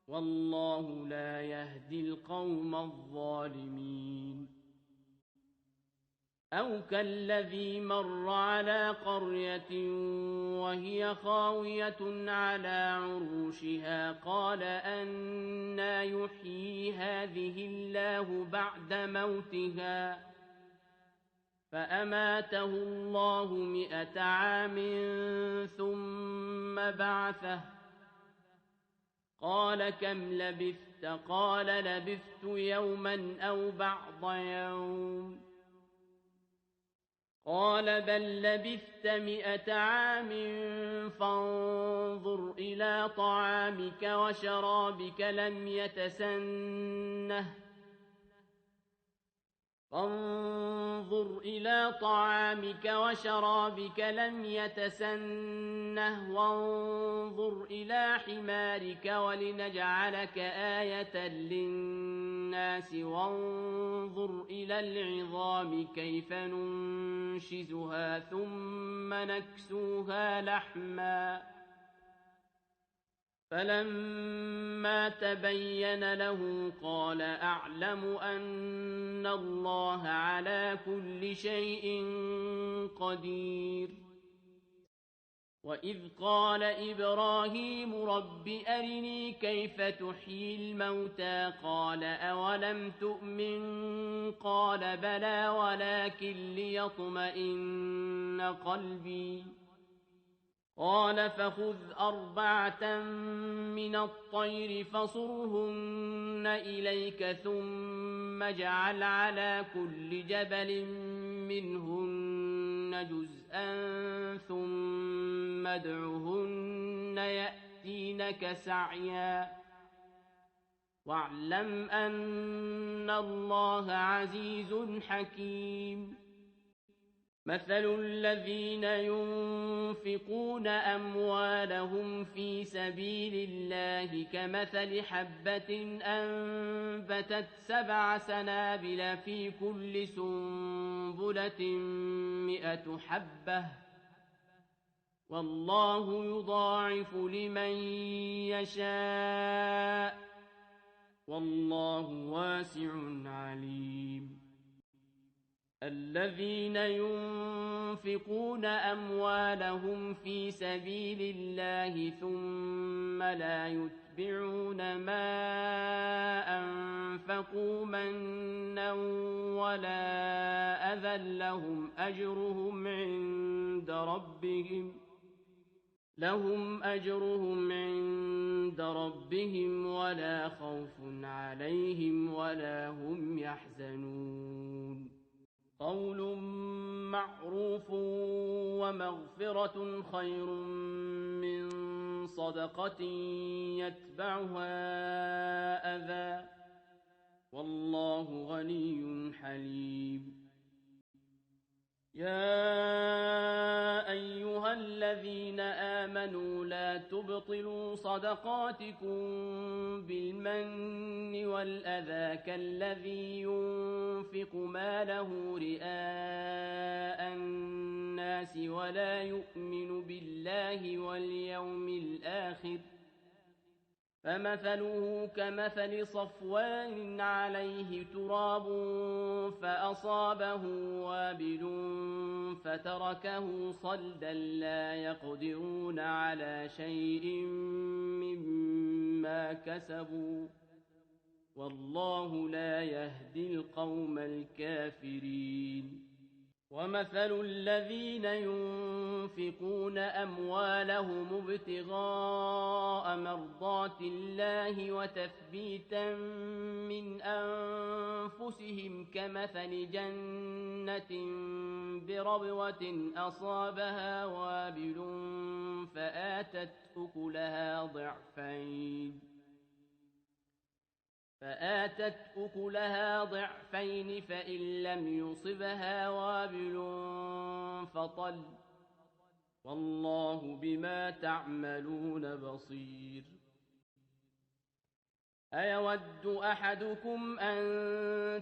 والله لا يهدي القوم الظالمين أو كالذي مر على قرية وهي خاوية على عروشها قال أنى يحيي هذه الله بعد موتها فأماته الله 100 عام ثم بعثه قال كم لبثت قال لبثت يوما أو بعض يوم قال بل لبثت 100 عام فانظر إلى طعامك وشرابك لم يتسنه وانظر إلى حمارك ولنجعلك آية للناس وانظر إلى العظام كيف ننشزها ثم نكسوها لحما فلما تبين له قال أعلم أن الله على كل شيء قدير. وإذ قال إبراهيم رب أرني كيف تحيي الموتى قال أولم تؤمن قال بلى ولكن ليطمئن قلبي قال فخذ 4 من الطير فصرهن إليك ثم اجعل على كل جبل منهن جزءا ثم ادعهن يأتينك سعيا واعلم أن الله عزيز حكيم. مثل الذين ينفقون أموالهم في سبيل الله كمثل حبة أنبتت 7 سنابل في كل سنبلة 100 حبة والله يضاعف لمن يشاء والله واسع عليم. الذين ينفقون أموالهم في سبيل الله ثم لا يتبعون ما أنفقوا منا ولا أذى لهم أجرهم عند ربهم ولا خوف عليهم ولا هم يحزنون. قول معروف ومغفرة خير من صدقة يتبعها أذى والله غني حليم. يا أيها الذين آمنوا لا تبطلوا صدقاتكم بالمن والأذى كالذي ينفق ماله رئاء الناس ولا يؤمن بالله واليوم الآخر فمثله كمثل صفوان عليه تراب فأصابه وابل فتركه صلدا لا يقدرون على شيء مما كسبوا والله لا يهدي القوم الكافرين. ومثل الذين ينفقون أموالهم ابتغاء مرضات الله وتثبيتا من أنفسهم كمثل جنة بربوة أصابها وابل فآتت أكلها ضعفين فإن لم يصبها وابل فطل والله بما تعملون بصير. أيود أحدكم أن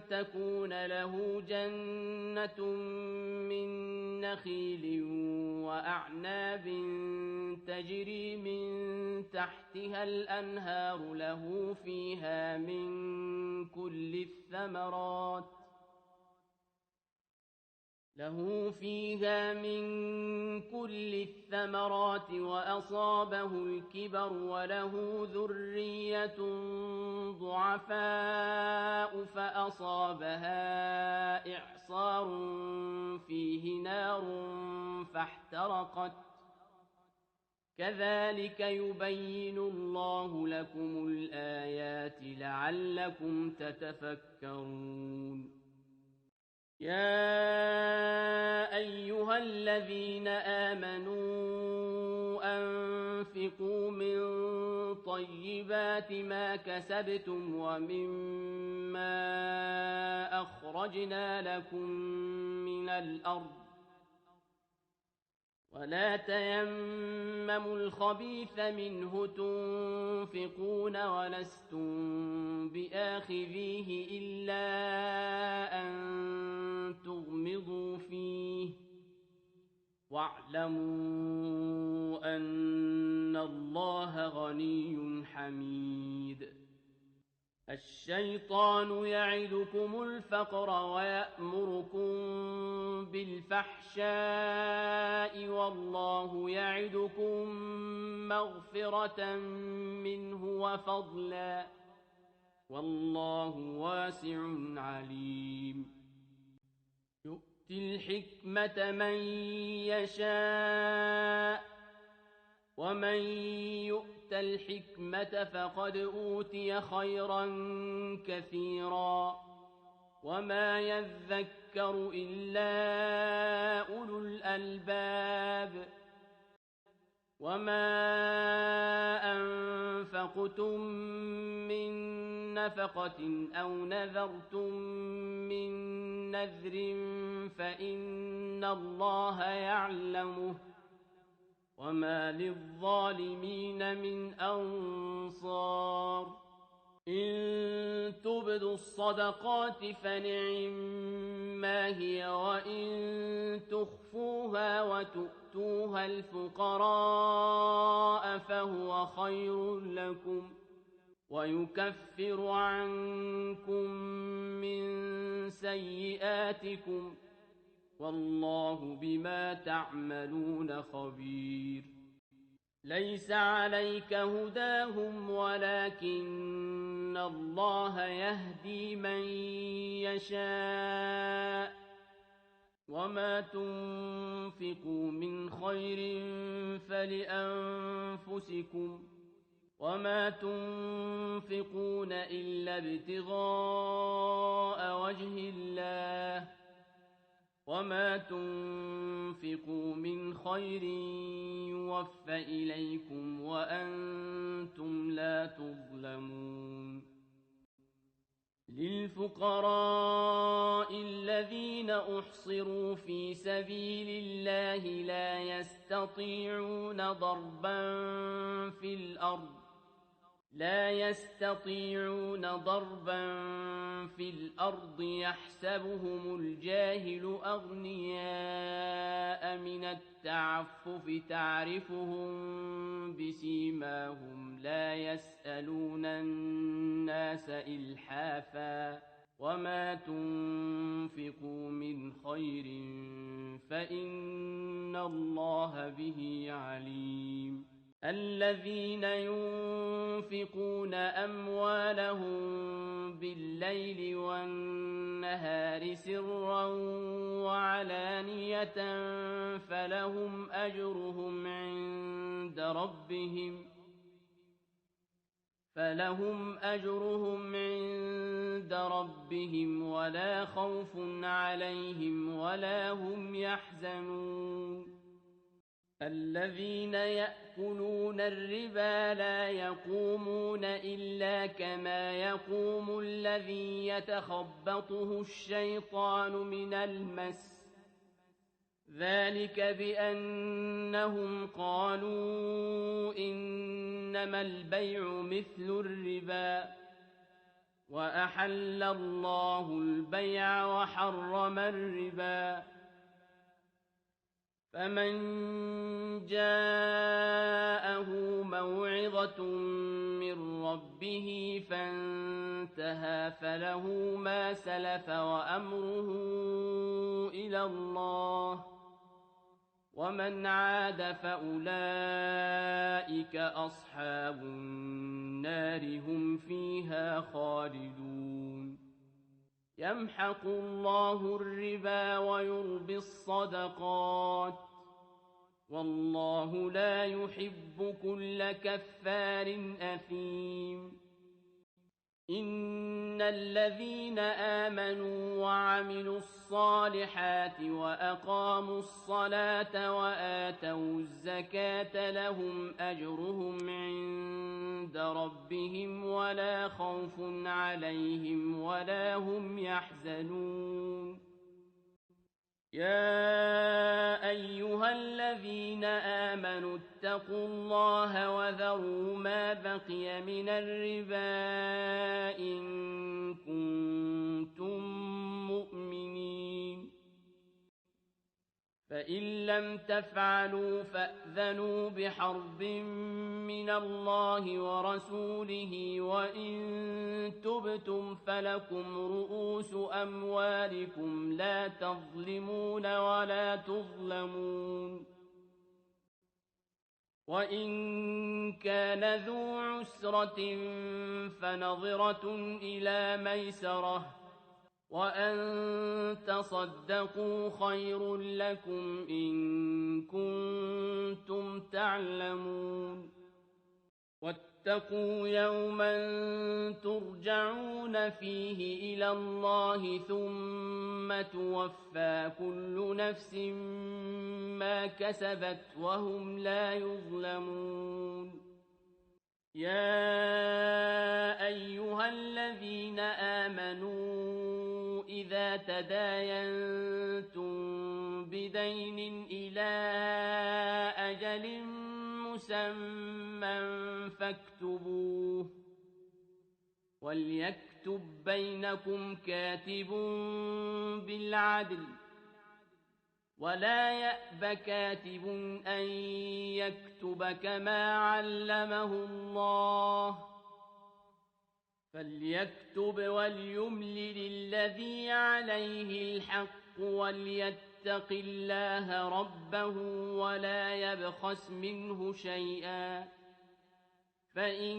تكون له جنة من نخيل وأعناب تجري من تحتها الأنهار له فيها من كل الثمرات وأصابه الكبر وله ذرية ضعفاء فأصابها إعصار فيه نار فاحترقت كذلك يبين الله لكم الآيات لعلكم تتفكرون. يا أيها الذين آمنوا أنفقوا من طيبات ما كسبتم ومما أخرجنا لكم من الأرض ولا تيمموا الخبيث منه تنفقون ولستم بآخذيه إلا أن تغمضوا فيه واعلموا أن إن الله غني حميد الشيطان يعدكم الفقر ويأمركم بالفحشاء والله يعدكم مغفرة منه وفضلا والله واسع عليم يؤتي الحكمة من يشاء ومن يؤت الحكمة فقد أوتي خيرا كثيرا وما يذكر إلا أولو الألباب وما أنفقتم من نفقة أو نذرتم من نذر فإن الله يعلمه وما للظالمين من أنصار إن تبدوا الصدقات فنعما هي وإن تخفوها وتؤتوها الفقراء فهو خير لكم ويكفر عنكم من سيئاتكم والله بما تعملون خبير ليس عليك هداهم ولكن الله يهدي من يشاء وما تنفقوا من خير فلأنفسكم وما تنفقون إلا ابتغاء وجه الله وما تنفقوا من خير يوفى إليكم وأنتم لا تظلمون للفقراء الذين أحصروا في سبيل الله لا يستطيعون ضربا في الأرض يحسبهم الجاهل أغنياء من التعفف تعرفهم بسيماهم لا يسألون الناس إلحافا وما تنفقوا من خير فإن الله به عليم الذين ينفقون أموالهم بالليل والنهار سرا وعلانية فلهم أجرهم عند ربهم ولا خوف عليهم ولا هم يحزنون الذين يأكلون الربا لا يقومون إلا كما يقوم الذي يتخبطه الشيطان من المس ذلك بأنهم قالوا إنما البيع مثل الربا وأحل الله البيع وحرم الربا فمن جاءه موعظة من ربه فانتهى فله ما سلف وأمره إلى الله ومن عاد فأولئك أصحاب النار هم فيها خالدون يمحق الله الربا ويربي الصدقات والله لا يحب كل كفار أثيم إن الذين آمنوا وعملوا الصالحات وأقاموا الصلاة وآتوا الزكاة لهم أجرهم عند ربهم ولا خوف عليهم ولا هم يحزنون يا أيها الذين آمنوا اتقوا الله وذروا ما بقي من الربا إن كنتم مؤمنين فإن لم تفعلوا فأذنوا بحرب من الله ورسوله وإن تبتم فلكم رؤوس أموالكم لا تظلمون ولا تظلمون وإن كان ذو عسرة فنظرة إلى ميسرة وأن تصدقوا خير لكم إن كنتم تعلمون واتقوا يوما ترجعون فيه إلى الله ثم توفى كل نفس ما كسبت وهم لا يظلمون يا أيها الذين آمنوا إذا تداينتم بدين إلى أجل مسمى فاكتبوه وليكتب بينكم كاتب بالعدل ولا يأب كاتب أن يكتب كما علمه الله فليكتب وليملل الذي عليه الحق وليتق الله ربه ولا يبخس منه شيئا فإن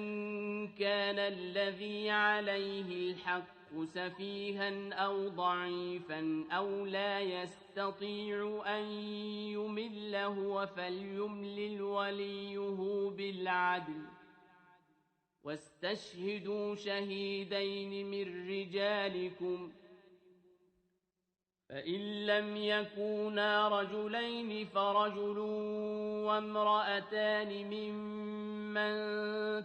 كان الذي عليه الحق سفيها أو ضعيفا أو لا يستطيع أن يمل هو فليملل وليه بالعدل واستشهدوا شهيدين من رجالكم فإن لم يكونا رجلين فرجل وامرأتان ممن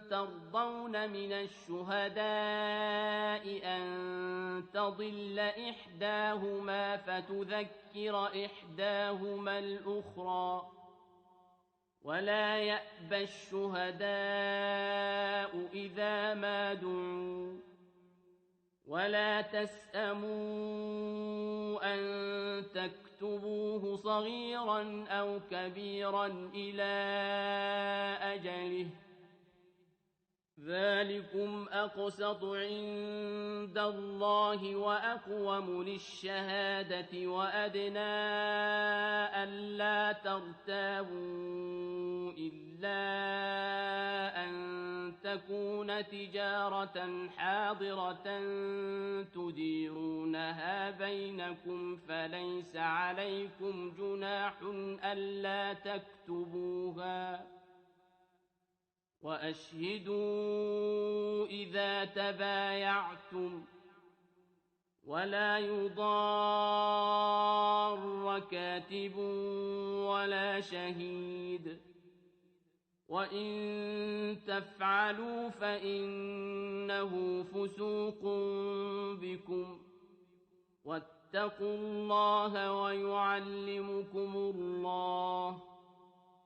ترضون من الشهداء أن تضل إحداهما فتذكر إحداهما الأخرى ولا يأبى الشهداء إذا ما دعوا ولا تسأموا أن تكتبوه صغيرا أو كبيرا إلى أجله ذلكم أقسط عند الله وأقوم للشهادة وأدنى ألا ترتابوا إلا أن تكون تجارة حاضرة تديرونها بينكم فليس عليكم جناح ألا تكتبوها وأشهدوا إذا تبايعتم ولا يضار كاتب ولا شهيد وإن تفعلوا فإنه فسوق بكم واتقوا الله ويعلمكم الله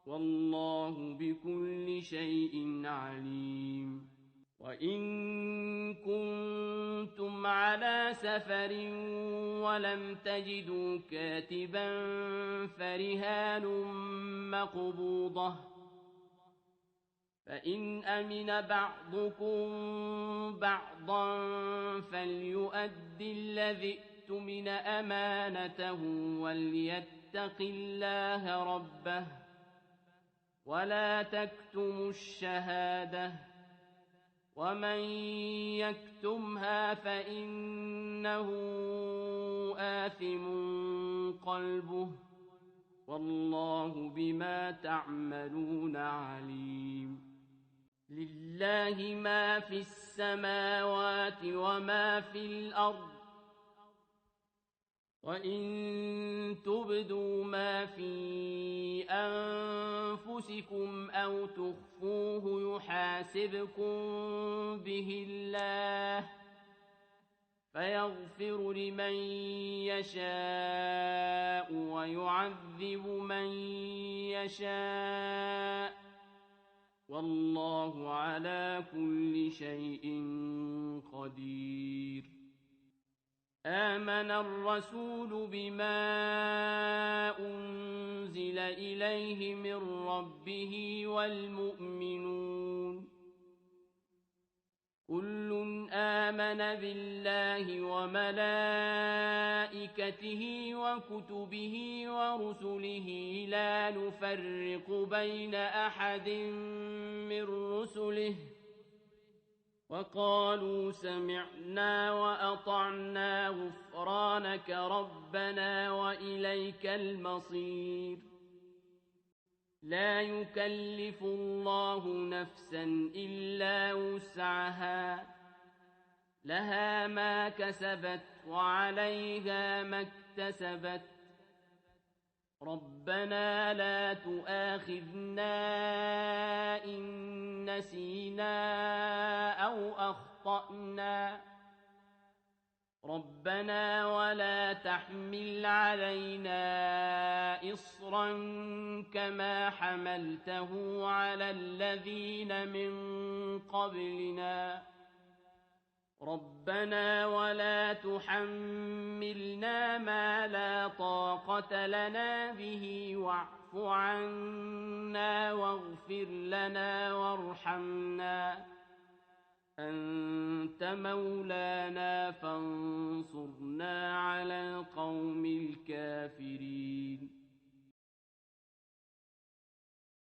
والله بكل شيء عليم وإن كنتم على سفر ولم تجدوا كاتبا فرهان مقبوضة فإن أمن بعضكم بعضا فليؤدي الذي اؤتمن أمانته وليتق الله ربه ولا تكتموا الشهادة ومن يكتمها فإنه آثم قلبه والله بما تعملون عليم لله ما في السماوات وما في الأرض وإن تبدوا ما في أنفسكم أو تخفوه يحاسبكم به الله فيغفر لمن يشاء ويعذب من يشاء والله على كل شيء قدير آمن الرسول بما أنزل إليه من ربه والمؤمنون كل آمن بالله وملائكته وكتبه ورسله لا نفرق بين أحد من رسله وقالوا سمعنا وأطعنا غفرانك ربنا وإليك المصير لا يكلف الله نفسا إلا وسعها لها ما كسبت وعليها ما اكتسبت ربنا لا تؤاخذنا إن نسينا أو أخطأنا ربنا ولا تحمل علينا إصرا كما حملته على الذين من قبلنا ربنا ولا تحملنا ما لا طاقة لنا به واعف عنا واغفر لنا وارحمنا أنت مولانا فانصرنا على القوم الكافرين